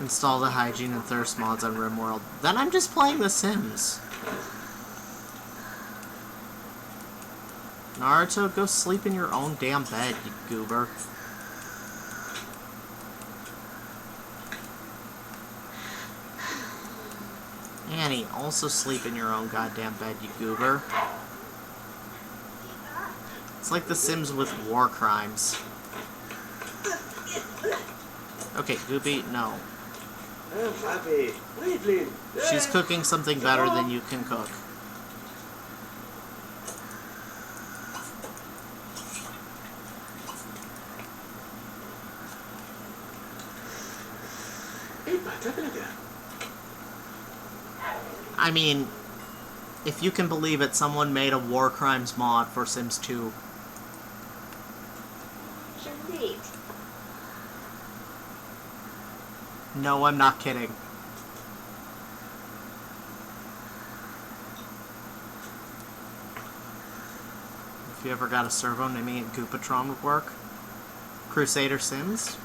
Install the hygiene and thirst mods on RimWorld. Then I'm just playing The Sims. Naruto, go sleep in your own damn bed, you goober. Annie, also sleep in your own goddamn bed, you goober. It's like The Sims with war crimes. Okay, Goopy, no. She's cooking something better than you can cook. I mean, if you can believe it, someone made a war crimes mod for Sims 2. No, I'm not kidding. If you ever got a servo naming it Goopatron would work. Crusader Sims?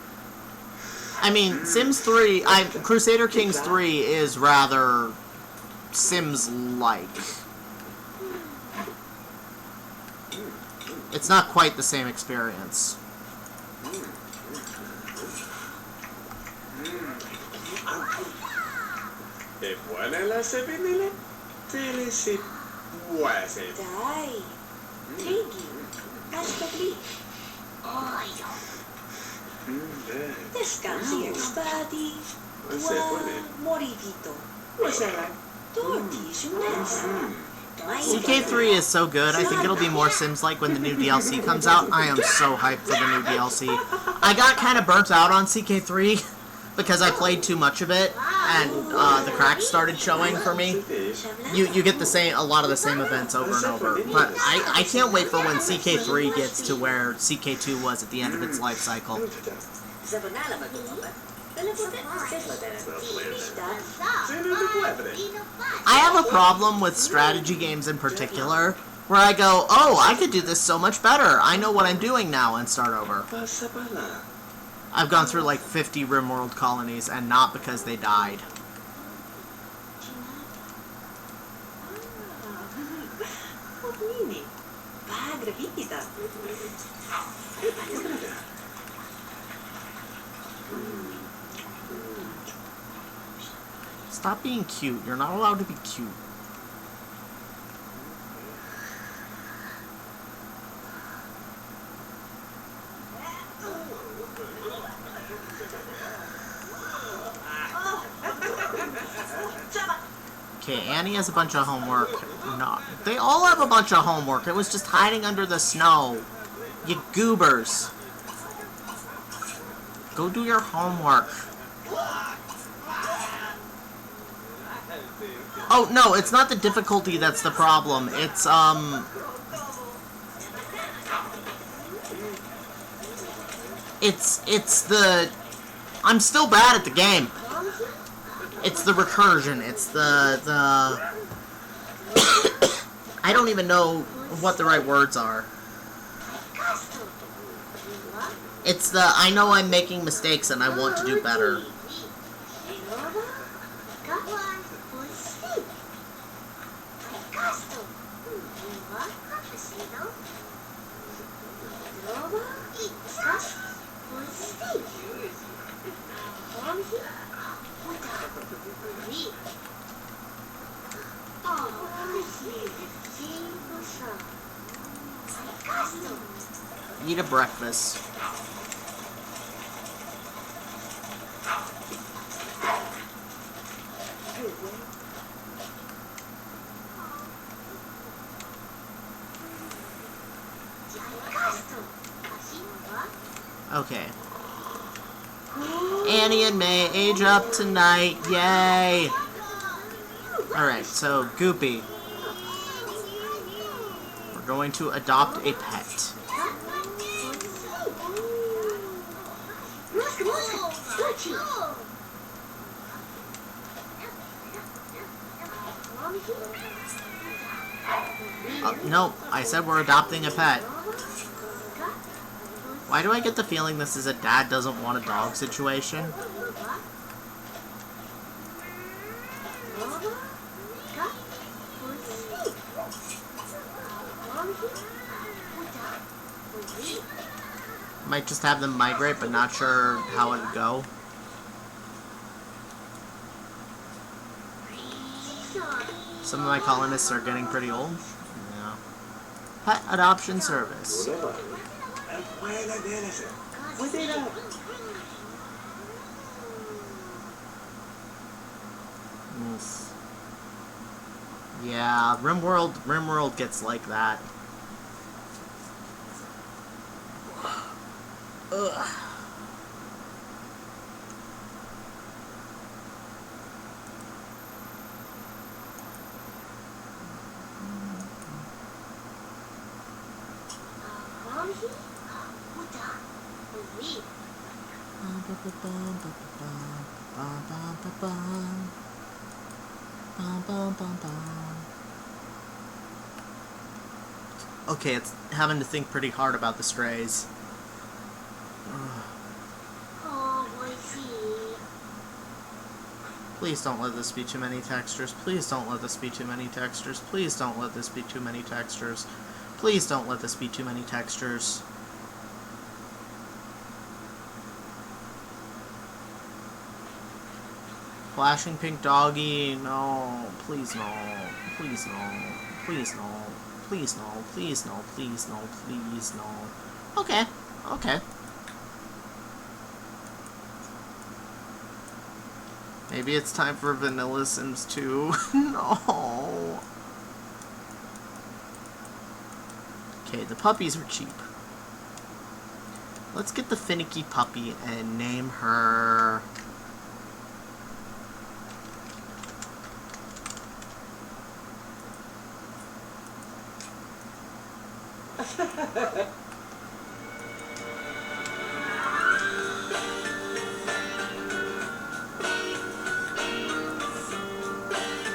I mean, Sims 3, Crusader Kings 3 is rather Sims-like. It's not quite the same experience. CK3 is so good, I think it'll be more Sims-like when the new DLC comes out. I am so hyped for the new DLC. I got kind of burnt out on CK3 because I played too much of it, and the cracks started showing for me. You get a lot of the same events over and over. But I can't wait for when CK3 gets to where CK2 was at the end of its life cycle. I have a problem with strategy games in particular, where I go, oh, I could do this so much better. I know what I'm doing now, and start over. I've gone through like 50 RimWorld colonies, and not because they died. Stop being cute. You're not allowed to be cute. Okay, Annie has a bunch of homework. No, they all have a bunch of homework. It was just hiding under the snow. You goobers. Go do your homework. Oh, no, it's not the difficulty that's the problem. It's, It's the... I'm still bad at the game. It's the recursion. It's the... I don't even know what the right words are. It's the, I know I'm making mistakes and I want to do better. Eat a breakfast. Okay. Annie and May age up tonight. Yay! Alright, so Goopy. We're going to adopt a pet. No, I said we're adopting a pet. Why do I get the feeling this is a dad doesn't want a dog situation? Might just have them migrate, but not sure how it'd go. Some of my colonists are getting pretty old. Yeah. Pet adoption service. Oof. Yeah, RimWorld gets like that. Ugh. Okay, it's having to think pretty hard about the strays. Please don't let this be too many textures. Please don't let this be too many textures. Please don't let this be too many textures. Please don't let this be too many textures. Flashing pink doggy, no, please no, please no, please no, please no, please no, please no, please no. Okay, okay. Maybe it's time for Vanilla Sims 2. No. Okay, the puppies are cheap. Let's get the finicky puppy and name her...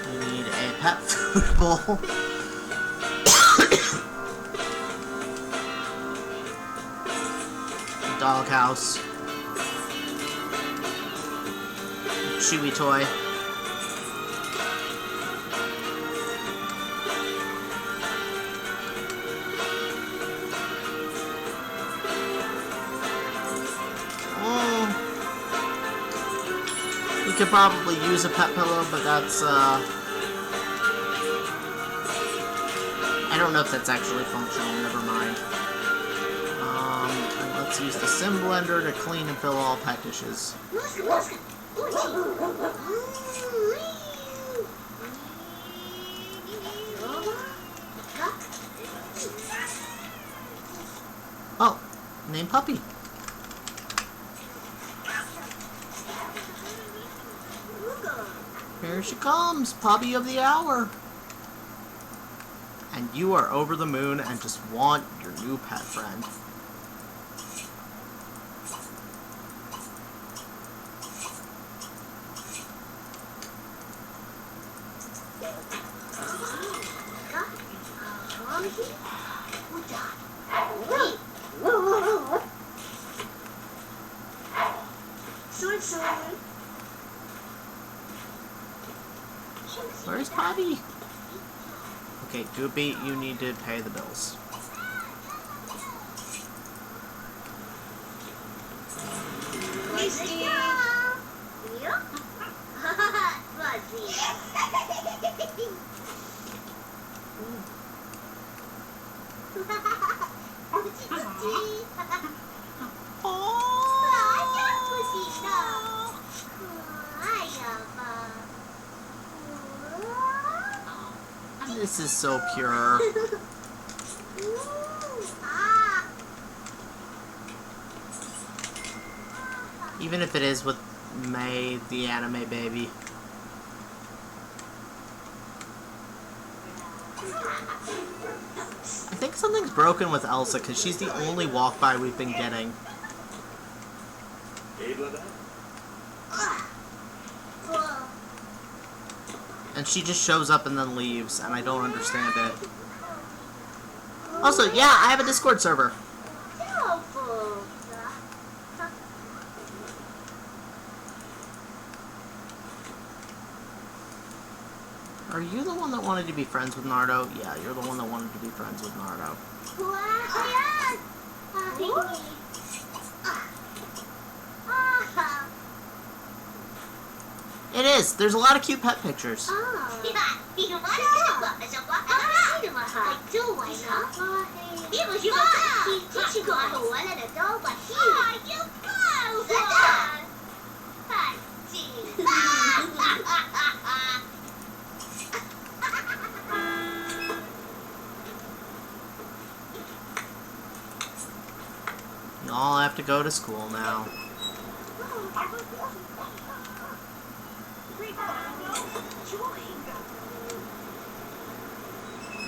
We need a pet food bowl. Doghouse. Chewy toy. We could probably use a pet pillow, but that's, I don't know if that's actually functional, never mind. And let's use the sim blender to clean and fill all pet dishes. Oh, name puppy. Here she comes, puppy of the hour. And you are over the moon and just want your new pet friend. Where's Poppy? Okay, Goopy, you need to pay the bills. This is so pure. Even if it is with May, the anime baby. I think something's broken with Elsa because she's the only walk-by we've been getting. And she just shows up and then leaves, and I don't understand it. Also, yeah, I have a Discord server. Are you the one that wanted to be friends with Naruto? Yeah, you're the one that wanted to be friends with Naruto. It is. There's a lot of cute pet pictures. You all have to go to school now.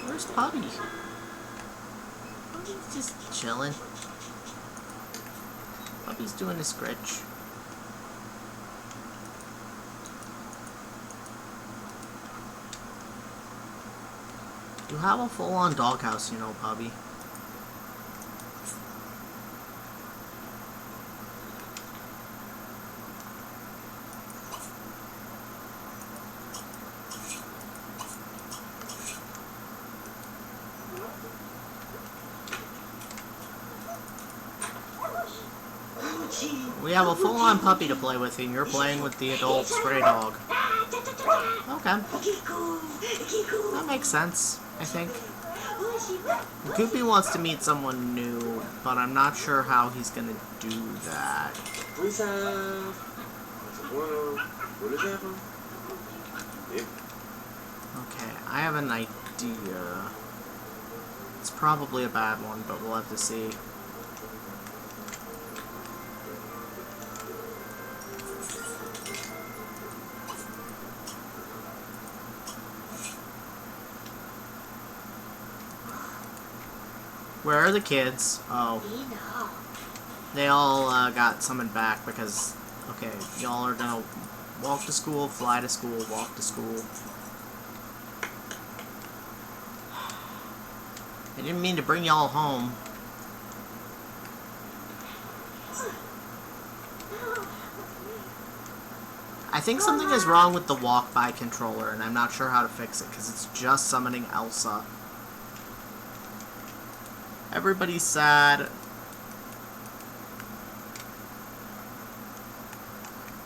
Where's Puppy? He's just chilling. Puppy's doing a scritch. You have a full-on doghouse, you know, Puppy. We have a full-on puppy to play with, and you're playing with the adult stray dog. Okay. That makes sense, I think. Goopy wants to meet someone new, but I'm not sure how he's gonna do that. Okay, I have an idea. It's probably a bad one, but we'll have to see. Where are the kids? Oh. They all got summoned back because, okay, y'all are gonna walk to school, fly to school, walk to school. I didn't mean to bring y'all home. I think something is wrong with the walk-by controller, and I'm not sure how to fix it because it's just summoning Elsa. Everybody's sad.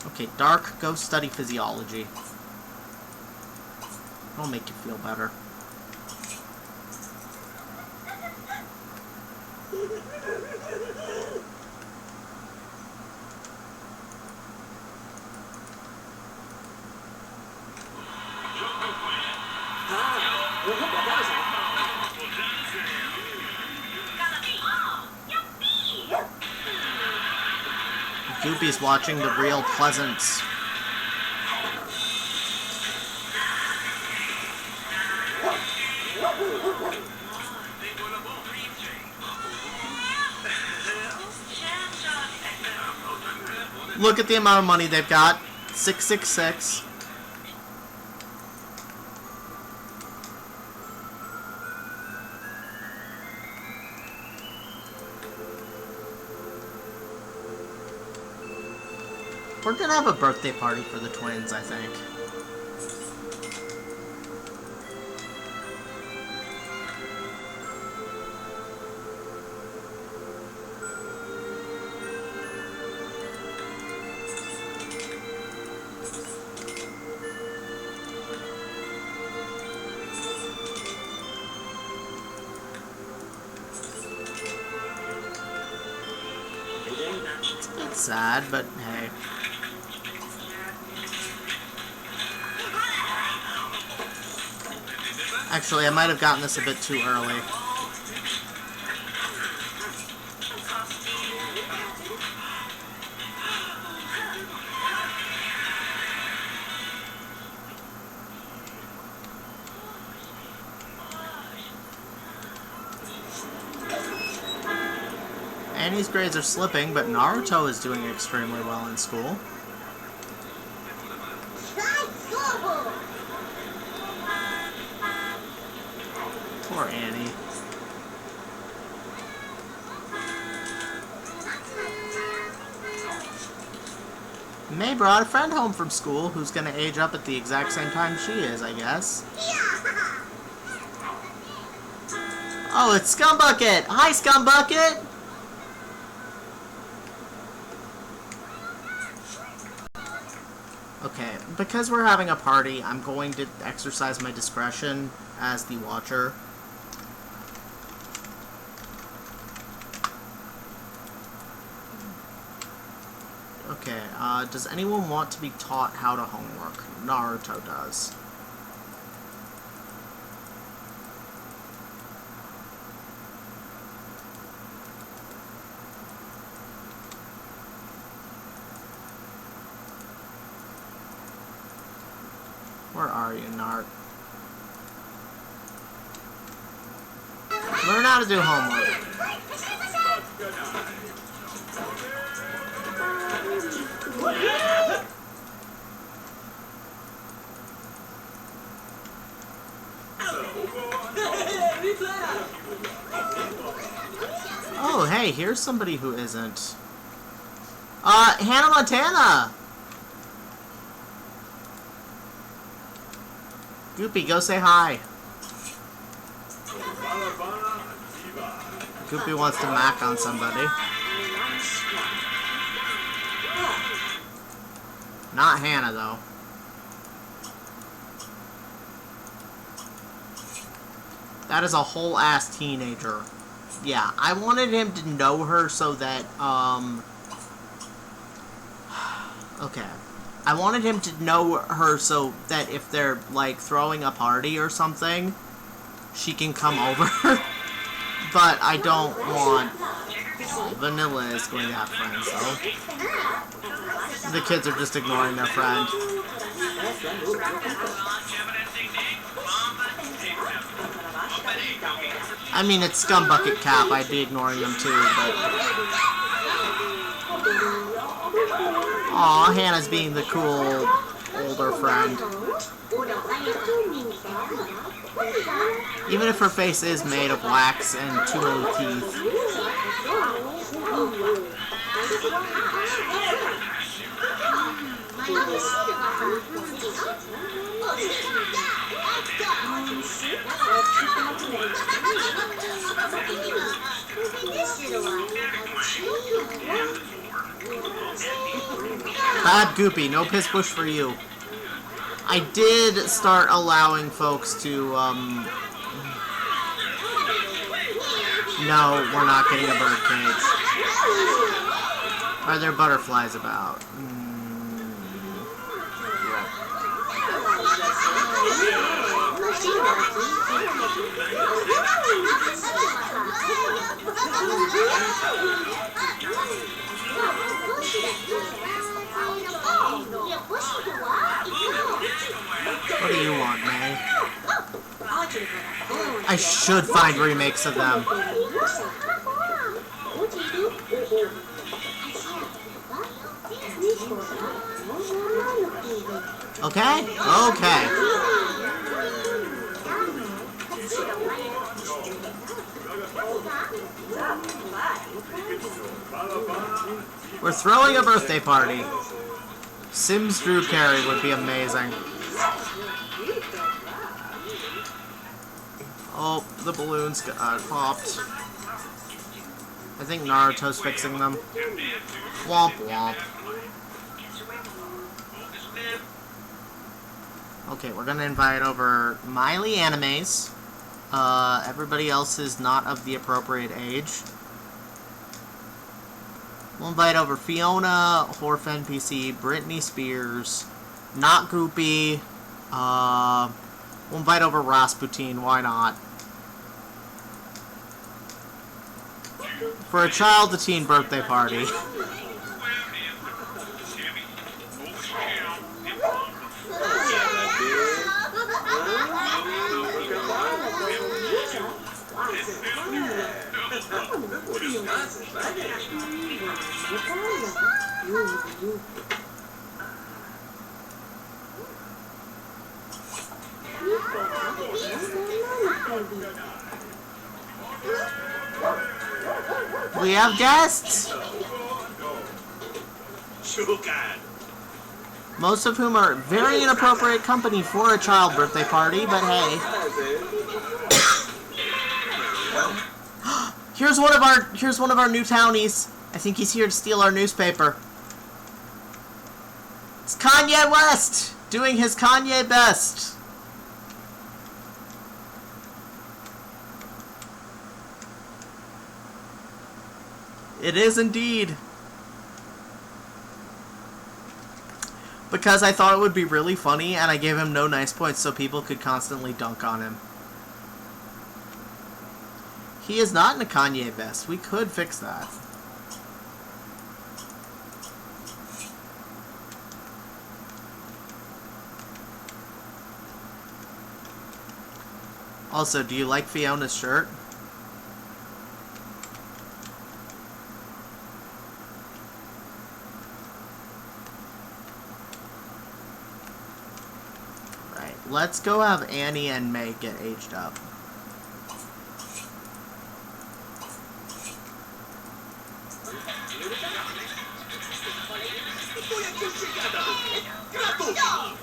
Okay, Dark, go study physiology. It'll make you feel better. Goopy's watching the real Pleasance. Look at the amount of money they've got. 666. We're gonna have a birthday party for the twins, I think. It's sad, but hey. Actually, I might have gotten this a bit too early. Annie's grades are slipping, but Naruto is doing extremely well in school. Poor Annie. May brought a friend home from school who's gonna age up at the exact same time she is, I guess. Oh, it's Scumbucket! Hi, Scumbucket! Okay, because we're having a party, I'm going to exercise my discretion as the watcher. Okay, does anyone want to be taught how to homework? Naruto does. Where are you, Nart? Learn how to do homework. Oh, hey, here's somebody who isn't. Hannah Montana! Goopy, go say hi. Goopy wants to mac on somebody. Not Hannah, though. That is a whole-ass teenager. Yeah, I wanted him to know her so that, okay. I wanted him to know her so that if they're, like, throwing a party or something, she can come over. But I don't want... Oh, Vanilla is going to have friends, though. The kids are just ignoring their friend. I mean, it's Scumbucket Cap. I'd be ignoring them, too, but... Aw, Hannah's being the cool, older friend. Even if her face is made of wax and too many teeth. Bad Goopy, no piss push for you. I did start allowing folks to, No, we're not getting a bird cage. Are there butterflies about? What do you want, May? I should find remakes of them. Okay? Okay. We're throwing a birthday party. Sims Drew Carey would be amazing. Oh, the balloons got popped. I think Naruto's fixing them. Womp womp. Okay, we're gonna invite over Miley Animes. Everybody else is not of the appropriate age. We'll invite over Fiona, Horf NPC, Britney Spears, not Goopy. We'll invite over Rasputin, why not? For a child to teen birthday party. We have guests! Most of whom are very inappropriate company for a child birthday party, but hey. Here's one of our new townies. I think he's here to steal our newspaper. It's Kanye West doing his Kanye best. It is indeed. Because I thought it would be really funny and I gave him no nice points so people could constantly dunk on him. He is not in a Kanye vest. We could fix that. Also, do you like Fiona's shirt? Right, let's go have Annie and May get aged up.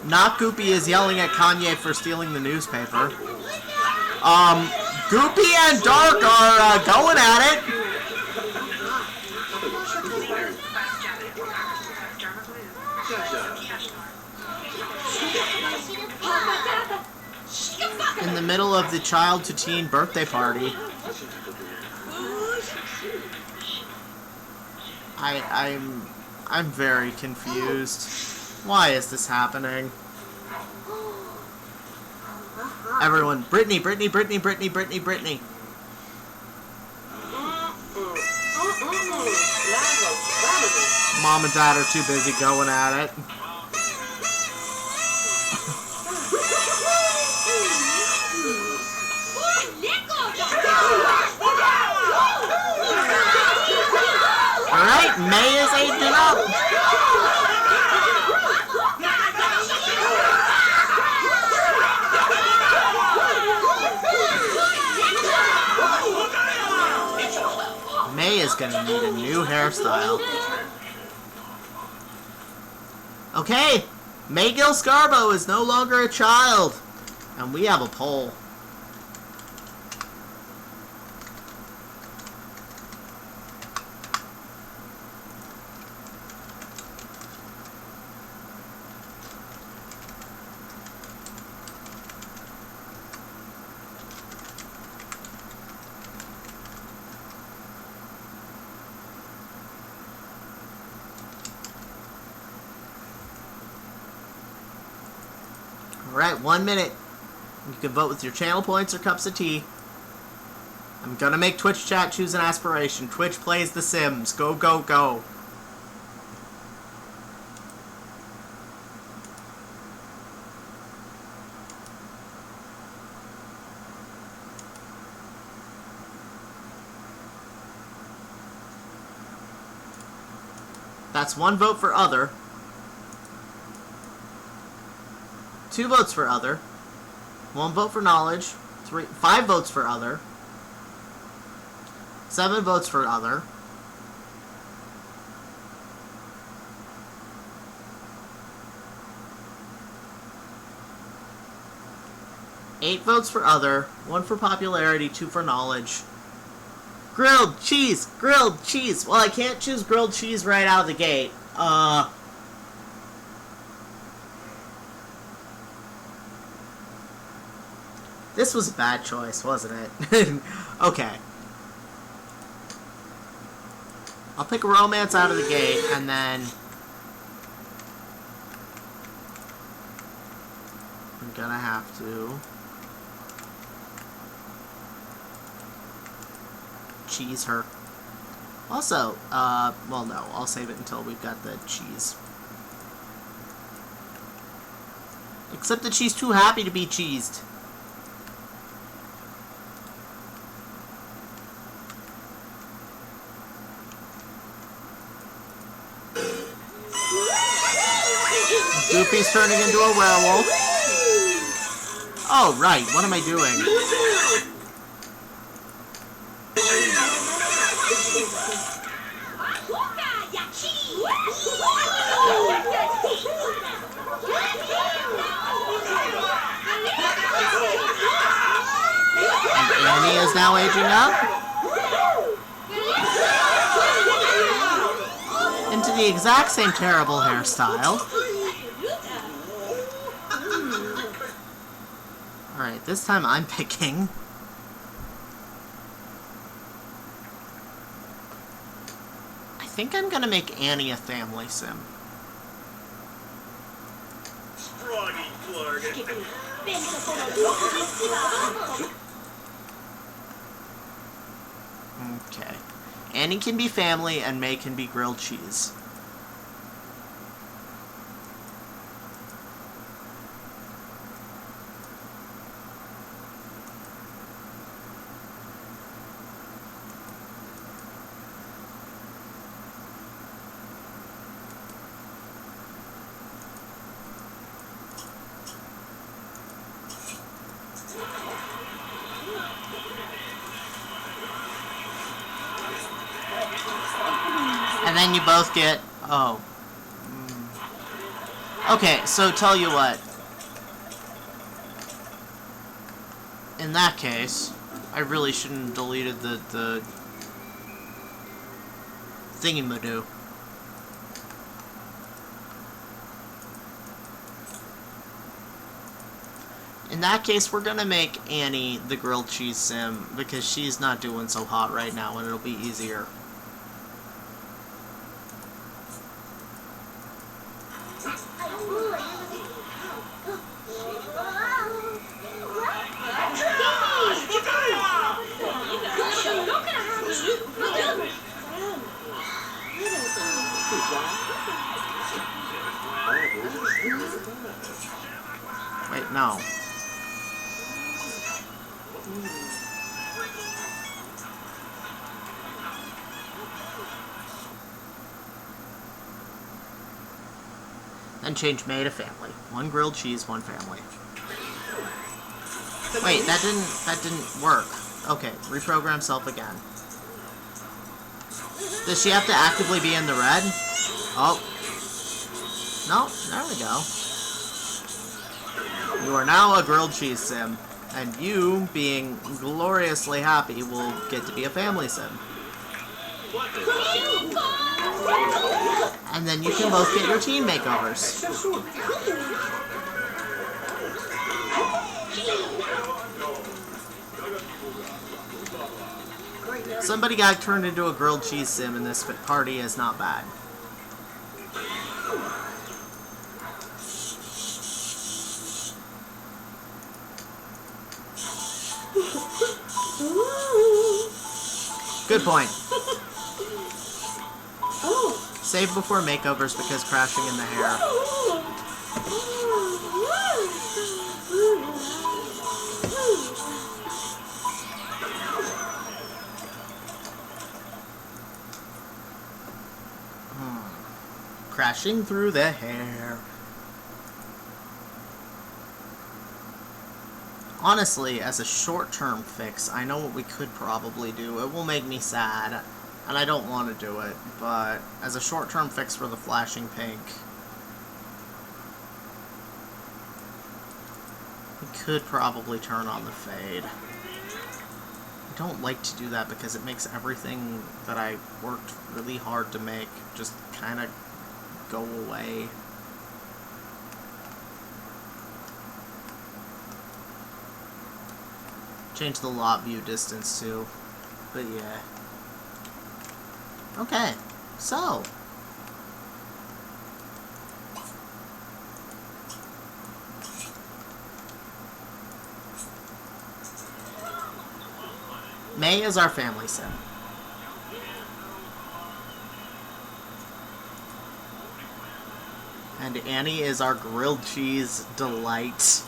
Not Goopy is yelling at Kanye for stealing the newspaper. Goopy and Dark are going at it. In the middle of the child to teen birthday party. I'm very confused. Why is this happening? Everyone, Brittany. Mom and Dad are too busy going at it. Alright, May is aging up. May is gonna need a new hairstyle. Okay, May Gil Scarbo is no longer a child. And we have a poll. Alright, 1 minute. You can vote with your channel points or cups of tea. I'm gonna make Twitch chat choose an aspiration. Twitch plays The Sims. Go, go, go. That's 1 vote for other. 2 votes for other, 1 vote for knowledge, 5 votes for other, 7 votes for other, 8 votes for other, 1 for popularity, 2 for knowledge. Grilled cheese! Grilled cheese! Well, I can't choose grilled cheese right out of the gate. This was a bad choice, wasn't it? Okay. I'll pick romance out of the gate, and then I'm gonna have to cheese her. Also, well, no, I'll save it until we've got the cheese. Except that she's too happy to be cheesed. Goopy's turning into a werewolf. Oh, right, what am I doing? And Annie is now aging up into the exact same terrible hairstyle. Alright, this time I'm picking. I think I'm gonna make Annie a family sim. Okay. Annie can be family and May can be grilled cheese. And then you both get... oh. Okay, so tell you what. In that case, I really shouldn't have deleted the thingy-madoo. In that case, we're gonna make Annie the grilled cheese sim, because she's not doing so hot right now, and it'll be easier. Wait, no. Then change May to family. One grilled cheese, one family. Wait, that didn't work. Okay, reprogram self again. Does she have to actively be in the red? Oh. No, there we go. You are now a grilled cheese sim. And you, being gloriously happy, will get to be a family sim. And then you can both get your team makeovers. Somebody got turned into a grilled cheese sim and this party is not bad. Good point. Save before makeovers because crashing in the hair. Crashing through the hair. Honestly, as a short-term fix, I know what we could probably do. It will make me sad, and I don't want to do it, but as a short-term fix for the flashing pink, we could probably turn on the fade. I don't like to do that because it makes everything that I worked really hard to make just kind of go away. Change the lot view distance too, but yeah. Okay, so... May is our family sim. And Annie is our grilled cheese delight.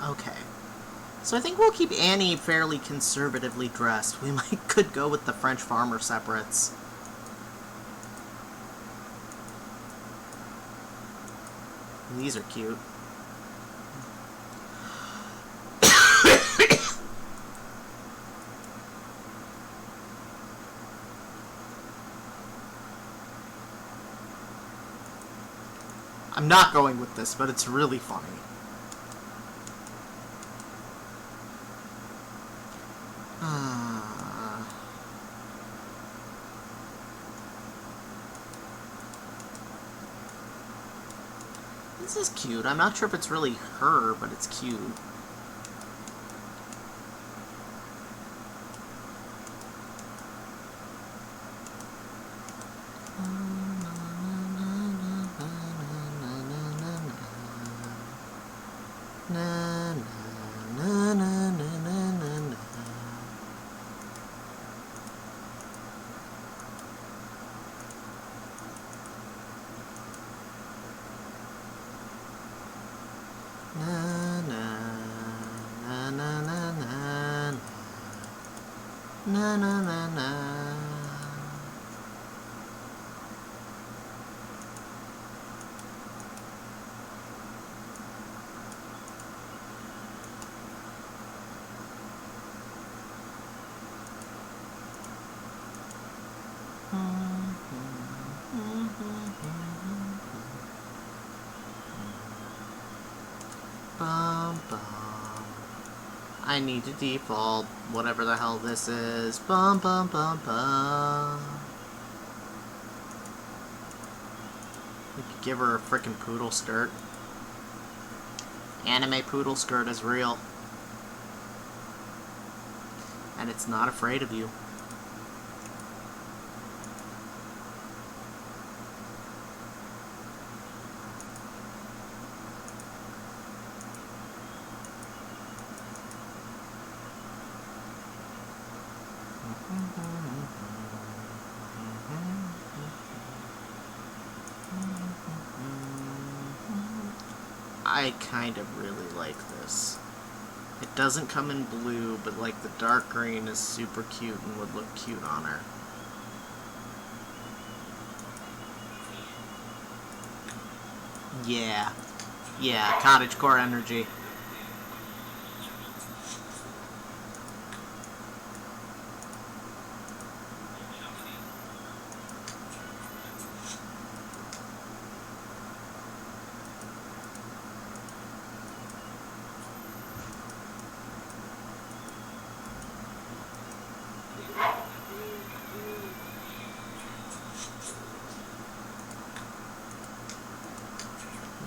Okay. So I think we'll keep Annie fairly conservatively dressed. We could go with the French farmer separates. These are cute. I'm not going with this, but it's really funny. This is cute. I'm not sure if it's really her, but it's cute. Na na na na. Bum bum. I need to default whatever the hell this is. Bum bum bum bum. We could give her a frickin' poodle skirt. Anime poodle skirt is real. And it's not afraid of you. I kind of really like this. It doesn't come in blue, but like the dark green is super cute and would look cute on her. Yeah. Yeah, cottagecore energy.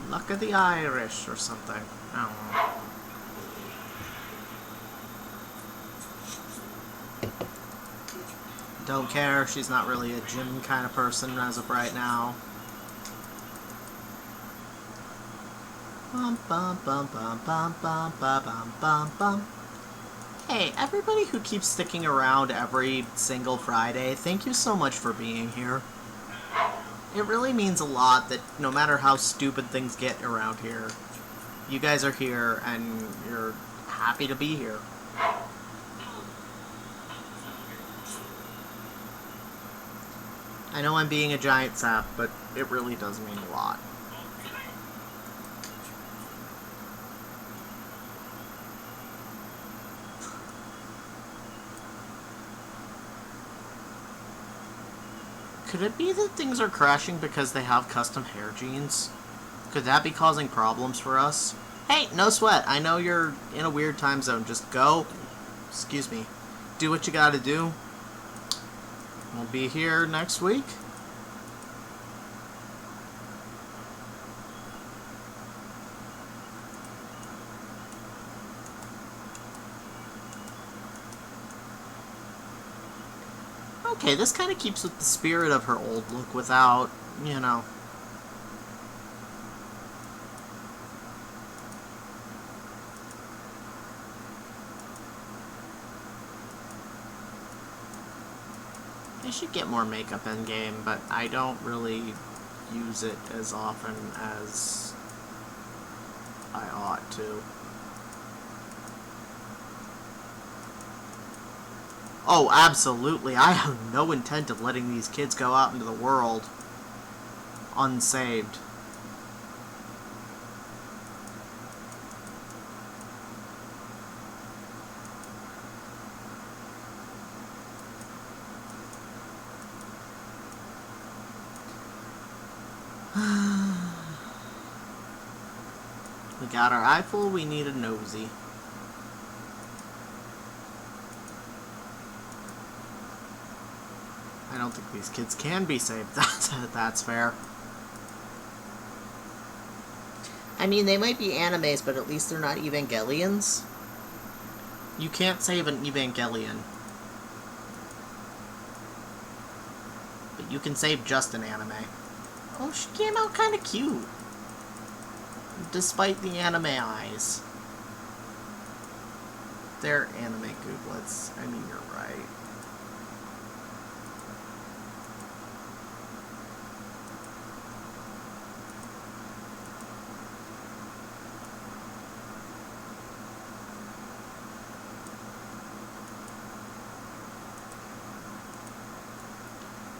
Luck of the Irish or something. I don't know. Don't care, she's not really a gym kind of person as of right now. Bum bum bum bum bum bum bum bum bum. Hey, everybody who keeps sticking around every single Friday, thank you so much for being here. It really means a lot that no matter how stupid things get around here, you guys are here and you're happy to be here. I know I'm being a giant sap, but it really does mean a lot. Could it be that things are crashing because they have custom hair jeans? Could that be causing problems for us? Hey, no sweat. I know you're in a weird time zone. Just go. Excuse me. Do what you gotta do. We'll be here next week. Okay, this kind of keeps with the spirit of her old look without, you know... I should get more makeup in game, but I don't really use it as often as I ought to. Oh, absolutely. I have no intent of letting these kids go out into the world unsaved. We got our eye full, we need a nosy. I don't think these kids can be saved. That's fair. I mean, they might be animes, but at least they're not Evangelions. You can't save an Evangelion. But you can save just an anime. Oh, she came out kind of cute. Despite the anime eyes. They're anime gooblets. I mean, you're right.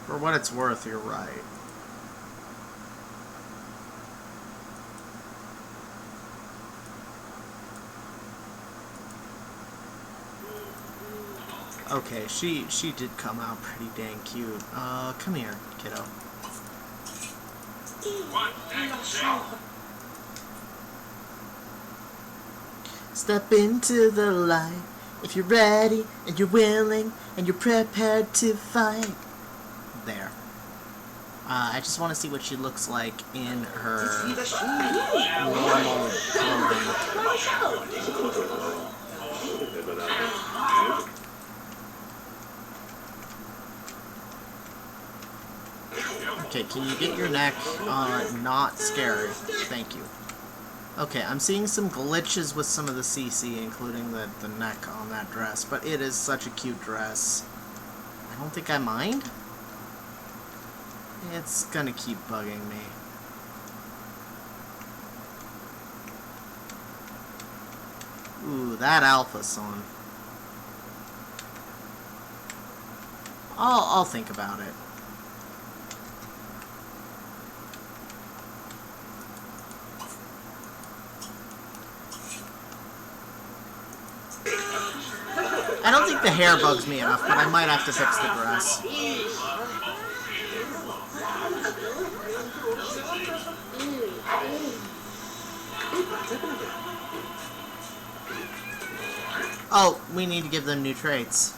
For what it's worth, you're right. Okay, she did come out pretty dang cute. Come here, kiddo. Step into the light if you're ready and you're willing and you're prepared to fight. There. I just want to see what she looks like in her normal clothing. Okay, can you get your neck not scary? Thank you. Okay, I'm seeing some glitches with some of the CC, including the neck on that dress, but it is such a cute dress. I don't think I mind. It's gonna keep bugging me. Ooh, that alpha song. I'll think about it. I don't think the hair bugs me enough, but I might have to fix the dress. Oh, we need to give them new traits.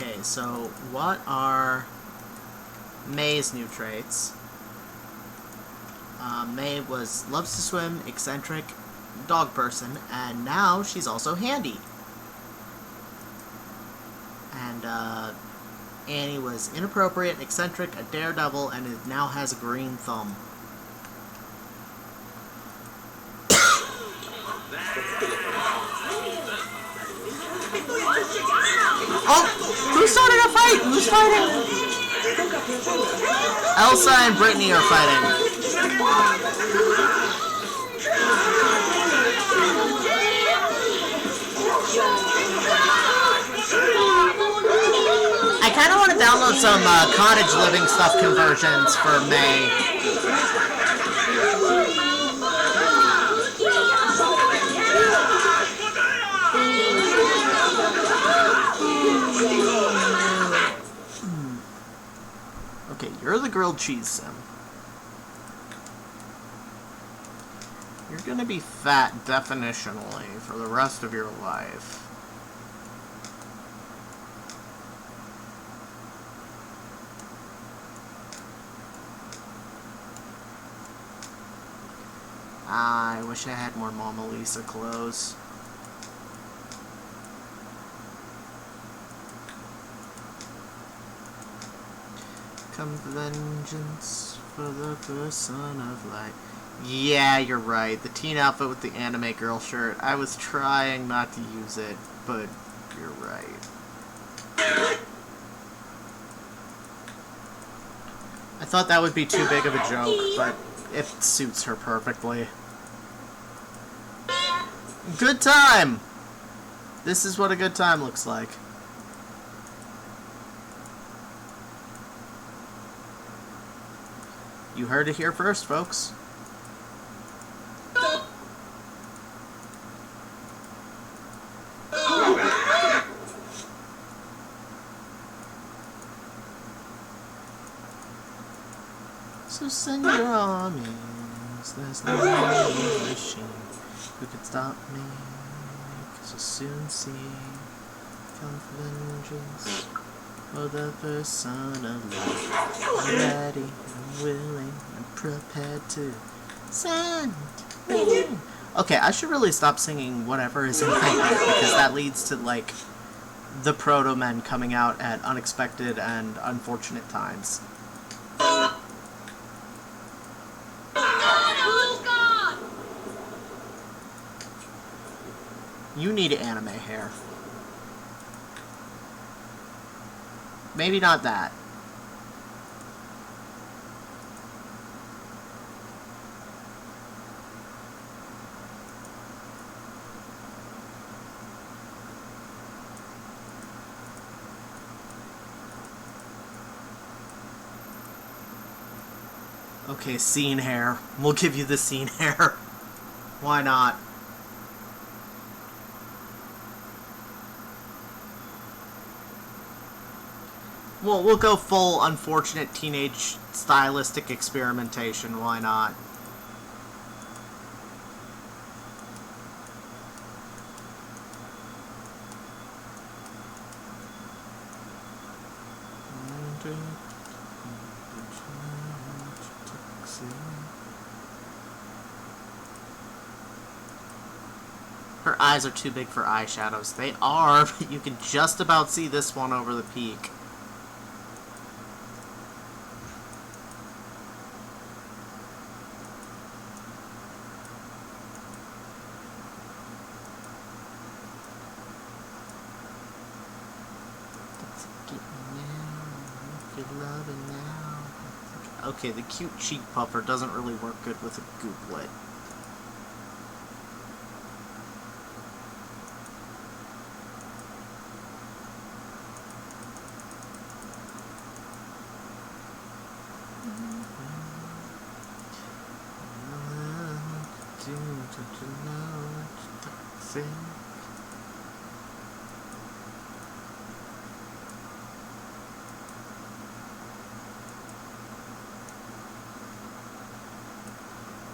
Okay, so what are May's new traits? May loves to swim, eccentric, dog person, and now she's also handy. And Annie was inappropriate, eccentric, a daredevil, and now has a green thumb. Oh! Who started a fight? Who's fighting? Elsa and Brittany are fighting. I kind of want to download some cottage living stuff conversions for May. You're the grilled cheese sim. You're gonna be fat definitionally for the rest of your life. I wish I had more Mona Lisa clothes. Come vengeance for the first son of light. Yeah, you're right. The teen outfit with the anime girl shirt. I was trying not to use it, but you're right. I thought that would be too big of a joke, but it suits her perfectly. Good time! This is what a good time looks like. You heard it here first, folks. So send your armies, there's no machine who can stop me, 'cause you'll soon see, come for vengeance, for the first son of life, I'm ready, I'm willing, I'm prepared to send me. Okay, I should really stop singing whatever is in my head, because that leads to, like, the proto-men coming out at unexpected and unfortunate times. You need anime hair. Maybe not that. Okay, scene hair. We'll give you the scene hair. Why not? Well, we'll go full unfortunate teenage stylistic experimentation. Why not? Her eyes are too big for eyeshadows. They are, but you can just about see this one over the peak. Okay, the cute cheek puffer doesn't really work good with a gooplet.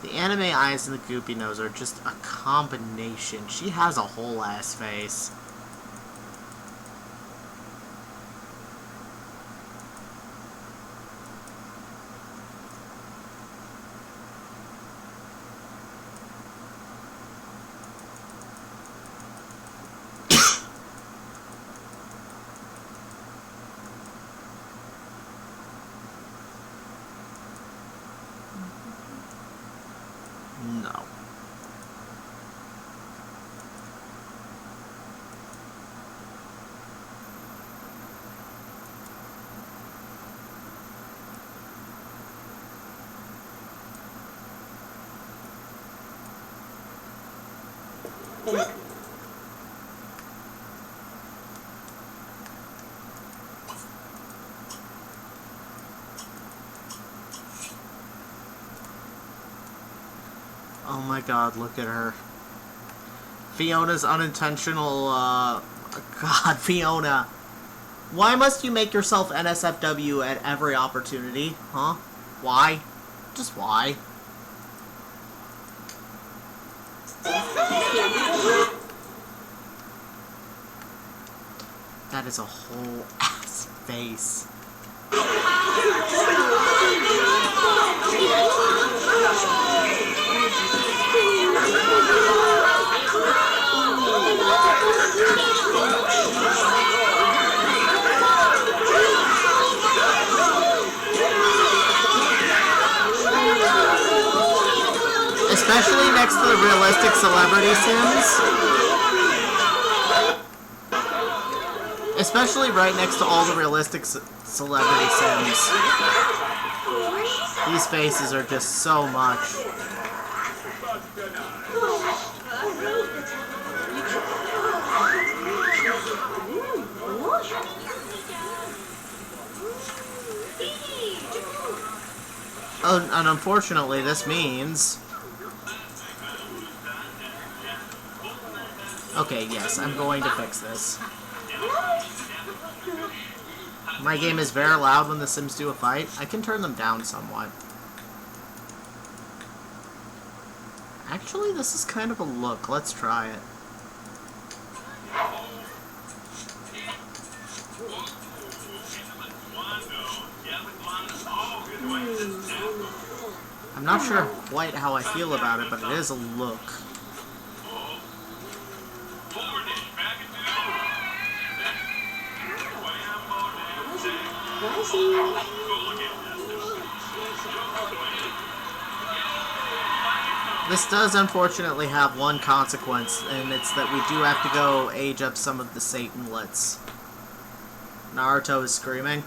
The anime eyes and the goopy nose are just a combination. She has a whole ass face. No. Oh my god, look at her. Fiona's unintentional, God, Fiona. Why must you make yourself NSFW at every opportunity? Huh? Why? Just why? That is a whole ass face. Especially next to the realistic celebrity sims. Especially right next to all the realistic celebrity sims. These faces are just so much. Oh, and unfortunately, this means... Okay, yes, I'm going to fix this. My game is very loud when the Sims do a fight. I can turn them down somewhat. Actually, this is kind of a look. Let's try it. I'm not sure quite how I feel about it, but it is a look. This does unfortunately have one consequence, and it's that we do have to go age up some of the Satanlets. Naruto is screaming.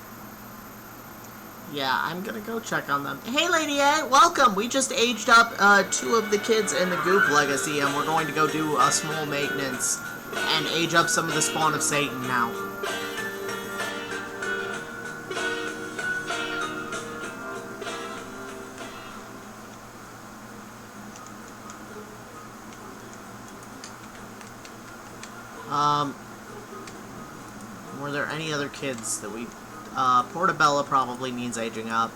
Yeah, I'm gonna go check on them. Hey, Lady A, welcome! We just aged up 2 of the kids in the Goop Legacy, and we're going to go do a small maintenance and age up some of the spawn of Satan now. Were there any other kids that we... Portabella probably needs aging up.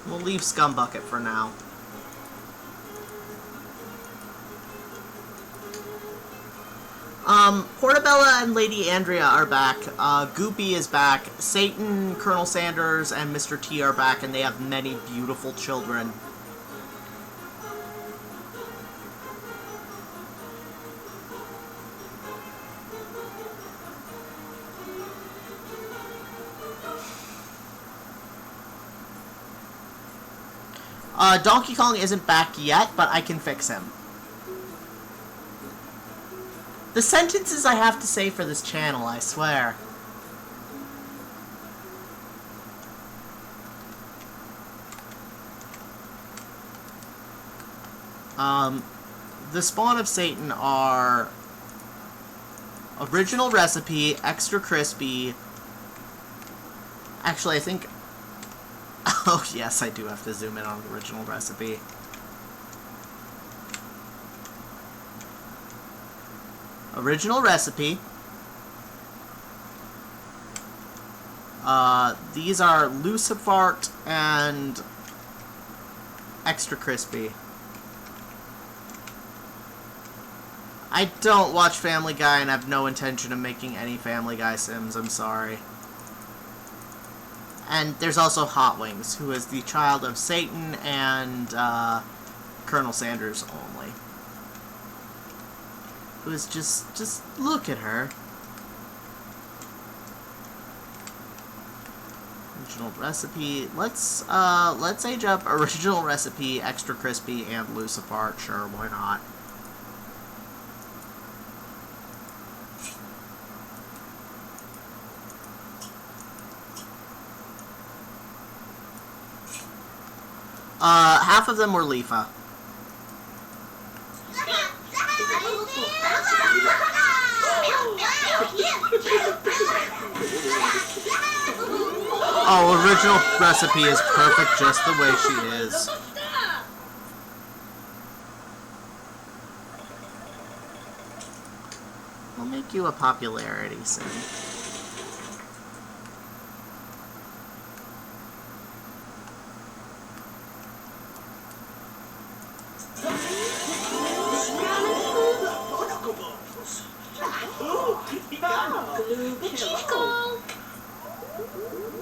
We'll leave Scumbucket for now. Portabella and Lady Andrea are back. Goopy is back. Satan, Colonel Sanders, and Mr. T are back, and they have many beautiful children. Donkey Kong isn't back yet, but I can fix him. The sentences I have to say for this channel, I swear. The spawn of Satan are original recipe, extra crispy. Actually, I think... Oh, yes, I do have to zoom in on the original recipe. Original recipe. These are Lucifart and extra crispy. I don't watch Family Guy and have no intention of making any Family Guy Sims, I'm sorry. And there's also Hot Wings, who is the child of Satan and Colonel Sanders only. Who is just look at her. Original recipe. Let's age up original recipe, extra crispy, and Lucifart. Sure, why not? Half of them were Leafa. Oh, original recipe is perfect just the way she is. We'll make you a popularity sim.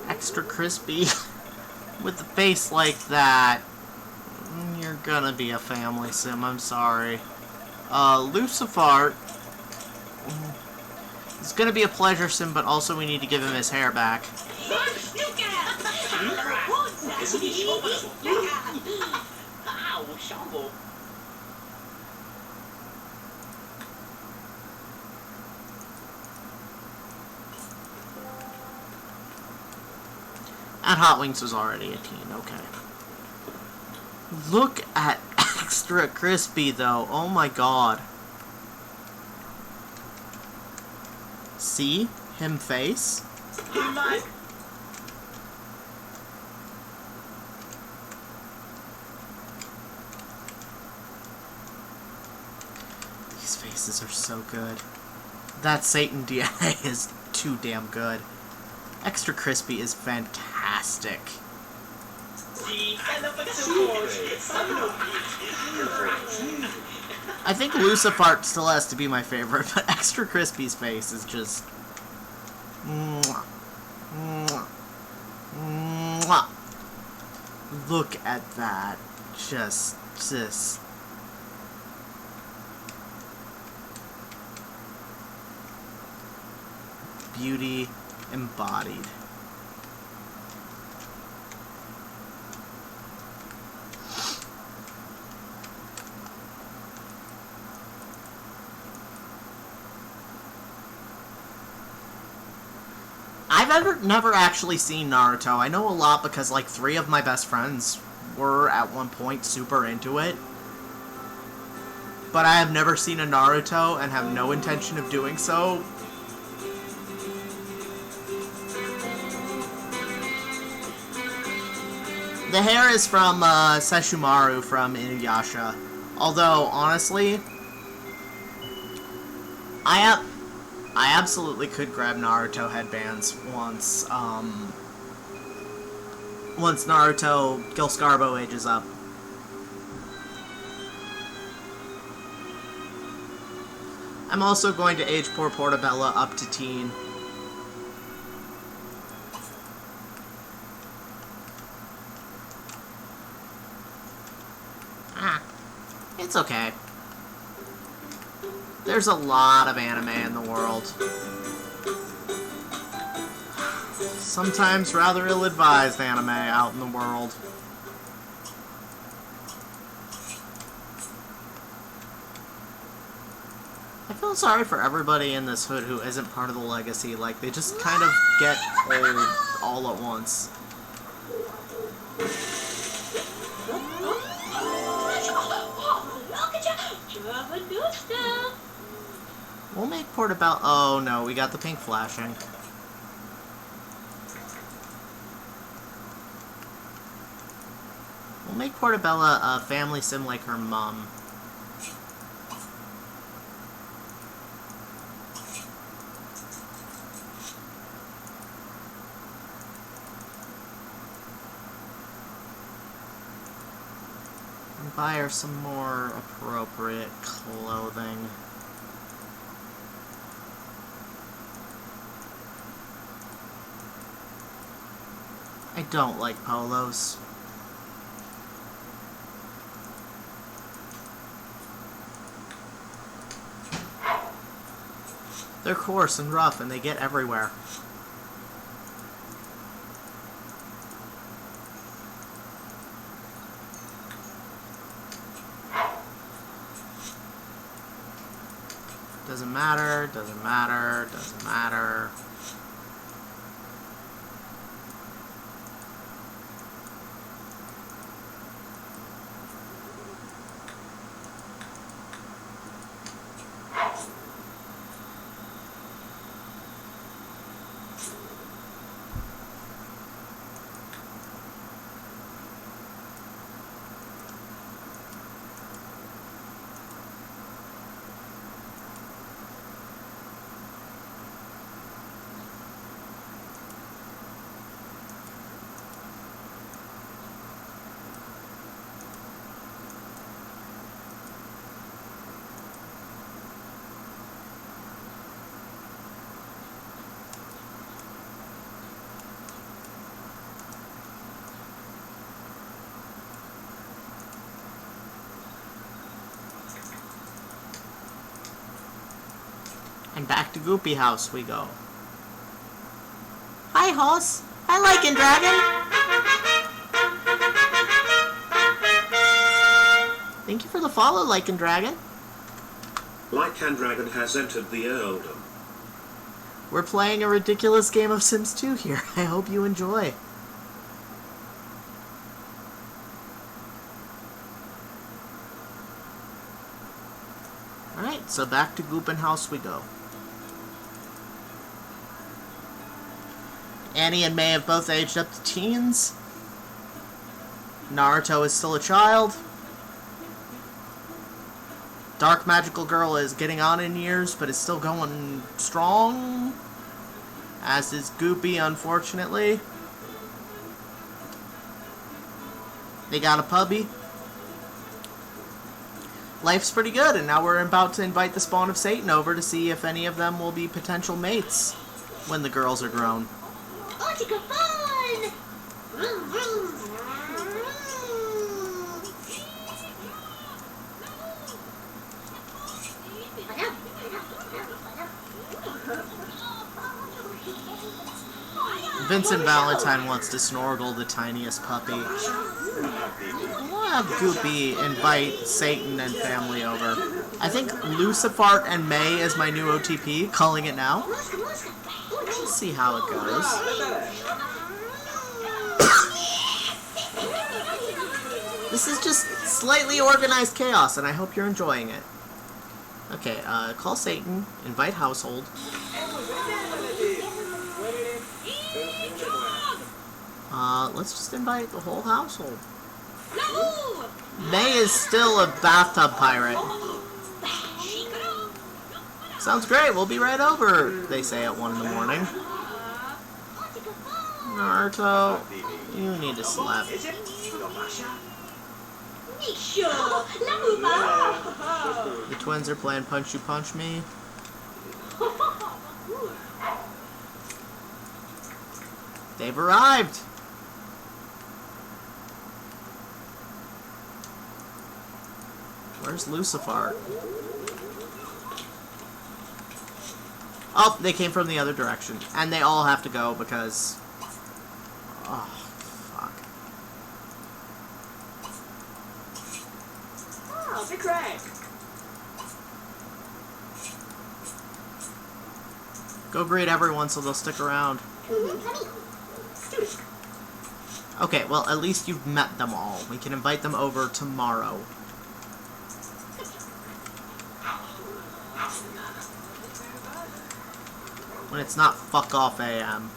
Extra crispy. With a face like that, you're gonna be a family sim, I'm sorry. Lucifart is gonna be a pleasure sim, but also we need to give him his hair back. And Hot Wings was already a teen, okay. Look at Extra Crispy, though. Oh my god. See? Him face? These faces are so good. That Satan DNA is too damn good. Extra Crispy is fantastic. I think Lucifart still has to be my favorite, but Extra Crispy's face is just... Mwah. Mwah. Mwah. Look at that. Just... Beauty embodied. I've never actually seen Naruto. I know a lot because like 3 of my best friends were at one point super into it. But I have never seen a Naruto and have no intention of doing so. The hair is from Sesshomaru from Inuyasha. Although, honestly, I absolutely could grab Naruto headbands once, once Naruto Gilscarbo ages up. I'm also going to age poor Portabella up to teen. It's okay. There's a lot of anime in the world. Sometimes rather ill-advised anime out in the world. I feel sorry for everybody in this hood who isn't part of the legacy. Like, they just kind of get old all at once. We'll make Portabella... Oh, no, we got the pink flashing. We'll make Portabella a family sim like her mom. And buy her some more appropriate clothing. I don't like polos. They're coarse and rough and they get everywhere. Doesn't matter, doesn't matter, doesn't matter. And back to Goopy house we go. Hi, Hoss. I like it, Dragon. Thank you for the follow, Lycan Dragon. Lycan Dragon has entered the earldom. We're playing a ridiculous game of Sims 2 here. I hope you enjoy. Alright, so back to Goopin house we go. Annie and May have both aged up to teens. Naruto is still a child. Dark Magical Girl is getting on in years, but is still going strong. As is Goopy, unfortunately. They got a puppy. Life's pretty good, and now we're about to invite the spawn of Satan over to see if any of them will be potential mates when the girls are grown. Artica fun! Vincent Valentine wants to snorgle the tiniest puppy. We'll have Goopy invite Satan and family over. I think Lucifart and May is my new OTP, calling it now. We'll see how it goes. This is just slightly organized chaos, and I hope you're enjoying it. Okay, call Satan, invite household. Let's just invite the whole household. May is still a bathtub pirate. Sounds great, we'll be right over, they say at 1 in the morning. Naruto, you need to sleep. The twins are playing Punch You Punch Me. They've arrived! Where's Lucifart? Oh, they came from the other direction. And they all have to go because... Oh, fuck. Oh, big Greg. Go greet everyone so they'll stick around. Okay, well, at least you've met them all. We can invite them over tomorrow. When it's not fuck off AM.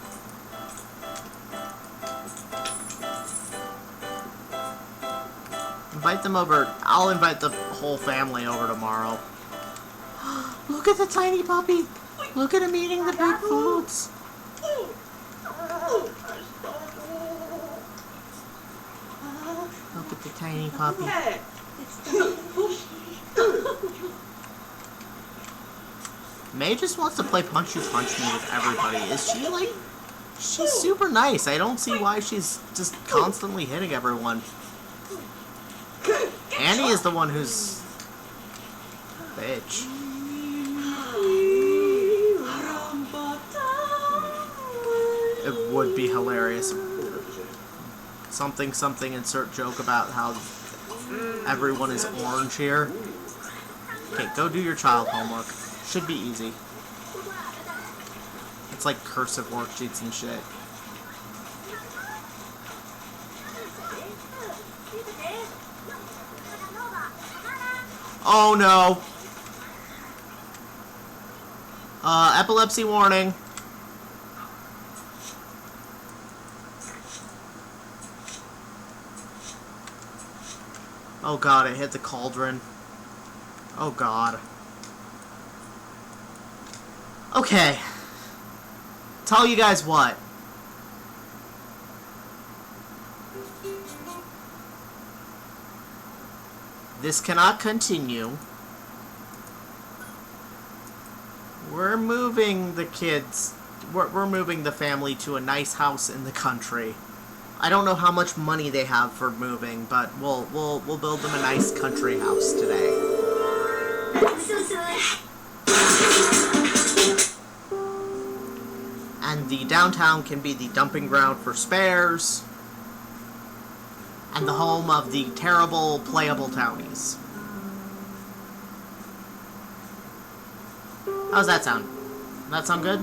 Invite them over. I'll invite the whole family over tomorrow. Look at the tiny puppy. Look at him eating the big foods. Look at the tiny puppy. May just wants to play Punch You Punch Me with everybody. Is she like... She's super nice. I don't see why she's just constantly hitting everyone. Annie is the one who's... bitch. It would be hilarious. Something, insert joke about how everyone is orange here. Okay, go do your child homework. Should be easy. It's like cursive worksheets and shit. Oh no! Epilepsy warning. Oh god, it hit the cauldron. Oh god. Okay. Tell you guys what. This cannot continue. We're moving the kids. We're moving the family to a nice house in the country. I don't know how much money they have for moving, but we'll build them a nice country house today. the downtown can be the dumping ground for spares, and the home of the terrible, playable townies. How's that sound? Does that sound good?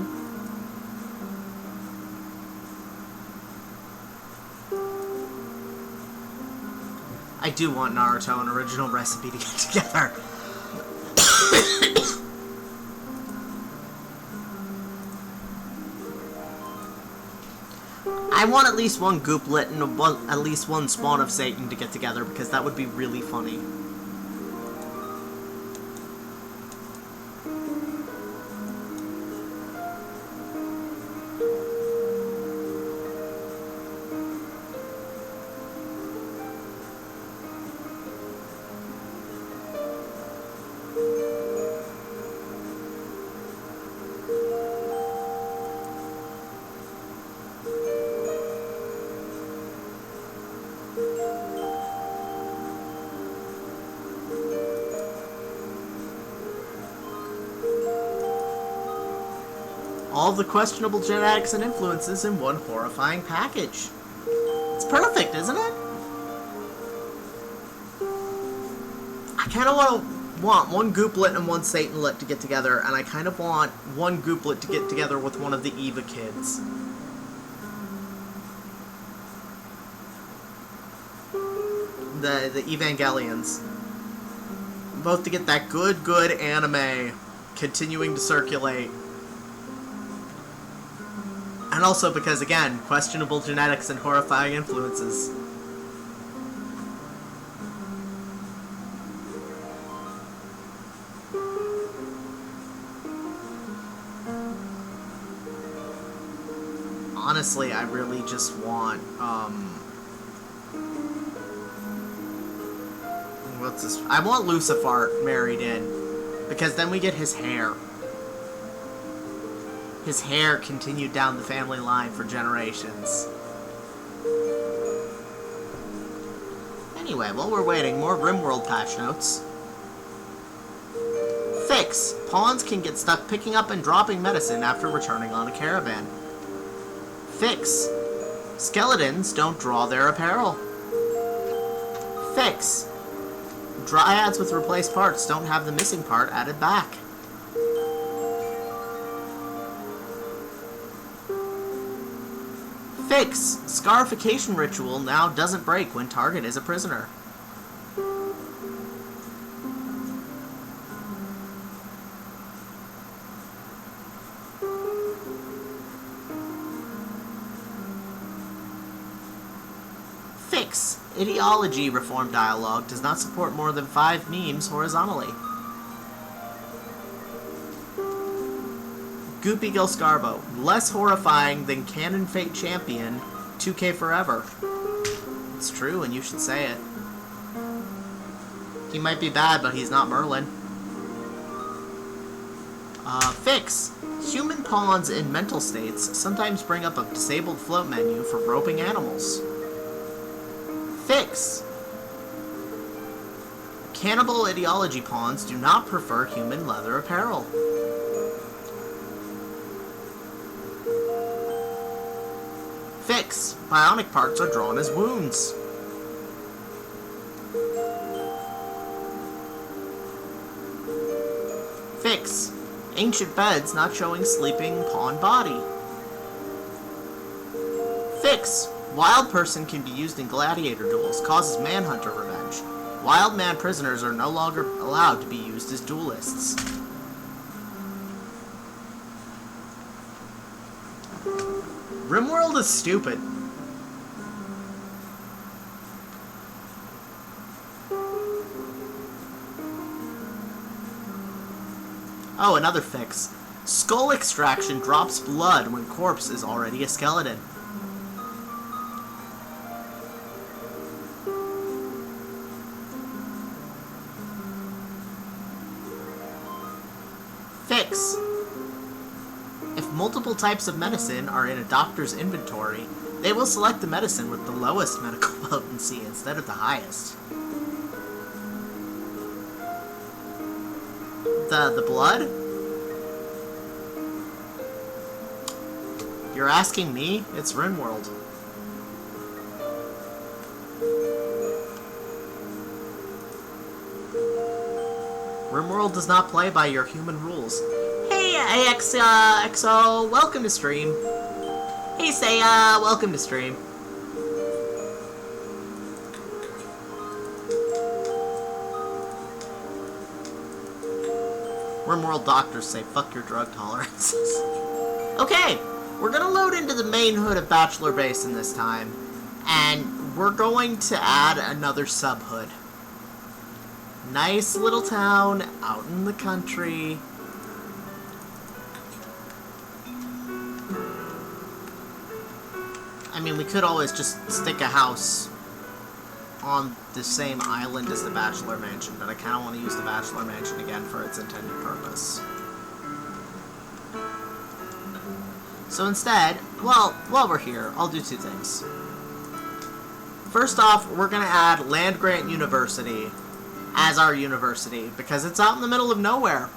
I do want Naruto and Original Recipe to get together. I want at least one Gooplet and at least one Spawn of Satan to get together, because that would be really funny. All the questionable genetics and influences in one horrifying package. It's perfect, isn't it? I kind of want one Gooplet and one Satanlet to get together, and I kind of want one Gooplet to get together with one of the Eva kids. The Evangelions. Both to get that good anime continuing to circulate. And also because, again, questionable genetics and horrifying influences. Honestly, I really just want, what's this? I want Lucifart married in, because then we get his hair. His hair continued down the family line for generations. Anyway, while we're waiting, more RimWorld patch notes. Fix. Pawns can get stuck picking up and dropping medicine after returning on a caravan. Fix. Skeletons don't draw their apparel. Fix. Dryads with replaced parts don't have the missing part added back. Fix. Scarification ritual now doesn't break when target is a prisoner. Fix. Ideology reform dialogue does not support more than 5 memes horizontally. Goopy Gilscarbo, less horrifying than Canon Fate Champion 2K Forever. It's true, and you should say it. He might be bad, but he's not Merlin. Fix. Human pawns in mental states sometimes bring up a disabled float menu for roping animals. Fix. Cannibal ideology pawns do not prefer human leather apparel. Fix. Bionic parts are drawn as wounds. Fix. Ancient beds not showing sleeping pawn body. Fix. Wild person can be used in gladiator duels, causes manhunter revenge. Wild man prisoners are no longer allowed to be used as duelists. RimWorld is stupid. Oh, another fix. Skull extraction drops blood when corpse is already a skeleton. Fix. If multiple types of medicine are in a doctor's inventory, they will select the medicine with the lowest medical potency instead of the highest. The blood? You're asking me? It's RimWorld. RimWorld does not play by your human rules. Hey, XO, welcome to stream. Hey, Saya, welcome to stream. RimWorld doctors say, fuck your drug tolerances. Okay, we're gonna load into the main hood of Bachelor Basin this time, and we're going to add another sub-hood. Nice little town out in the country. I mean, we could always just stick a house on the same island as the Bachelor Mansion, but I kind of want to use the Bachelor Mansion again for its intended purpose. So instead, well, while we're here, I'll do two things. First off, we're going to add Land Grant University as our university, because it's out in the middle of nowhere.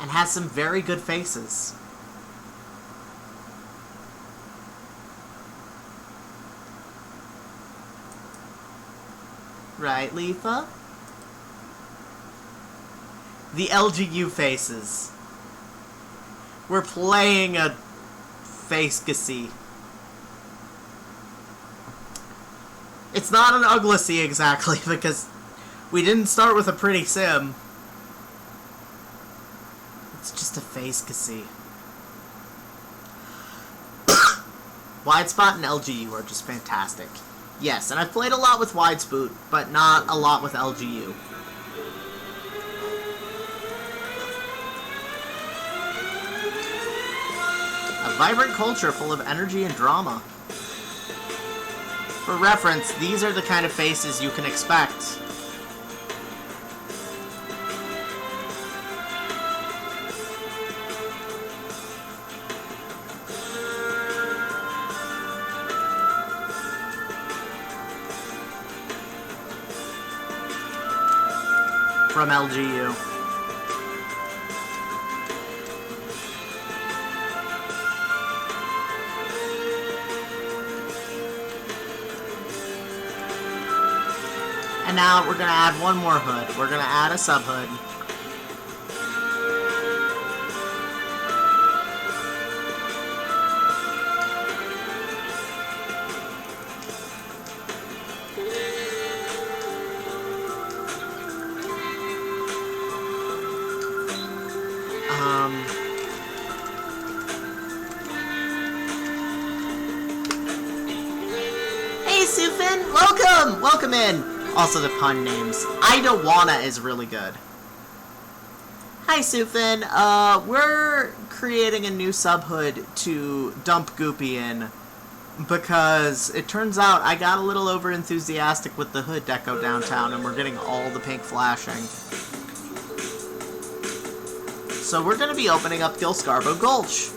And has some very good faces. Right, Leafa? The LGU faces. We're playing a face-gacy. It's not an uglacy exactly, because we didn't start with a pretty sim. It's just a face-gacy. Wide Spot and LGU are just fantastic. Yes, and I've played a lot with Wide Spoot, but not a lot with LGU. A vibrant culture full of energy and drama. For reference, these are the kind of faces you can expect. From LGU. And now we're going to add one more hood. We're going to add a sub-hood. Hey, Sufin! Welcome! Welcome in! Also the pun names. Idawana is really good. Hi, Sufin. We're creating a new sub-hood to dump Goopy in, because it turns out I got a little over-enthusiastic with the hood deco downtown, and we're getting all the pink flashing. So we're going to be opening up Gilscarbo Gulch,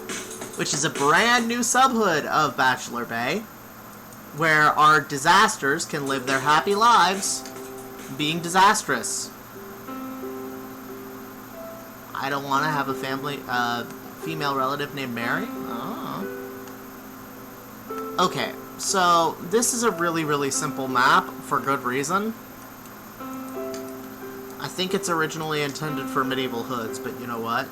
which is a brand new sub-hood of Bachelor Bay, where our disasters can live their happy lives being disastrous. I don't want to have a family, female relative named Mary? Oh. Okay, so this is a really, really simple map for good reason. I think it's originally intended for medieval hoods, but you know what?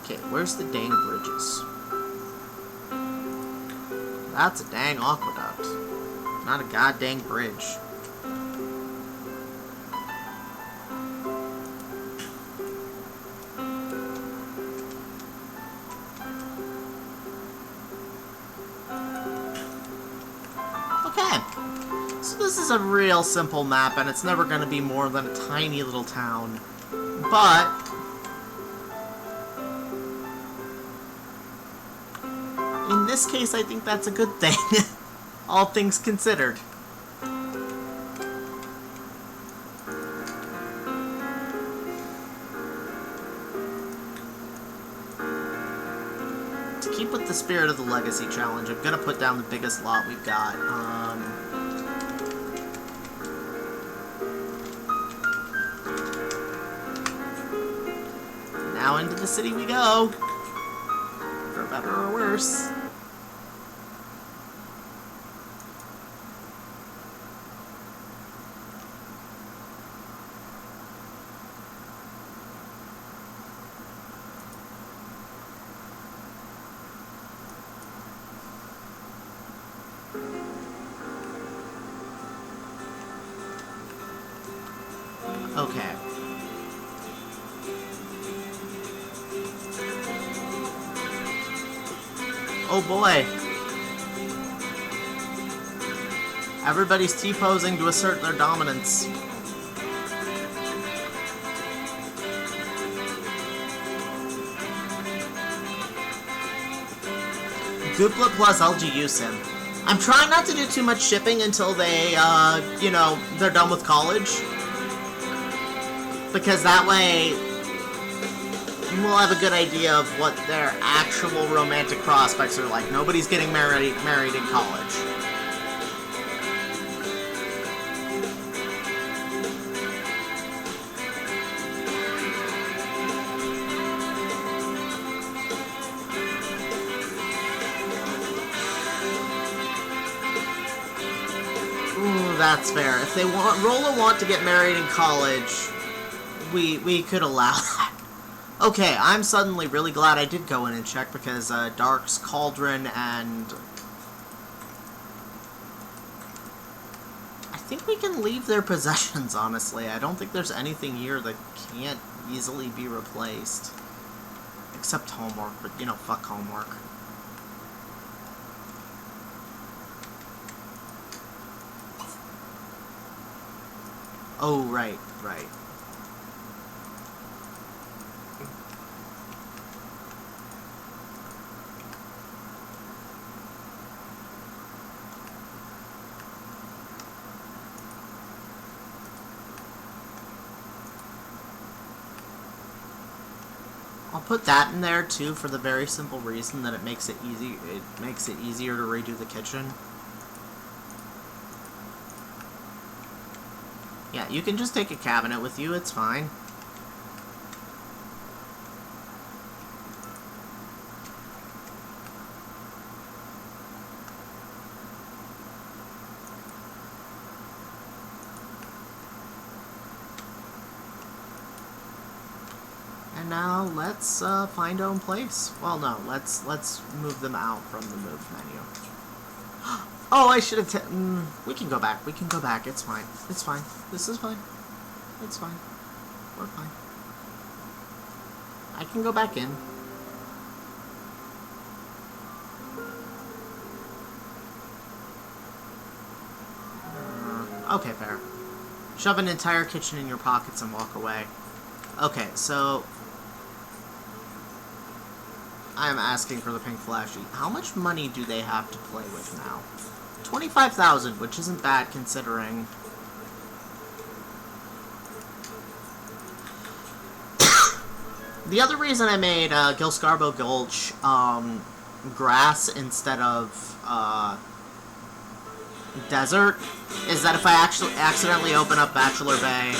Okay, where's the dang bridges? That's a dang aqueduct. Not a goddamn bridge. Okay. So this is a real simple map, and it's never going to be more than a tiny little town. But in this case, I think that's a good thing, all things considered. To keep with the spirit of the Legacy Challenge, I'm gonna put down the biggest lot we've got. now into the city we go. For better or worse. Okay. Oh boy. Everybody's T-posing to assert their dominance. Goopla plus LGU sim. I'm trying not to do too much shipping until they, you know, they're done with college. Because that way, we'll have a good idea of what their actual romantic prospects are like. Nobody's getting married in college. Ooh, that's fair. If they want to get married in college, we could allow that. Okay, I'm suddenly really glad I did go in and check because Dark's Cauldron and I think we can leave their possessions, honestly. I don't think there's anything here that can't easily be replaced. Except homework, but you know, fuck homework. Oh, right. I'll put that in there too for the very simple reason that it makes it easier to redo the kitchen. Yeah, you can just take a cabinet with you, it's fine. And now let's find own place. Well, no, let's move them out from the move menu. Oh, I should have. We can go back. We can go back. It's fine. It's fine. This is fine. It's fine. We're fine. I can go back in. Okay, fair. Shove an entire kitchen in your pockets and walk away. Okay, so I'm asking for the pink flashy. How much money do they have to play with now? 25,000, which isn't bad considering. The other reason I made Gilscarbo Gulch grass instead of desert is that if I actually accidentally open up Bachelor Bay,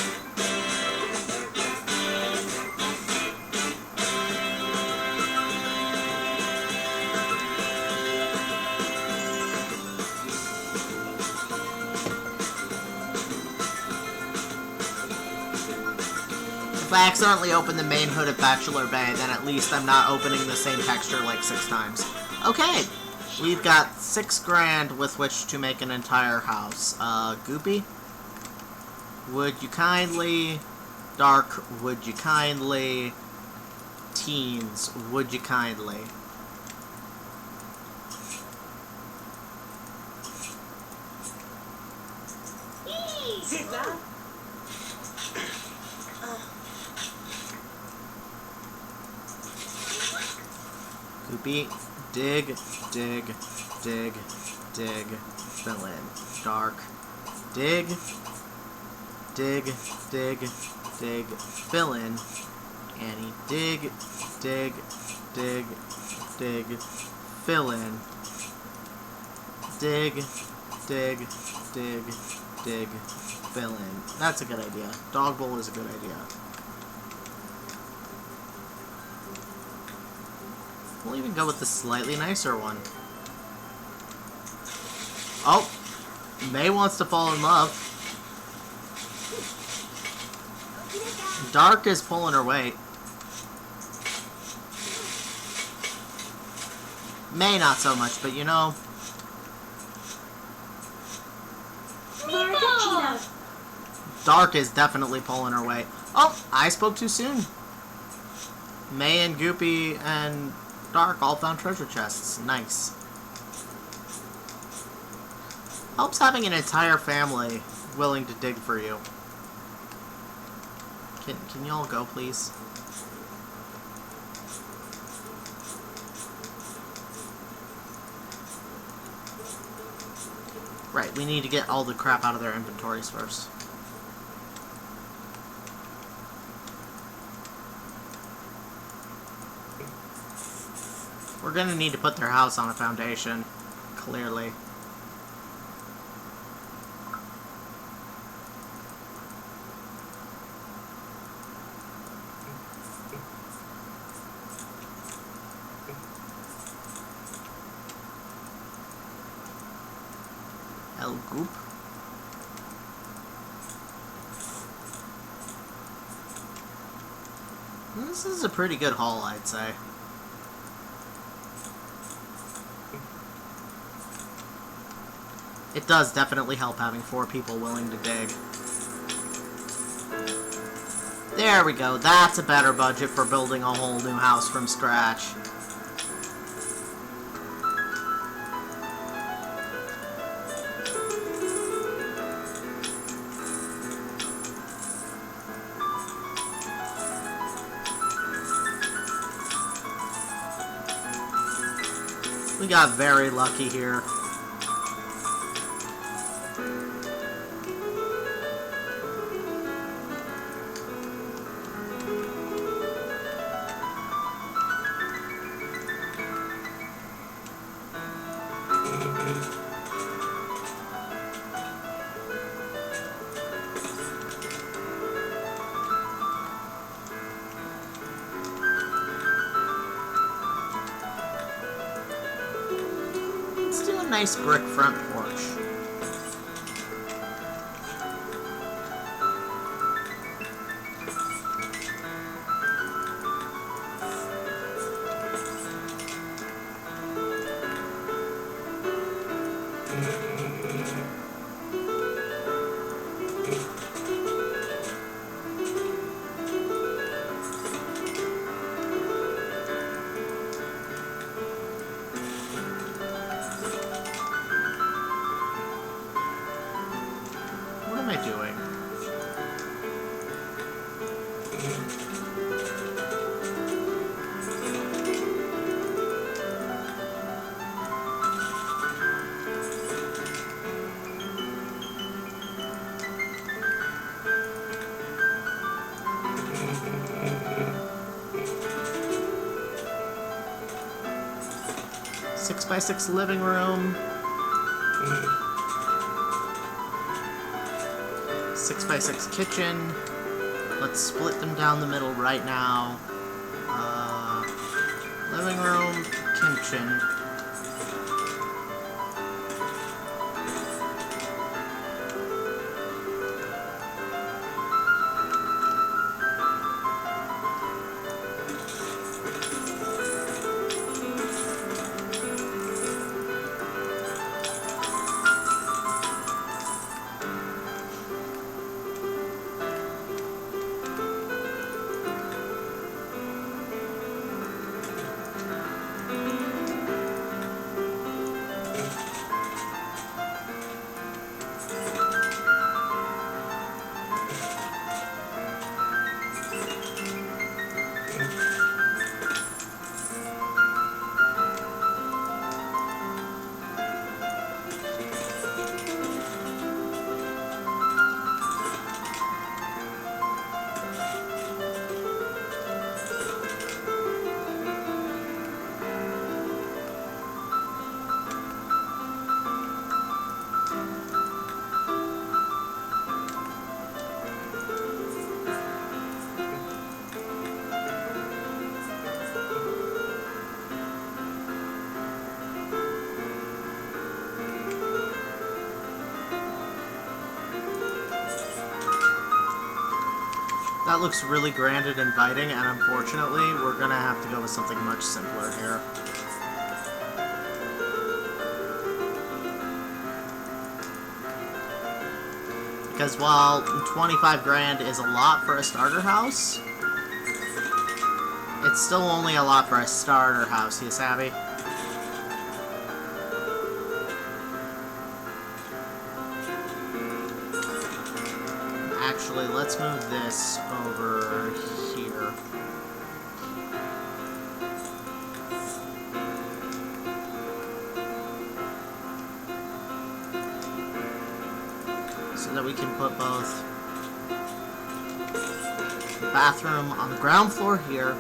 if I accidentally open the main hood of Bachelor Bay, then at least I'm not opening the same texture like 6 times. Okay, we've got 6 grand with which to make an entire house. Goopy, would you kindly? Dark, would you kindly? Teens, would you kindly? Goopy, dig, dig, dig, dig, fill in. Dark, dig, dig, dig, dig, fill in. Annie, dig, dig, dig, dig, fill in. Dig, dig, dig, dig, fill in. That's a good idea. Dog bowl is a good idea. We'll even go with the slightly nicer one. Oh! May wants to fall in love. Dark is pulling her weight. May not so much, but you know... Dark is definitely pulling her weight. Oh, I spoke too soon. May and Goopy and Dark all found treasure chests. Nice. Helps having an entire family willing to dig for you. Can you all go, please? Right, we need to get all the crap out of their inventories first. We're gonna need to put their house on a foundation, clearly. Goop. This is a pretty good haul, I'd say. It does definitely help having 4 people willing to dig. There we go. That's a better budget for building a whole new house from scratch. We got very lucky here. Nice brick front porch. What am I doing? Six by 6 living room. 6 by 6 kitchen. Let's split them down the middle right now. Living room, kitchen. That looks really grand and inviting, and unfortunately, we're gonna have to go with something much simpler here. Because while 25 grand is a lot for a starter house, it's still only a lot for a starter house, you savvy? Actually, let's move this over here. So that we can put both the bathroom on the ground floor here.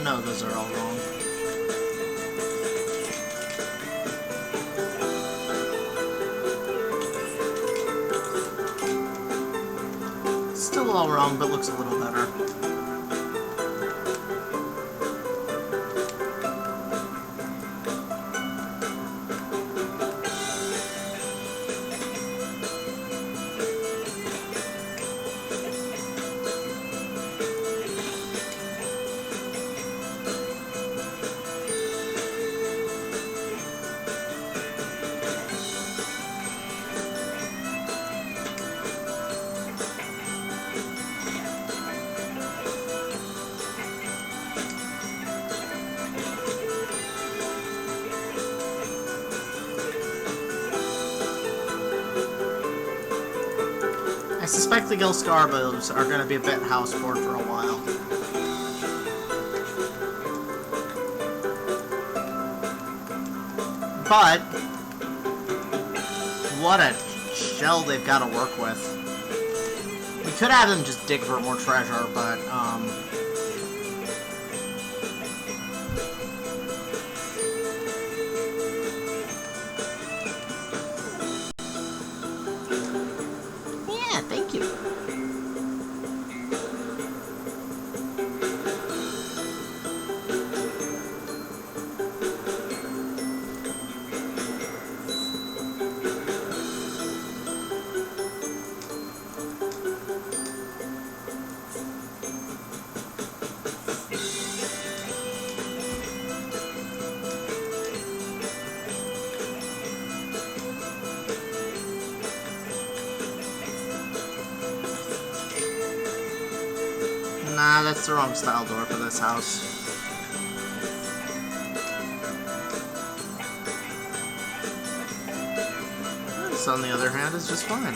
No, those are all wrong. Still all wrong, but looks a little better. I suspect the Gil Scarbos are going to be a bit house bored for a while. But what a shell they've got to work with. We could have them just dig for more treasure, but yeah, thank you. Nah, that's the wrong style door for this house. This, on the other hand, is just fine.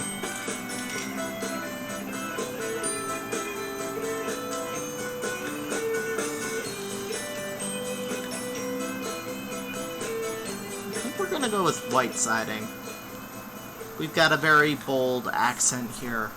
I think we're gonna go with white siding. We've got a very bold accent here.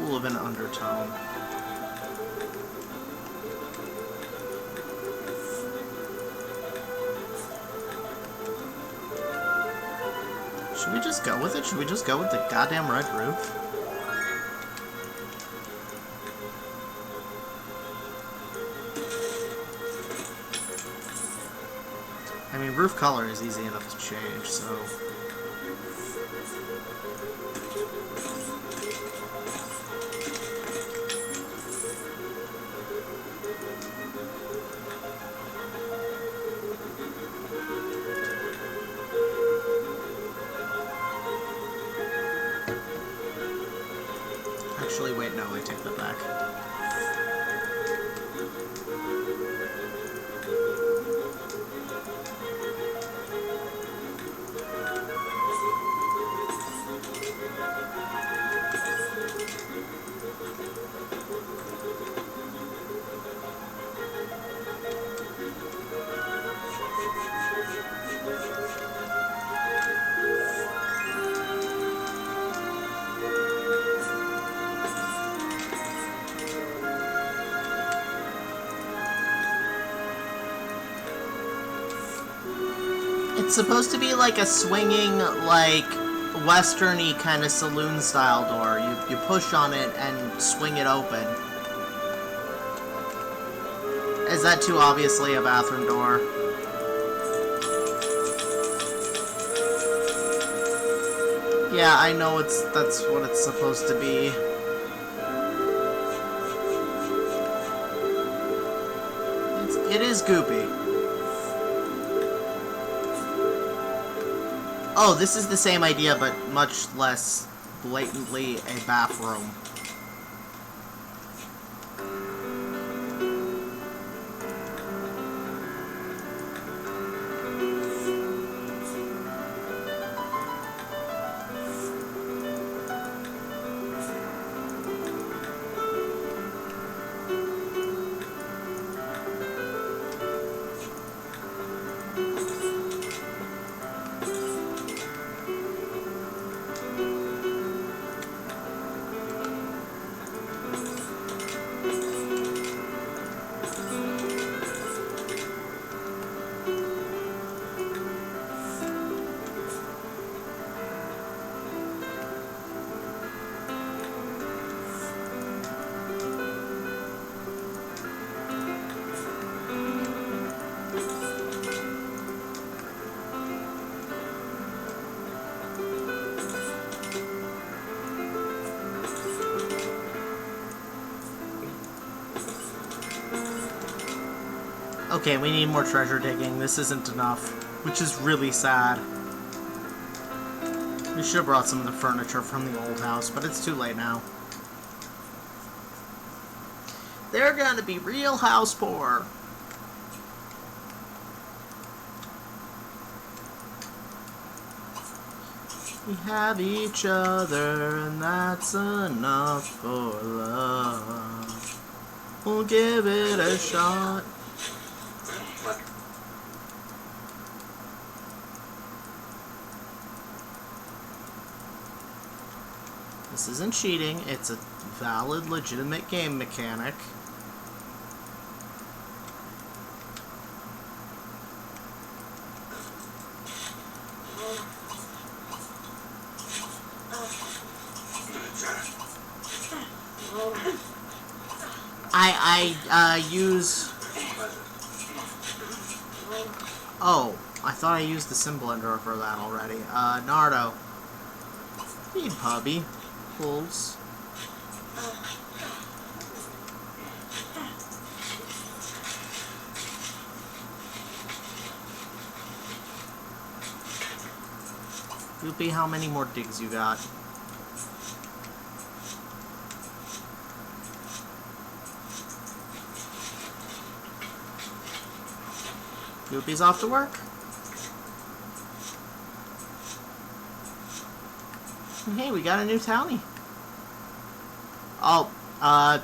cool of an undertone. Should we just go with it? Should we just go with the goddamn red roof? I mean, roof color is easy enough to change, so... Actually, wait, no, I take that back. It's supposed to be like a swinging, like, western-y kind of saloon-style door. You push on it and swing it open. Is that too obviously a bathroom door? Yeah, I know that's what it's supposed to be. It is Goopy. Oh, this is the same idea, but much less blatantly a bathroom. Okay, we need more treasure digging. This isn't enough, which is really sad. We should have brought some of the furniture from the old house, but it's too late now. They're gonna be real house poor. We have each other, and that's enough for love. We'll give it a shot. This isn't cheating, it's a valid, legitimate game mechanic. I use... Oh, I thought I used the sim blender for that already. Nardo. Feed puppy. Pulls. Goopy, how many more digs you got? Goopy's off to work. Hey, we got a new townie. Oh,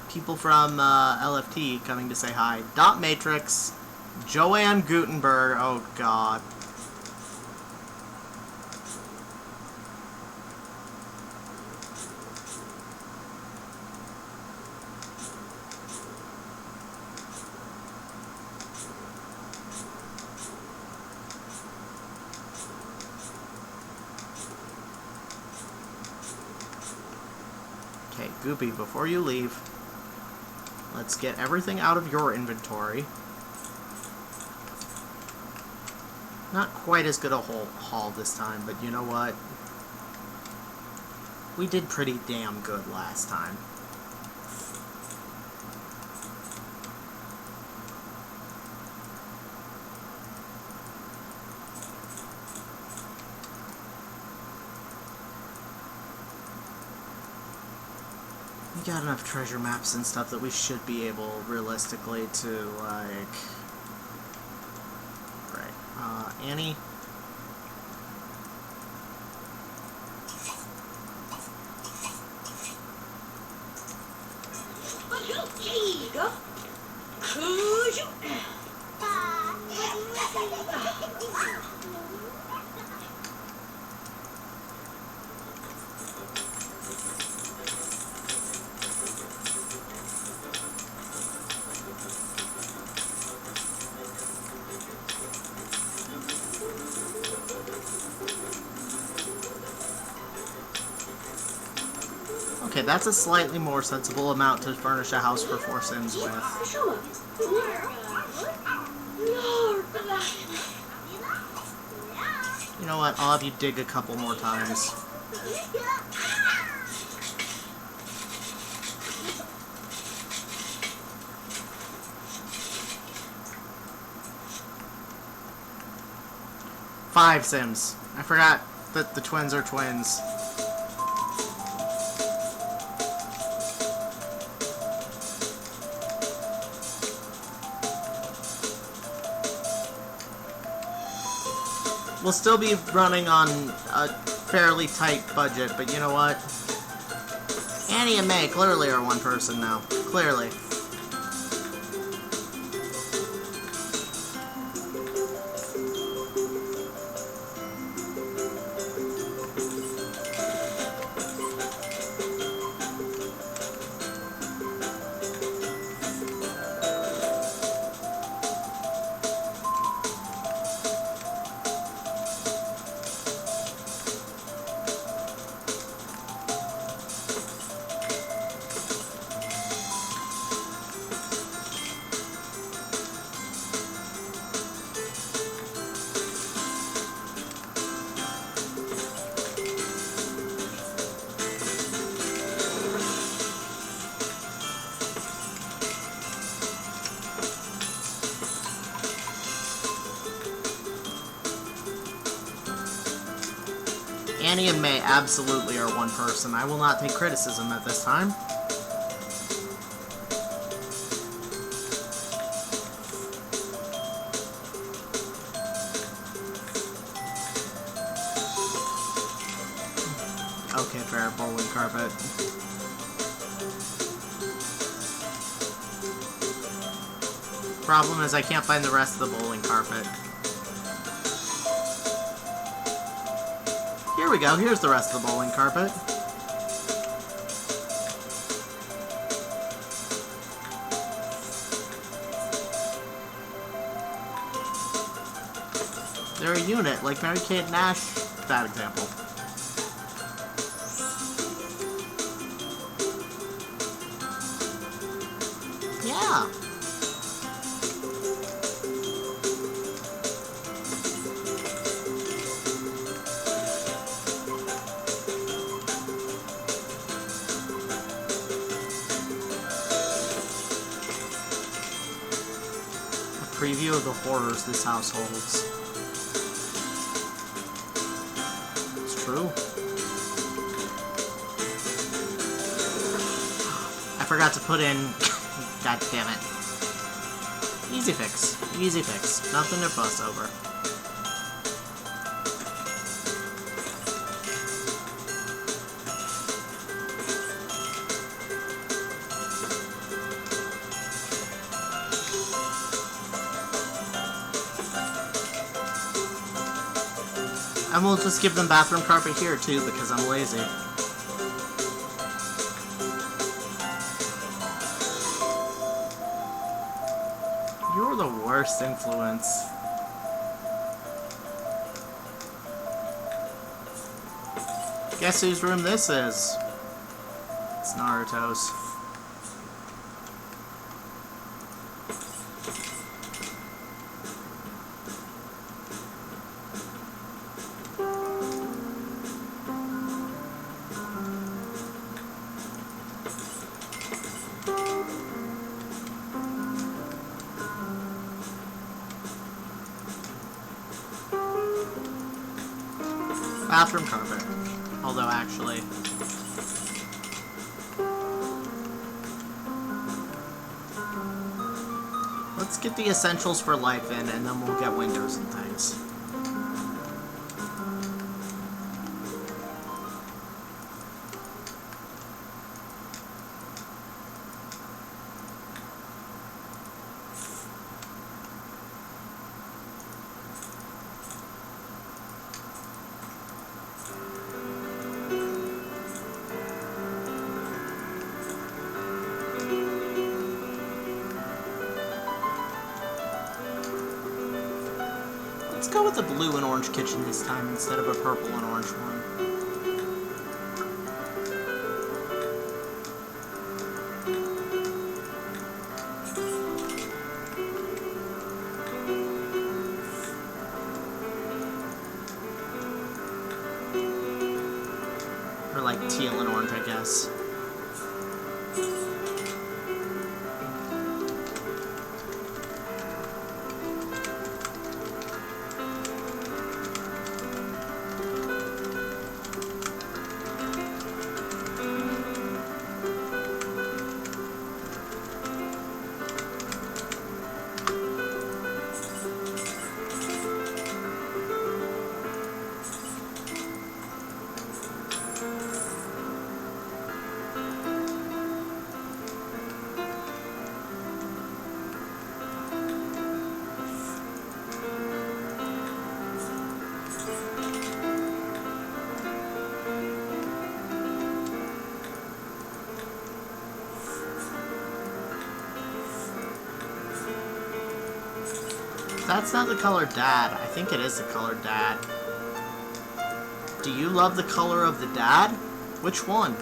people from LFT coming to say hi. Dot Matrix, Joanne Gutenberg. Oh God. Goopy, before you leave, let's get everything out of your inventory. Not quite as good a haul this time, but you know what? We did pretty damn good last time. We got enough treasure maps and stuff that we should be able, realistically, to, like... Right. Annie? Here you go. Cujo. Okay, that's a slightly more sensible amount to furnish a house for 4 Sims with. You know what? I'll have you dig a couple more times. Five Sims. I forgot that the twins are twins. We'll still be running on a fairly tight budget, but you know what? Annie and May clearly are one person now. Clearly. Annie and May absolutely are one person. I will not take criticism at this time. Okay, fair. Bowling carpet. Problem is I can't find the rest of the bowling carpet. Here we go, here's the rest of the bowling carpet. They're a unit, like Mary-Kate and Ash, bad example. Yeah. Preview of the horrors this house holds. It's true. I forgot to put in... God damn it. Easy fix. Easy fix. Nothing to fuss over. And we'll just give them bathroom carpet here, too, because I'm lazy. You're the worst influence. Guess whose room this is? It's Naruto's. Bathroom carpet. Although, actually... let's get the essentials for life in, and then we'll get windows and things. Let's go with a blue and orange kitchen this time instead of a purple and orange one. Or like teal and orange, I guess. That's not the color Dad. I think it is the color Dad. Do you love the color of the Dad? Which one?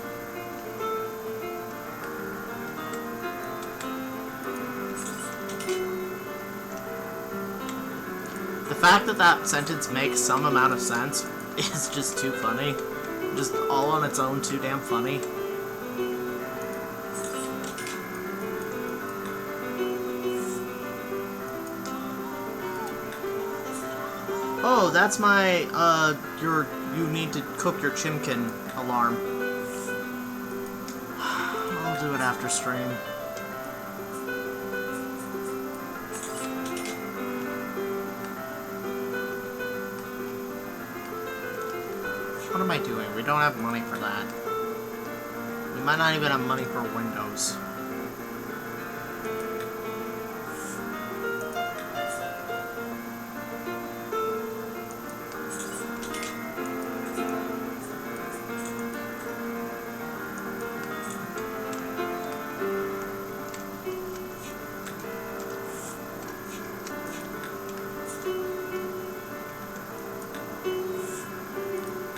The fact that that sentence makes some amount of sense is just too funny. Just all on its own too damn funny. Oh, that's my, you need to cook your chimkin alarm. I'll do it after stream. What am I doing? We don't have money for that. We might not even have money for windows.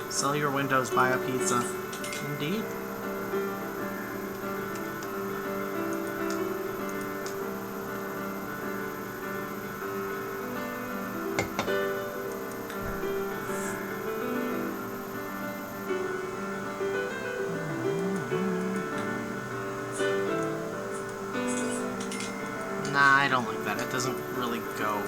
Sell your windows, buy a pizza. Indeed. Nah, I don't like that. It doesn't really go.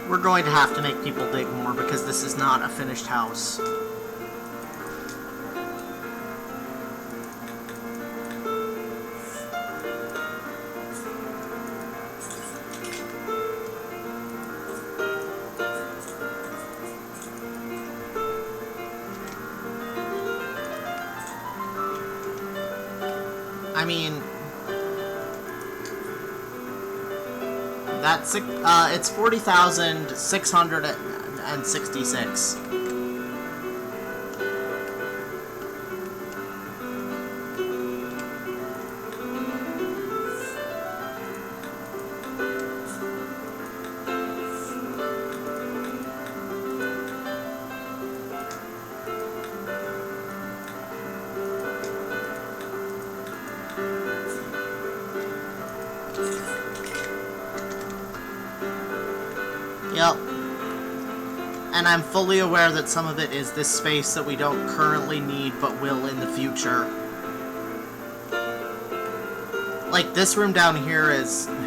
We're going to have to make people dig more because this is not a finished house. I mean, that's it's 40,666. Yep. And I'm fully aware that some of it is this space that we don't currently need, but will in the future. Like, this room down here is... yeah.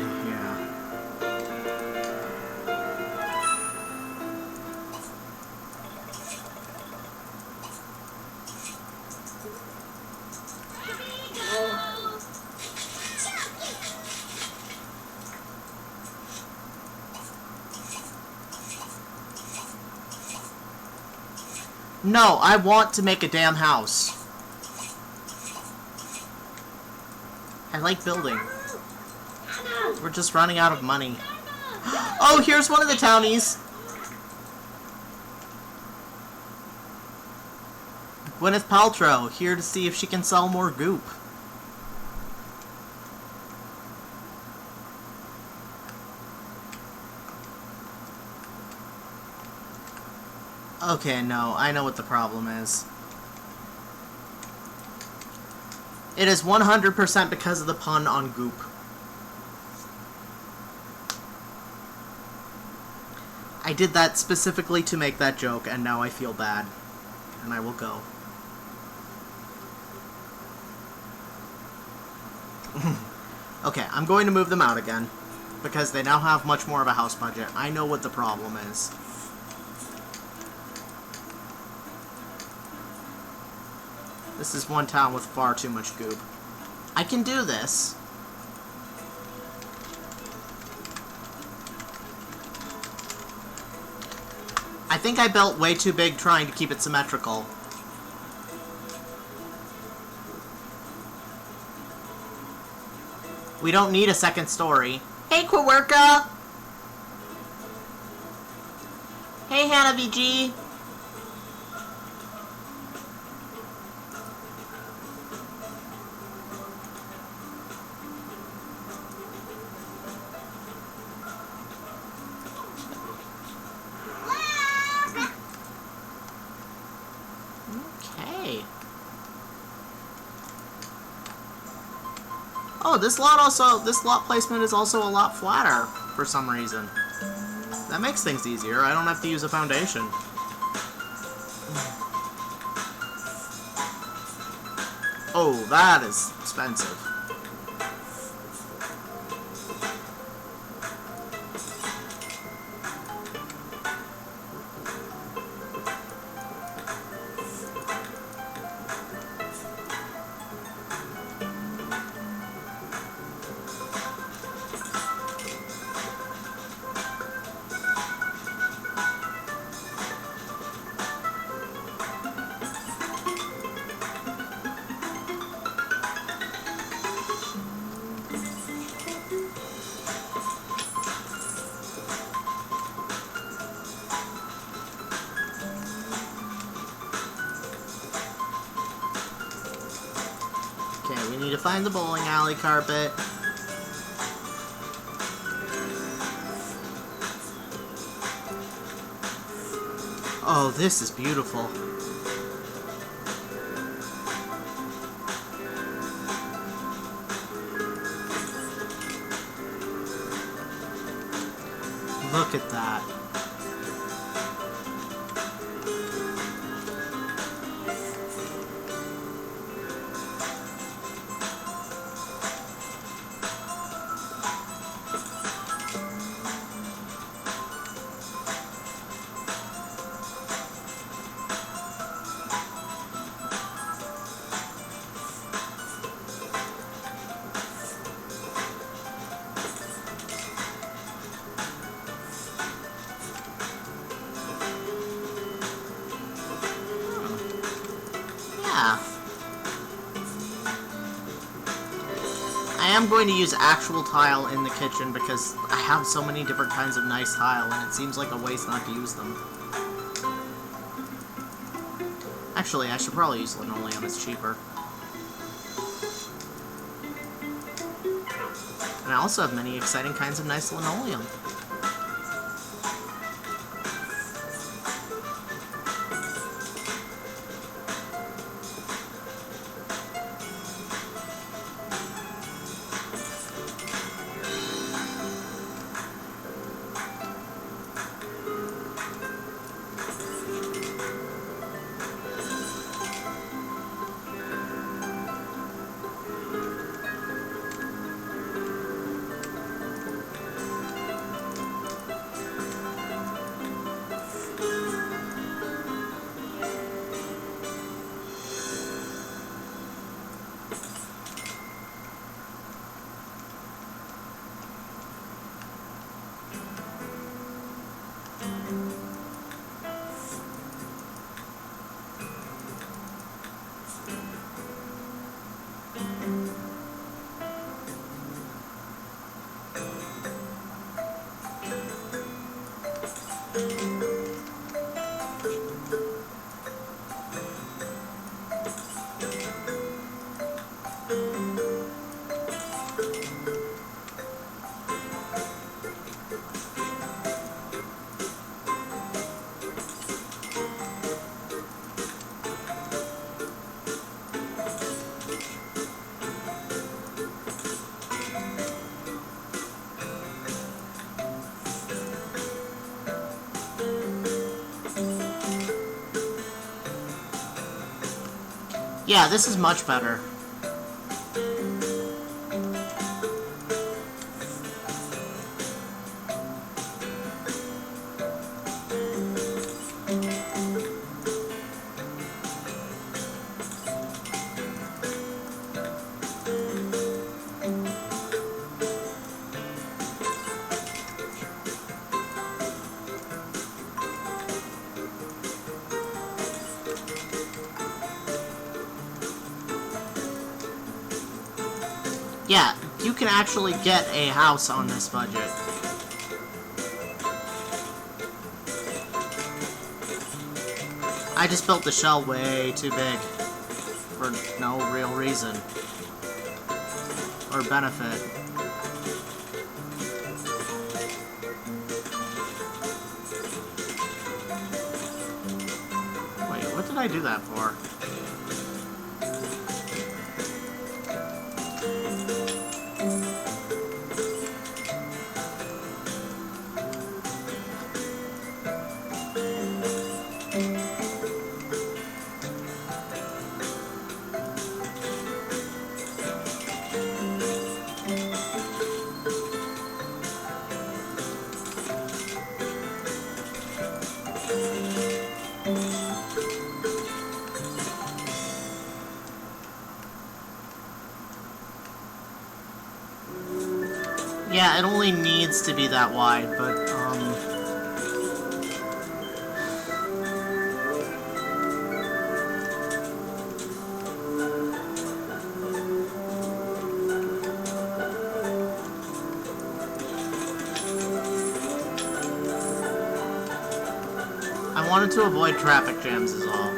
No, I want to make a damn house. I like building. We're just running out of money. Oh, here's one of the townies. Gwyneth Paltrow, here to see if she can sell more goop. Okay, no, I know what the problem is. It is 100% because of the pun on goop. I did that specifically to make that joke, and now I feel bad. And I will go. Okay, I'm going to move them out again, because they now have much more of a house budget. I know what the problem is. This is one town with far too much goop. I can do this. I think I built way too big trying to keep it symmetrical. We don't need a second story. Hey, Quawerka! Hey, Hannah VG! Oh, this lot placement is also a lot flatter for some reason. That makes things easier. I don't have to use a foundation. Oh, that is expensive. Okay, we need to find the bowling alley carpet. Oh, this is beautiful. Look at that. I am going to use actual tile in the kitchen because I have so many different kinds of nice tile, and it seems like a waste not to use them. Actually, I should probably use linoleum, it's cheaper. And I also have many exciting kinds of nice linoleum. Yeah, this is much better. Yeah, you can actually get a house on this budget. I just built the shell way too big. For no real reason. Or benefit. Wait, what did I do that for? Yeah, it only needs to be that wide, but, I wanted to avoid traffic jams is all.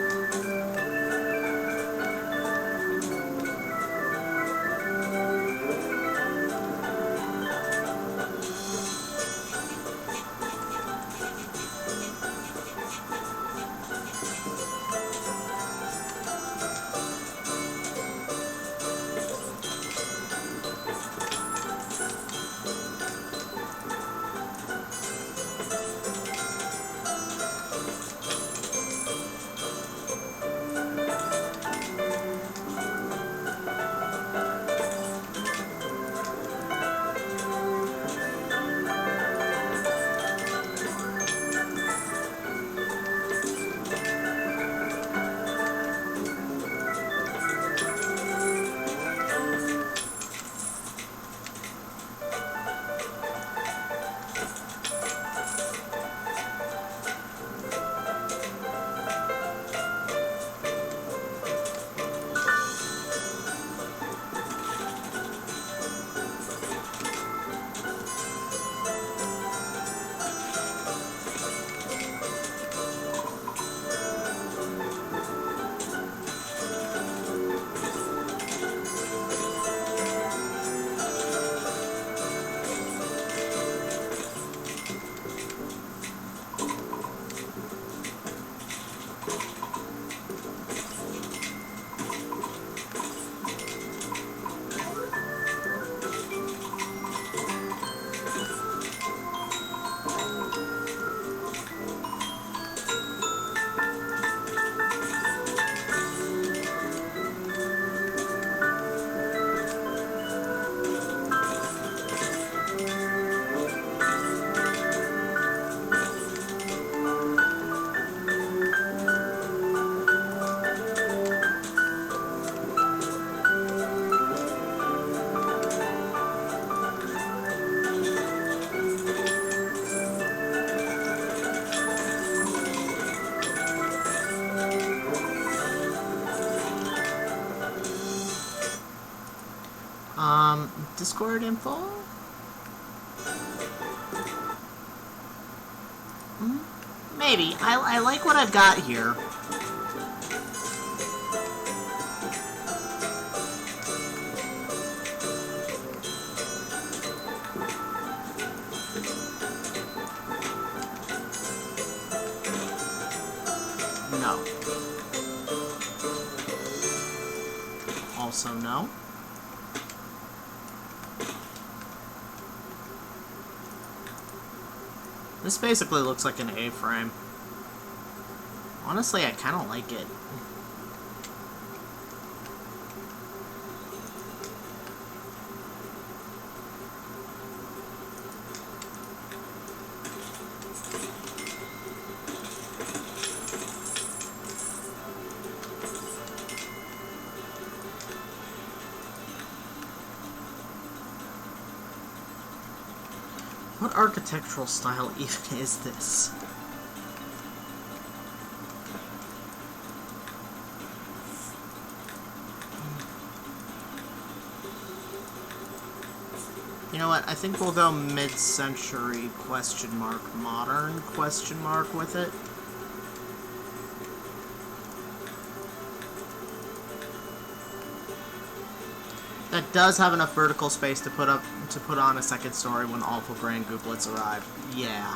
Discord info? Maybe. I like what I've got here. No. Also no. This basically looks like an A-frame. Honestly, I kind of like it. What architectural style even is this? You know what? I think we'll go mid-century question mark modern question mark with it. That does have enough vertical space to put on a second story when all full grain gooplets arrive. Yeah.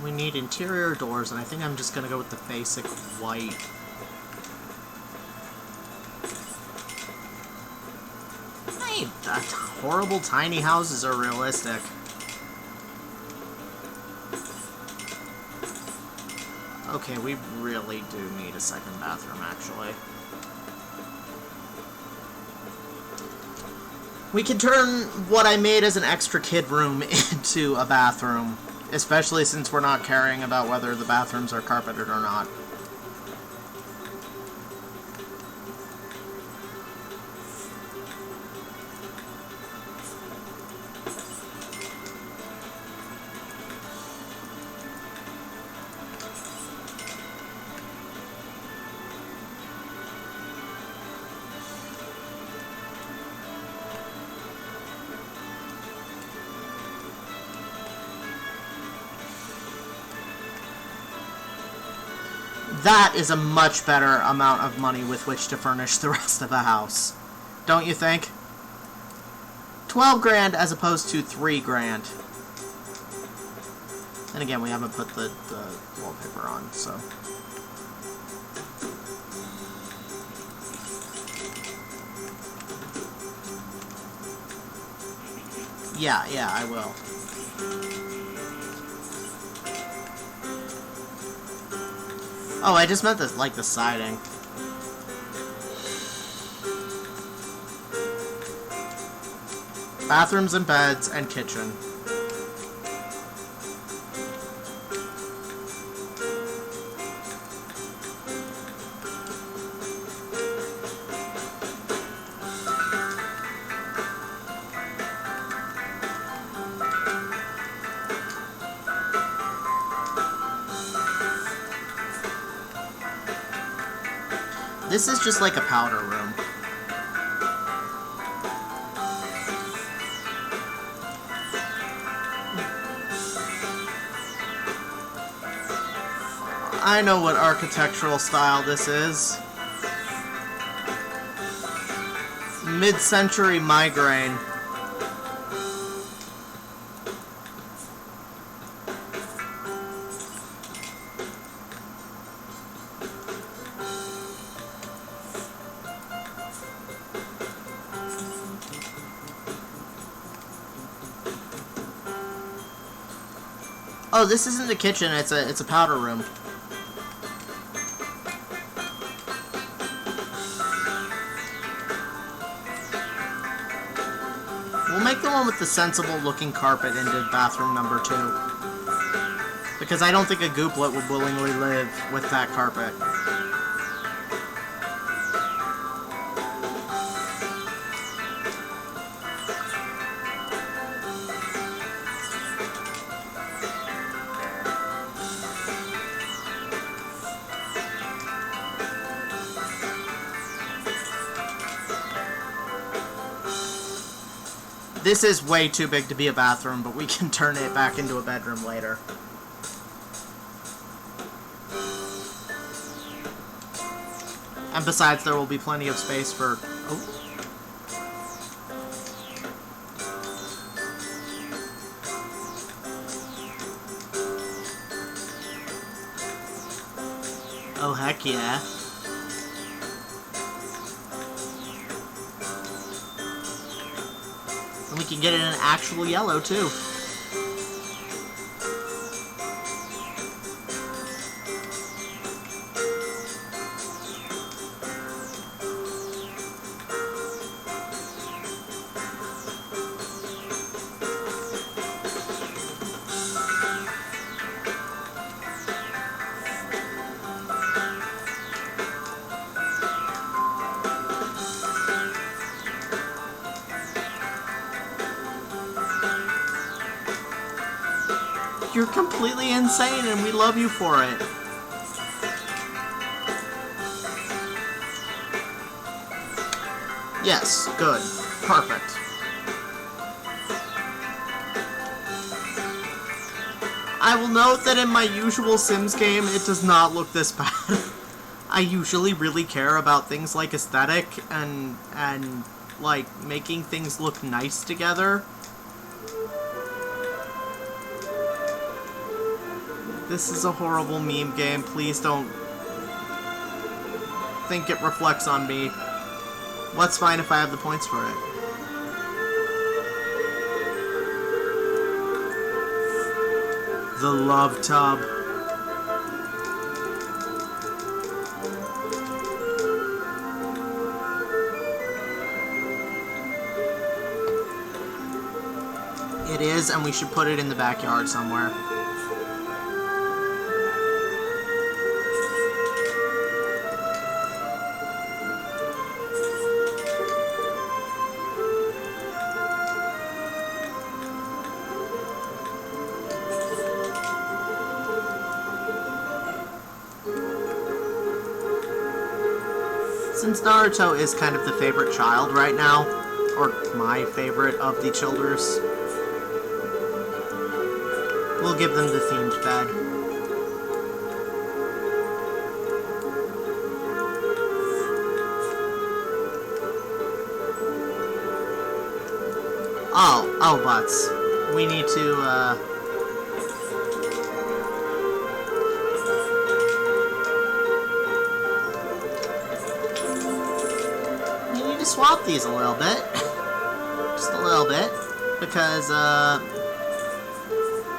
We need interior doors, and I think I'm just gonna go with the basic white. Hey, horrible tiny houses are realistic. Okay, we really do need a second bathroom, actually. We can turn what I made as an extra kid room into a bathroom. Especially since we're not caring about whether the bathrooms are carpeted or not. That is a much better amount of money with which to furnish the rest of the house. Don't you think? 12 grand as opposed to 3 grand. And again, we haven't put the wallpaper on, so... Yeah, I will. Oh, I just meant this, like, the siding. Bathrooms and beds and kitchen. This is just like a powder room. I know what architectural style this is. Mid-century migraine. Oh, this isn't the kitchen, it's a powder room. make the one with the sensible-looking carpet into bathroom number 2. Because I don't think a Gooplet would willingly live with that carpet. This is way too big to be a bathroom, but we can turn it back into a bedroom later. And besides, there will be plenty of space for... Oh. Oh, heck yeah. And we can get it in an actual yellow, too. You're completely insane, and we love you for it. Yes, good. Perfect. I will note that in my usual Sims game, it does not look this bad. I usually really care about things like aesthetic and like, making things look nice together. This is a horrible meme game. Please don't think it reflects on me. What's fine if I have the points for it? The love tub. It is, and we should put it in the backyard somewhere. Since Naruto is kind of the favorite child right now, or my favorite of the childers, we'll give them the themed bed. Oh, butts. We need to, swap these a little bit. Just a little bit. Because,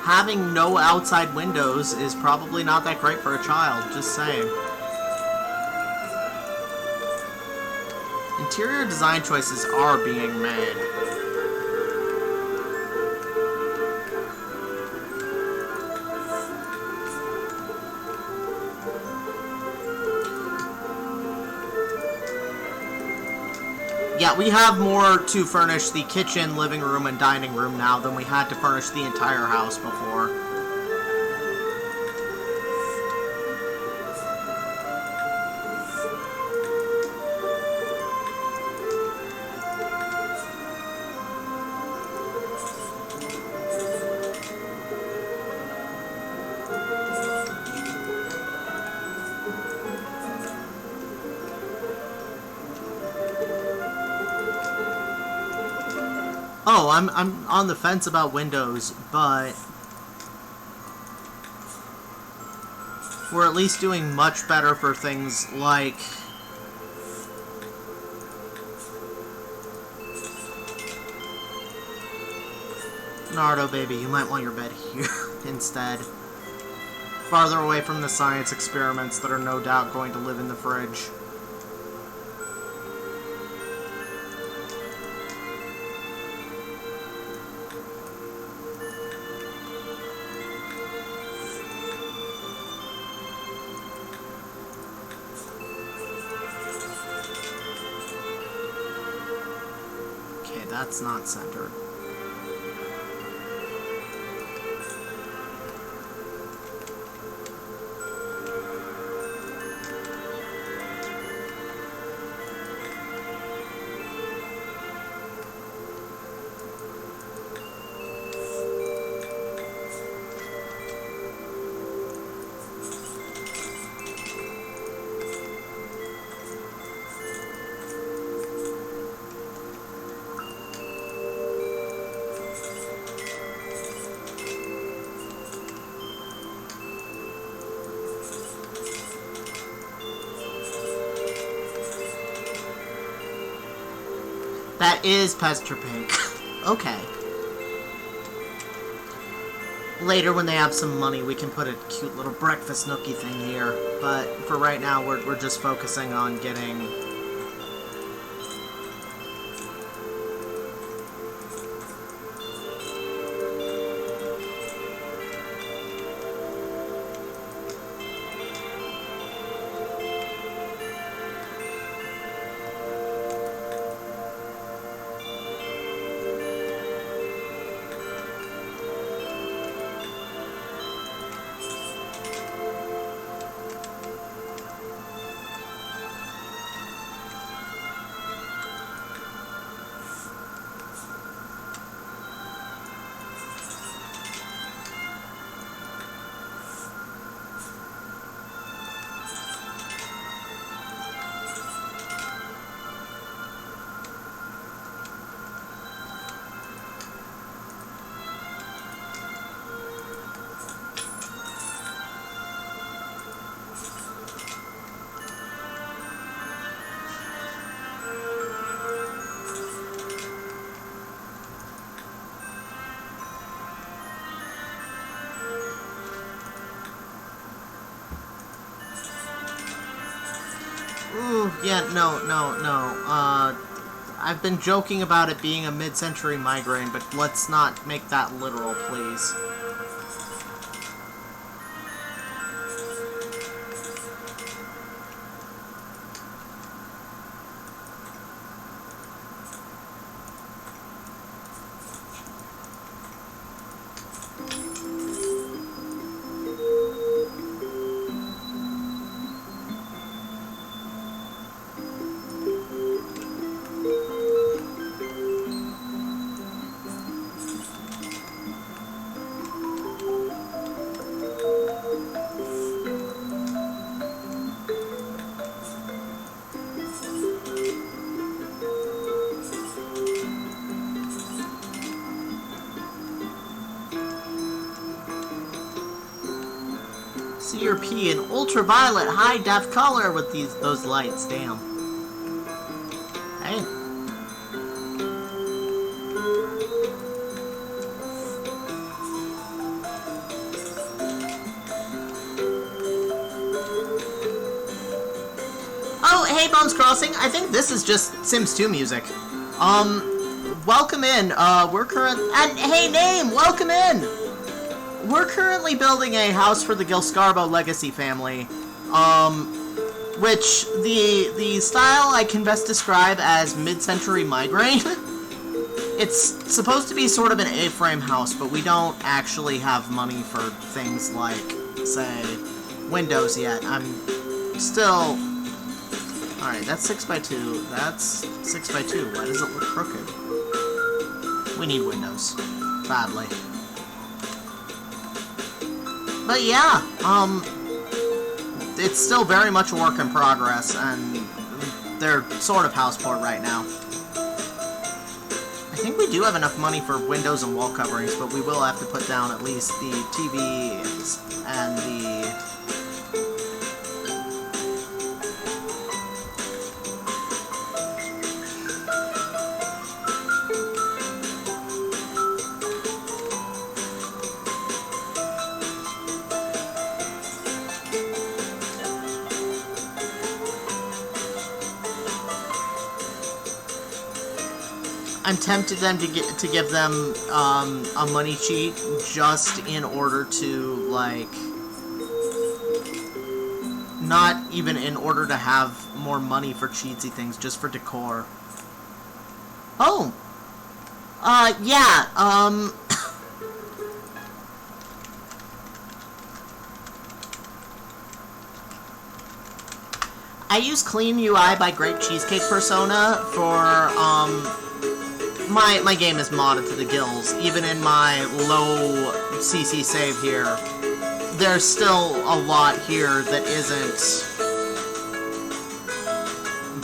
having no outside windows is probably not that great for a child. Just saying. Interior design choices are being made. Yeah, we have more to furnish the kitchen, living room, and dining room now than we had to furnish the entire house before. Oh, I'm on the fence about windows, but we're at least doing much better for things like Naruto, baby, you might want your bed here instead. Farther away from the science experiments that are no doubt going to live in the fridge. Okay, that's not centered. That is Pastor Pink. Okay. Later, when they have some money, we can put a cute little breakfast nookie thing here. But for right now, we're just focusing on getting... Ooh, yeah, no. I've been joking about it being a mid-century migraine, but let's not make that literal, please. CRP in ultraviolet high-def color with those lights, damn. Hey. Oh, hey, Bones Crossing. I think this is just Sims 2 music. Welcome in. And hey, Name, welcome in. We're currently building a house for the Gilscarbo legacy family, which the style I can best describe as mid-century migraine. It's supposed to be sort of an A-frame house, but we don't actually have money for things like, say, windows yet. I'm still... Alright, that's 6x2. That's 6x2. Why does it look crooked? We need windows. Badly. But yeah, it's still very much a work in progress, and they're sort of house poor right now. I think we do have enough money for windows and wall coverings, but we will have to put down at least the TVs and the... I'm tempted then to give them a money cheat just in order to, like, not even in order to have more money for cheatsy things, just for decor. Oh, Yeah, I use Clean UI by Grape Cheesecake Persona for, my game is modded to the gills. Even in my low CC save here, there's still a lot here that isn't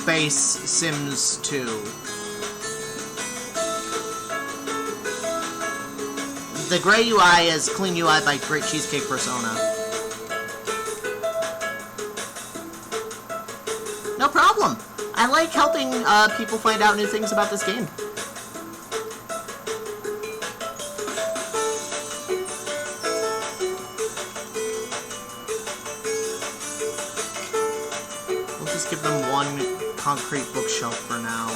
base Sims 2. The gray UI is Clean UI by Great Cheesecake Persona. No problem. I like helping people find out new things about this game. We'll just give them one concrete bookshelf for now.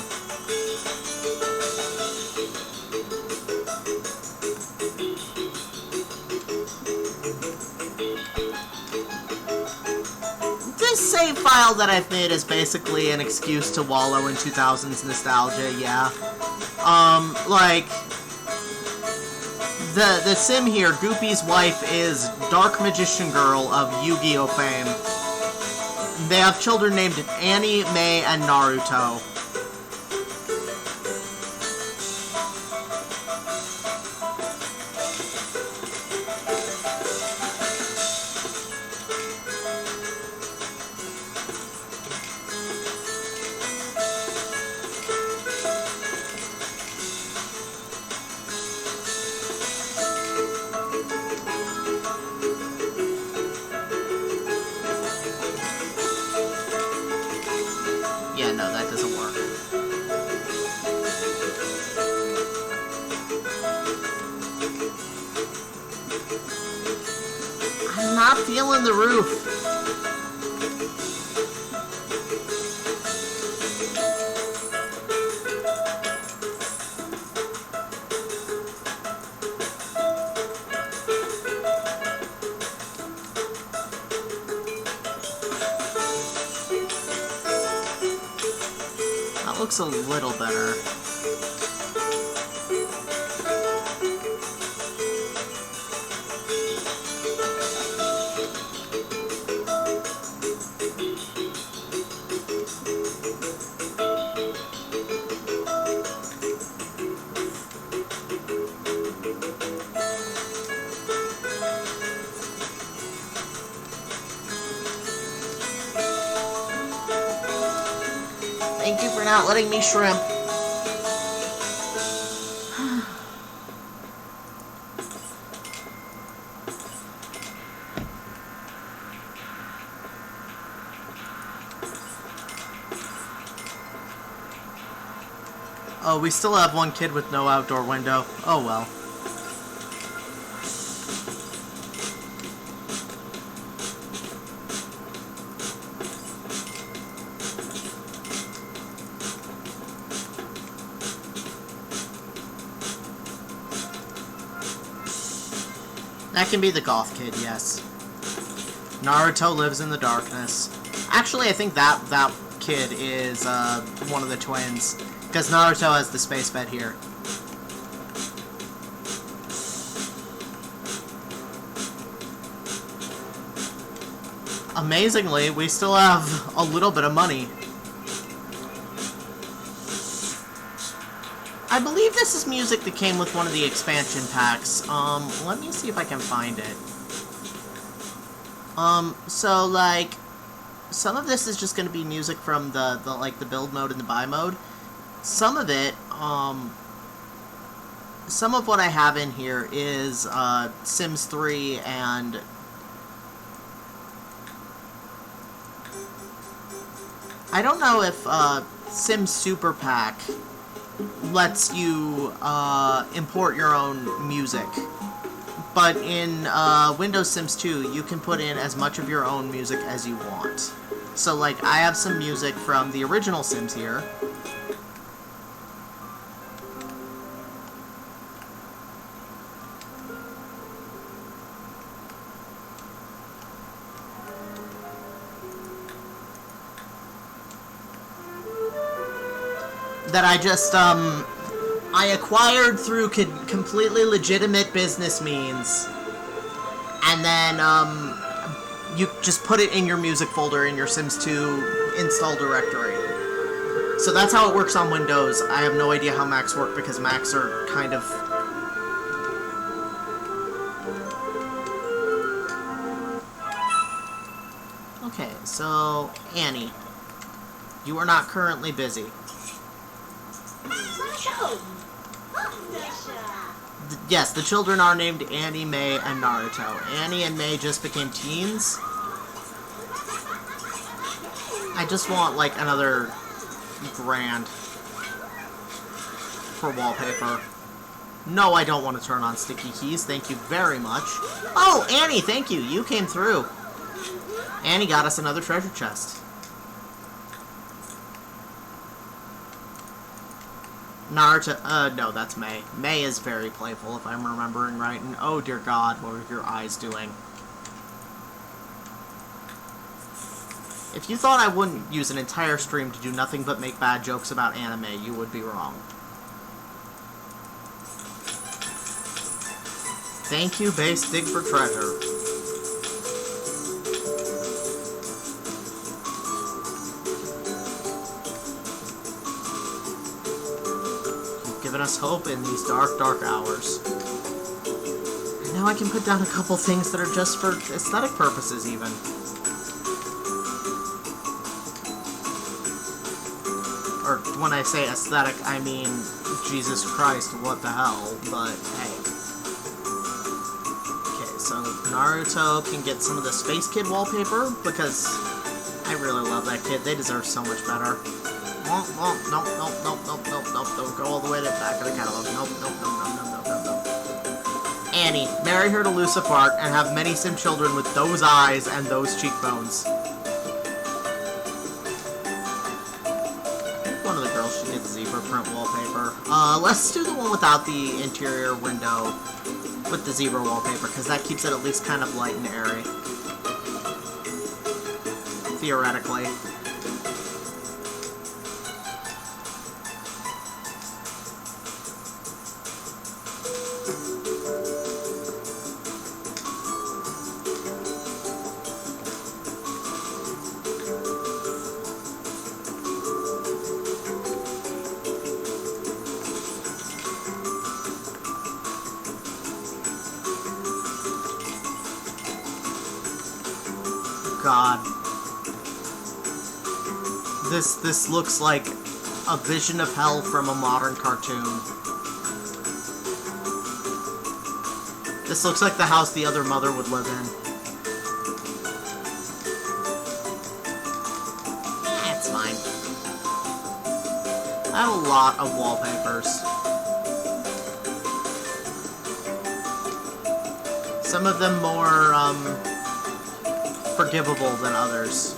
This save file that I've made is basically an excuse to wallow in 2000s nostalgia, yeah. Like, the sim here, Goopy's wife, is Dark Magician Girl of Yu-Gi-Oh! Fame. They have children named Annie, May, and Naruto. Yeah, no, that doesn't work. I'm not feeling the roof. That looks a little better. Thank you for not letting me shrimp. Oh, we still have one kid with no outdoor window. Oh well. That can be the goth kid, yes. Naruto lives in the darkness. Actually, I think that kid is one of the twins, because Naruto has the space bed here. Amazingly, we still have a little bit of money. I believe this is music that came with one of the expansion packs. Let me see if I can find it. So, like, some of this is just going to be music from the build mode and the buy mode. Some of it, some of what I have in here is, Sims 3 and... I don't know if, Sims Super Pack lets you import your own music. But in Windows Sims 2, you can put in as much of your own music as you want. So, like, I have some music from the original Sims here. That I just, I acquired through completely legitimate business means. And then, you just put it in your music folder in your Sims 2 install directory. So that's how it works on Windows. I have no idea how Macs work because Macs are kind of... Okay, so, Annie. You are not currently busy. Yes, the children are named Annie, May, and Naruto. Annie and May just became teens. I just want, like, another grand for wallpaper. No, I don't want to turn on sticky keys. Thank you very much. Oh, Annie, thank you. You came through. Annie got us another treasure chest. Naruto, no, that's May. May is very playful, if I'm remembering right, and oh dear God, what are your eyes doing? If you thought I wouldn't use an entire stream to do nothing but make bad jokes about anime, you would be wrong. Thank you, Base Dig for treasure. Giving us hope in these dark, dark hours. And now I can put down a couple things that are just for aesthetic purposes, even. Or when I say aesthetic, I mean Jesus Christ, what the hell, but hey. Okay, so Naruto can get some of the Space Kid wallpaper, because I really love that kid. They deserve so much better. Nope, don't go all the way to the back of the catalog. Nope. Annie, marry her to loose apart and have many sim children with those eyes and those cheekbones. One of the girls should get zebra print wallpaper. Let's do the one without the interior window with the zebra wallpaper, because that keeps it at least kind of light and airy. Theoretically. God. This looks like a vision of hell from a modern cartoon. This looks like the house the other mother would live in. It's fine. I have a lot of wallpapers. Some of them more, forgivable than others.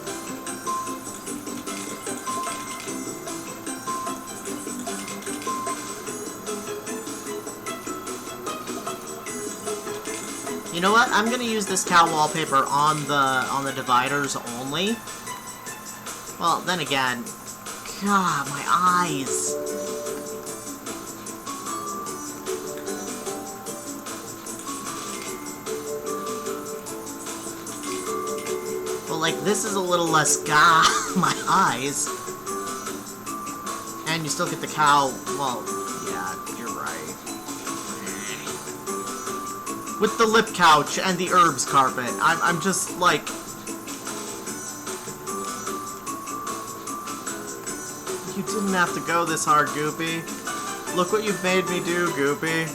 You know what? I'm gonna use this cow wallpaper on the dividers only. Well, then again, God, my eyes. Like, this is a little less my eyes. And you still get the cow, well, yeah, you're right. With the lip couch and the herbs carpet, I'm just, like... You didn't have to go this hard, Goopy. Look what you've made me do, Goopy.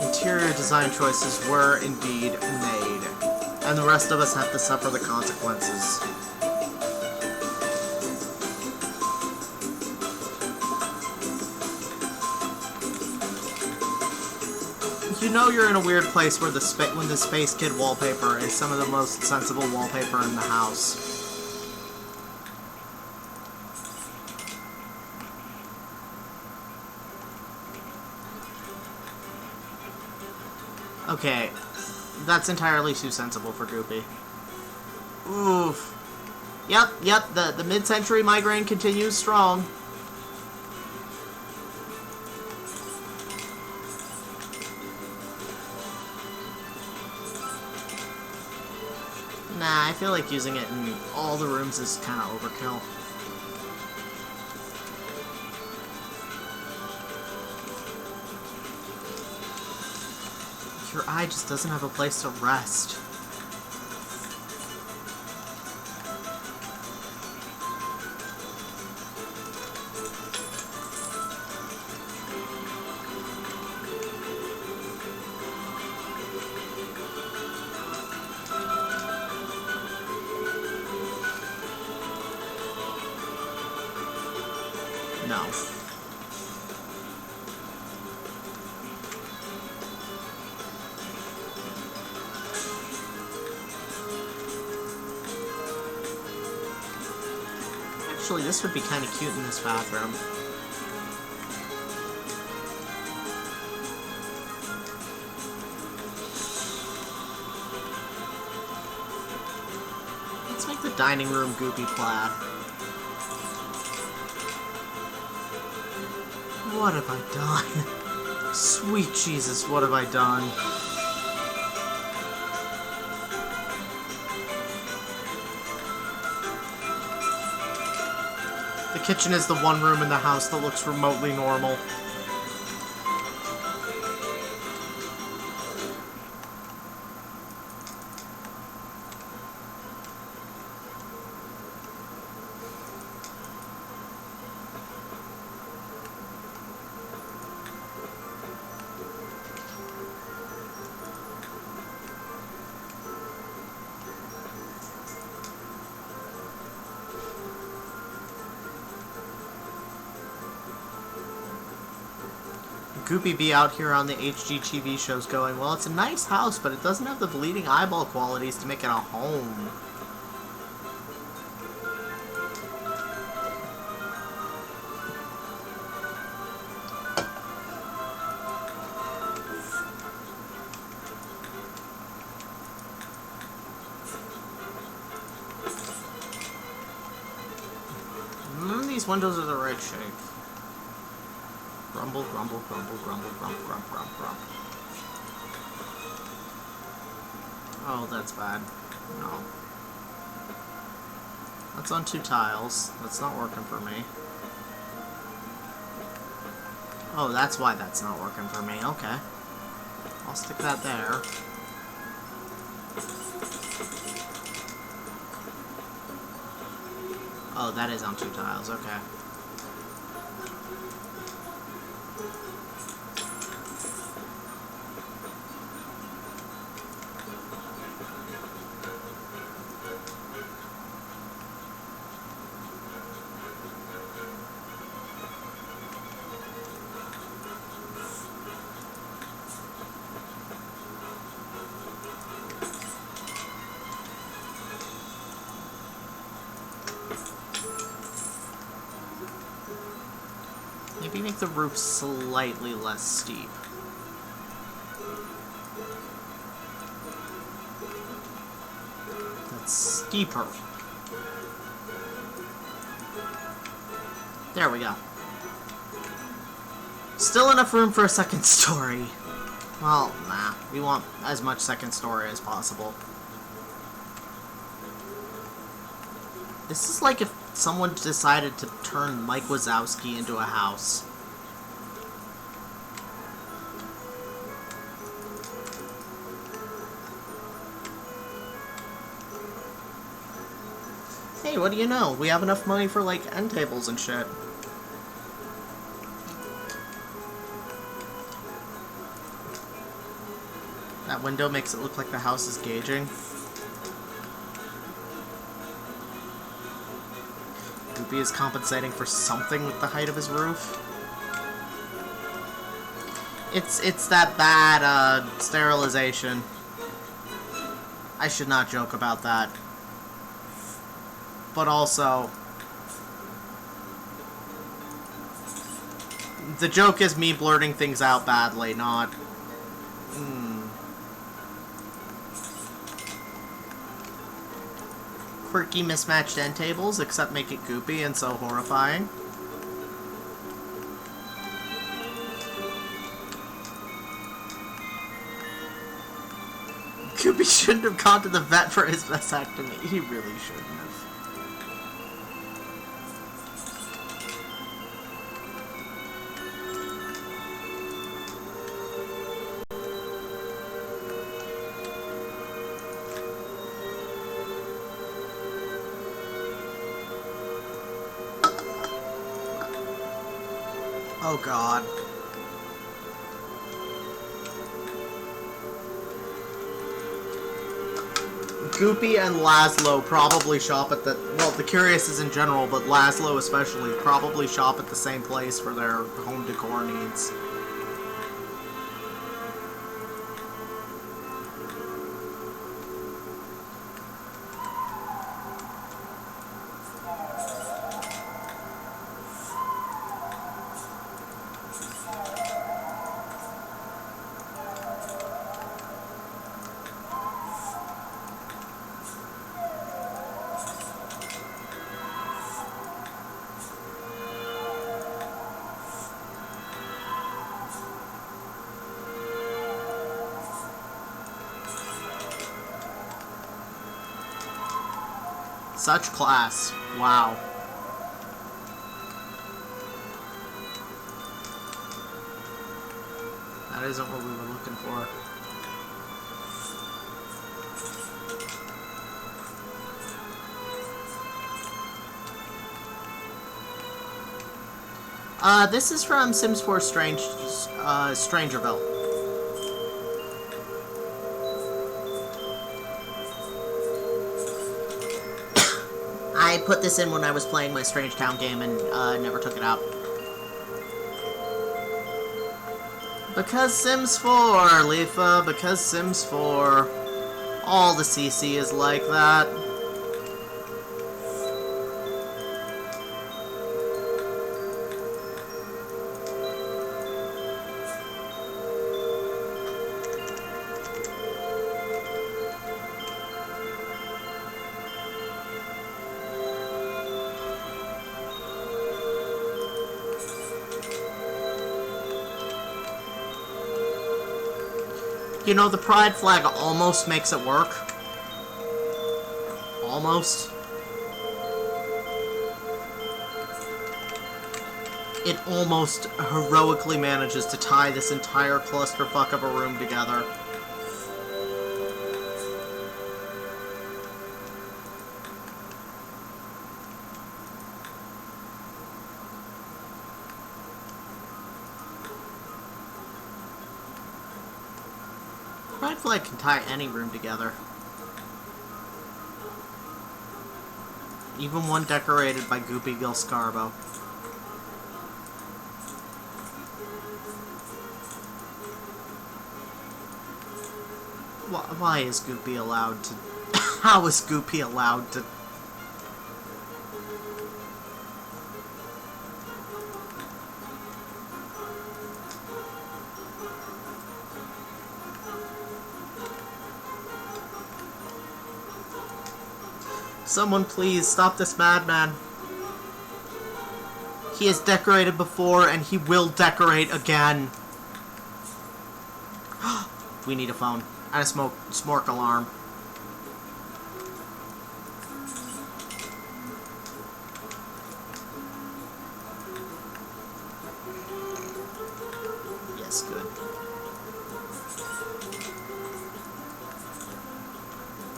Interior design choices were indeed made, and the rest of us have to suffer the consequences. You know you're in a weird place where when the Space Kid wallpaper is some of the most sensible wallpaper in the house. Okay, that's entirely too sensible for Goopy. Oof. Yep, the mid-century migraine continues strong. Nah, I feel like using it in all the rooms is kind of overkill. Your eye just doesn't have a place to rest. No. Actually, this would be kind of cute in this bathroom. Let's make the dining room Goopy plaid. What have I done? Sweet Jesus, what have I done? The kitchen is the one room in the house that looks remotely normal. Goopy be out here on the HGTV shows going, well, it's a nice house, but it doesn't have the bleeding eyeball qualities to make it a home. None of these windows are the right shape. Grumble, grumble, grumble, grumble, grumble, grumble, grumble, grumble. Oh, that's bad. No. That's on 2 tiles. That's not working for me. Oh, that's why that's not working for me. Okay. I'll stick that there. Oh, that is on 2 tiles. Okay. Maybe make the roof slightly less steep. That's steeper. There we go. Still enough room for a second story. Well, nah. We want as much second story as possible. This is like if someone decided to turn Mike Wazowski into a house. Hey, what do you know? We have enough money for, like, end tables and shit. That window makes it look like the house is gauging. Goopy is compensating for something with the height of his roof. It's that bad, sterilization. I should not joke about that. But also, the joke is me blurting things out badly, not... quirky mismatched end tables, except make it goopy and so horrifying. Goopy shouldn't have gone to the vet for his vasectomy. He really shouldn't have. Oh god. Goopy and Laszlo probably shop at the... Well, the Curiouses in general, but Laszlo especially, probably shop at the same place for their home decor needs. Such class. Wow. That isn't what we were looking for. This is from Sims 4 Strangerville. I put this in when I was playing my Strange Town game and never took it out. Because Sims 4, Leafa, because Sims 4. All the CC is like that. You know, the pride flag almost makes it work. Almost. It almost heroically manages to tie this entire clusterfuck of a room together. Pride flag can tie any room together. Even one decorated by Goopy Gil Scarbo. Why is Goopy allowed to... How is Goopy allowed to... Someone please stop this madman. He has decorated before and he will decorate again. We need a phone. And a smoke alarm. Yes, good.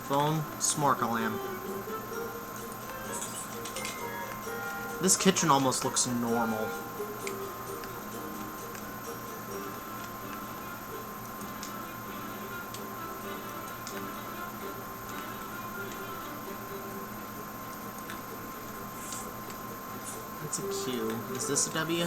Phone, smoke alarm. This kitchen almost looks normal. That's a Q. Is this a W?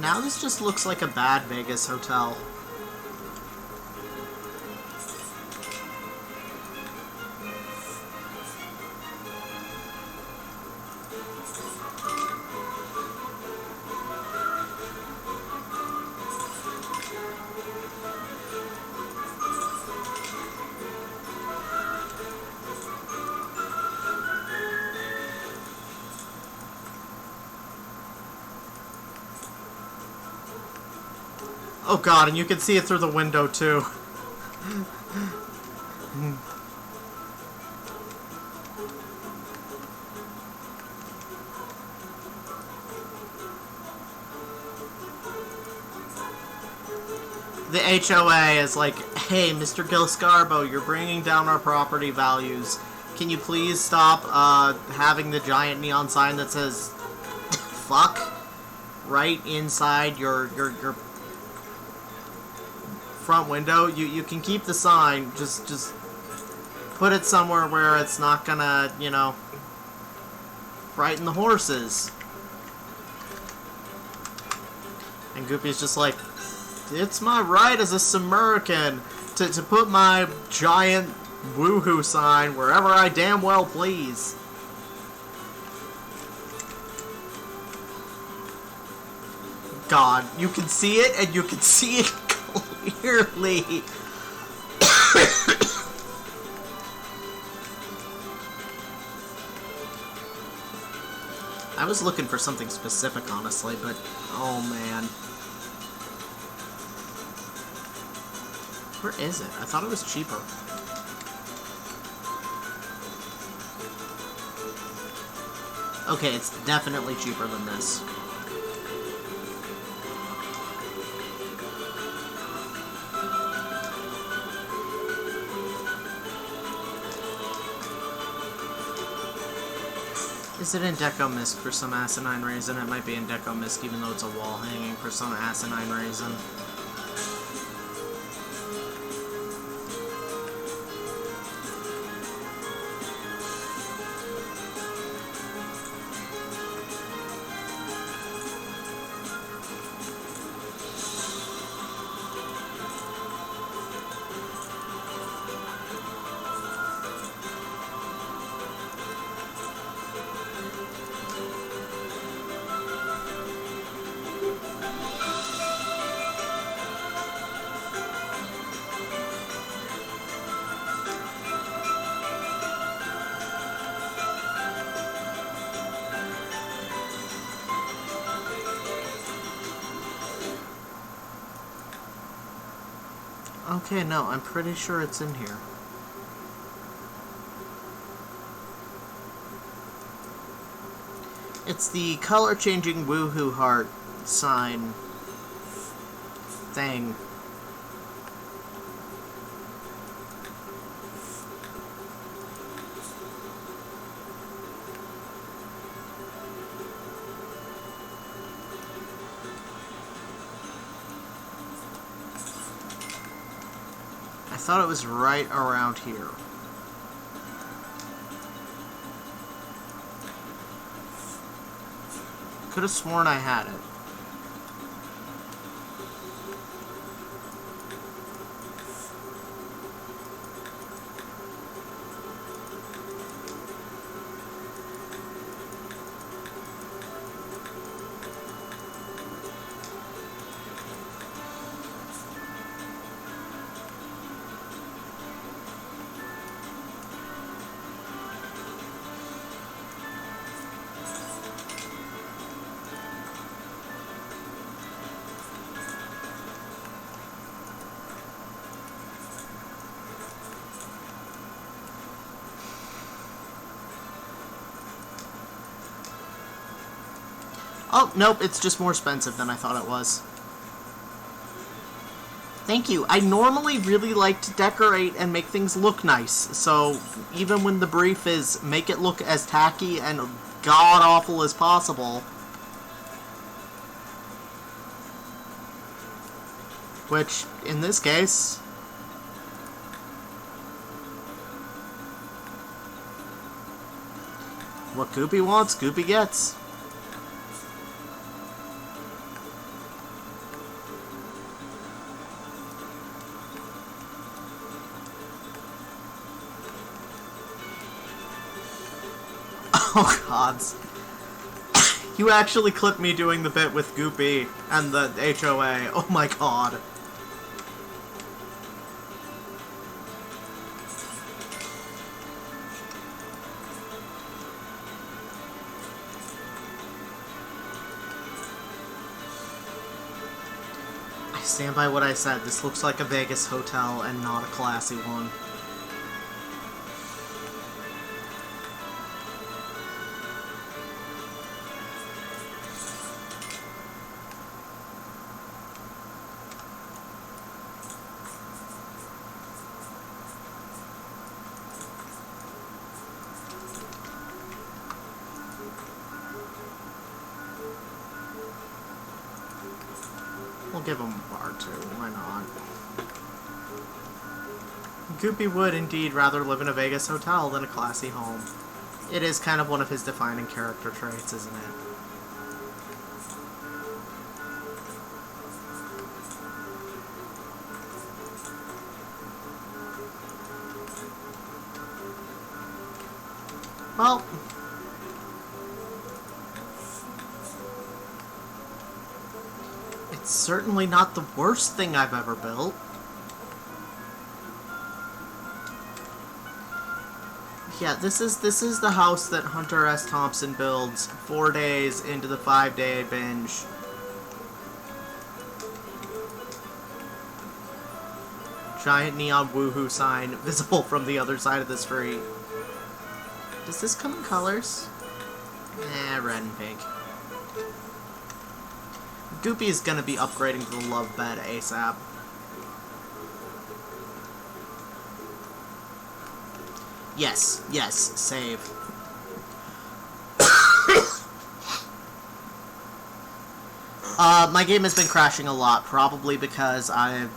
Now this just looks like a bad Vegas hotel. Oh god, and you can see it through the window too. The HOA is like, hey, Mr. Gilscarbo, you're bringing down our property values. Can you please stop having the giant neon sign that says fuck right inside your front window? You can keep the sign, just put it somewhere where it's not gonna, you know, frighten the horses. And Goopy's just like, it's my right as a Samurican to put my giant woohoo sign wherever I damn well please. God, you can see it, and you can see it clearly. I was looking for something specific, honestly, but oh man. Where is it? I thought it was cheaper. Okay, it's definitely cheaper than this. Is it in Deco Mist for some asinine reason? It might be in Deco Mist even though it's a wall hanging for some asinine reason. Okay, no, I'm pretty sure it's in here. It's the color-changing woohoo heart sign thing. I thought it was right around here. Could have sworn I had it. Oh, nope, it's just more expensive than I thought it was. Thank you. I normally really like to decorate and make things look nice, so even when the brief is make it look as tacky and god-awful as possible, which, in this case, what Goopy wants, Goopy gets. Oh, gods. You actually clipped me doing the bit with Goopy and the HOA. Oh my god. I stand by what I said. This looks like a Vegas hotel and not a classy one. We'll give him a bar too, why not? Goopy would indeed rather live in a Vegas hotel than a classy home. It is kind of one of his defining character traits, isn't it? Well, it's certainly not the worst thing I've ever built. Yeah, this is the house that Hunter S. Thompson builds 4 days into the 5-day binge. Giant neon woohoo sign visible from the other side of the street. Does this come in colors? Red and pink. Goopy is gonna be upgrading to the love bed ASAP. Yes, yes, save. My game has been crashing a lot, probably because I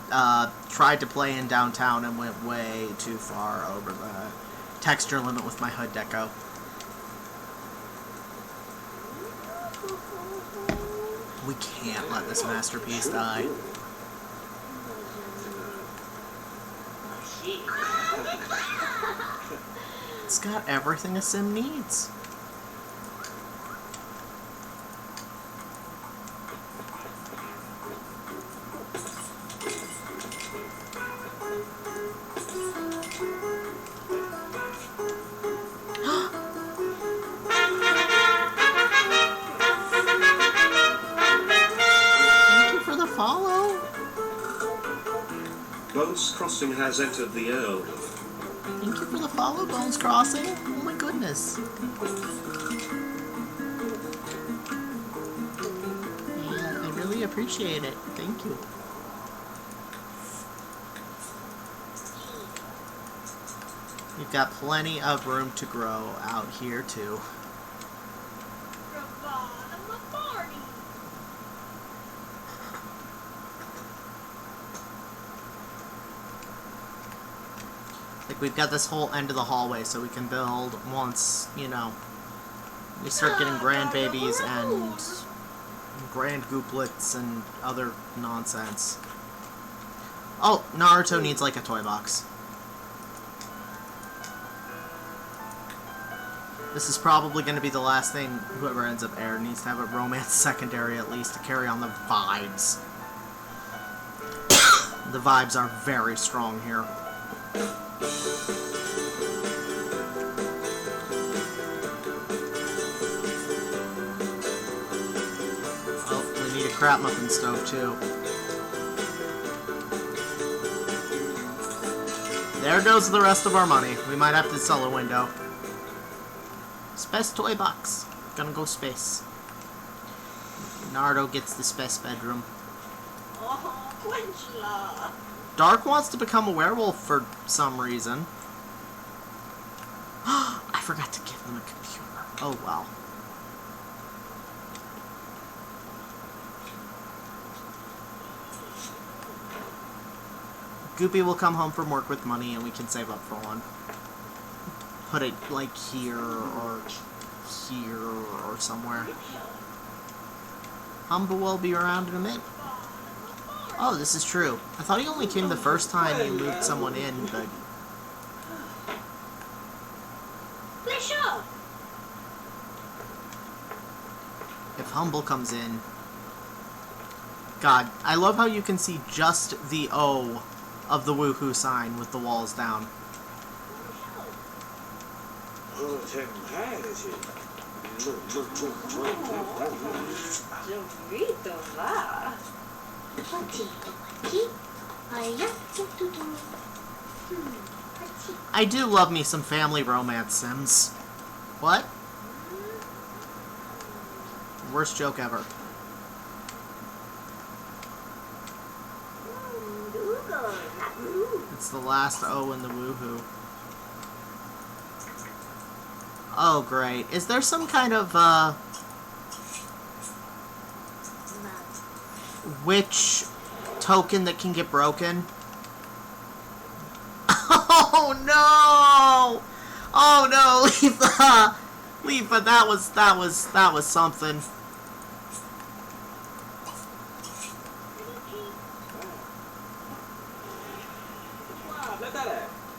tried to play in downtown and went way too far over the texture limit with my HUD deco. We can't let this masterpiece die. It's got everything a sim needs. Thank you for the follow. Bones Crossing has entered the Earl. Thank you for the follow, Bones Crossing. Oh my goodness. Yeah, I really appreciate it. Thank you. You've got plenty of room to grow out here, too. Like, we've got this whole end of the hallway, so we can build once, you know, we start getting grandbabies and grand gooplets and other nonsense. Oh, Naruto needs, like, a toy box. This is probably going to be the last thing whoever ends up air needs to have a romance secondary, at least, to carry on the vibes. The vibes are very strong here. Oh, we need a crap muffin stove, too. There goes the rest of our money. We might have to sell a window. Space toy box. Gonna go space. Naruto gets the space bedroom. Oh, Quenchla. Dark wants to become a werewolf for some reason. I forgot to give them a computer. Oh well. Goopy will come home from work with money and we can save up for one. Put it like here or somewhere. Humble will be around in a minute. Oh, this is true. I thought he only came the first time you moved someone in, but... Pleasure. If Humble comes in... God, I love how you can see just the O of the woohoo sign with the walls down. I do love me some family romance Sims. What? Worst joke ever. It's the last O in the woohoo. Oh, great. Is there some kind of, witch token that can get broken? Oh, no! Oh, no, Leafa! Leafa, that was something.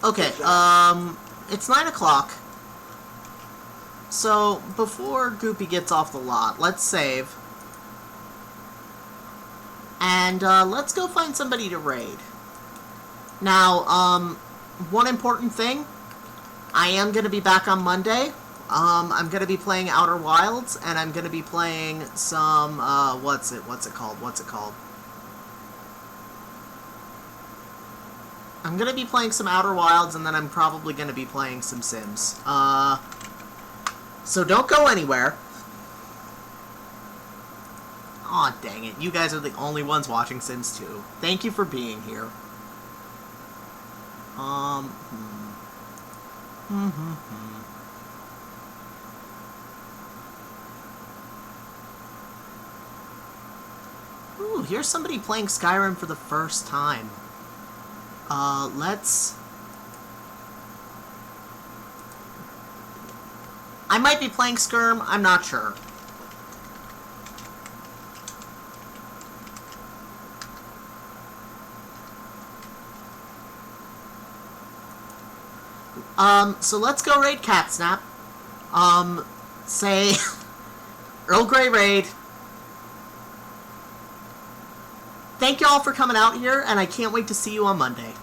Okay, it's 9 o'clock. So, before Goopy gets off the lot, let's save. And, let's go find somebody to raid. Now, one important thing. I am going to be back on Monday. I'm going to be playing Outer Wilds, and I'm going to be playing some, what's it called? I'm going to be playing some Outer Wilds, and then I'm probably going to be playing some Sims. So don't go anywhere. Aw, dang it. You guys are the only ones watching Sims 2. Thank you for being here. Ooh, here's somebody playing Skyrim for the first time. Let's... I might be playing Skirm, I'm not sure. So let's go raid Catsnap. Say... Earl Grey raid. Thank you all for coming out here, and I can't wait to see you on Monday.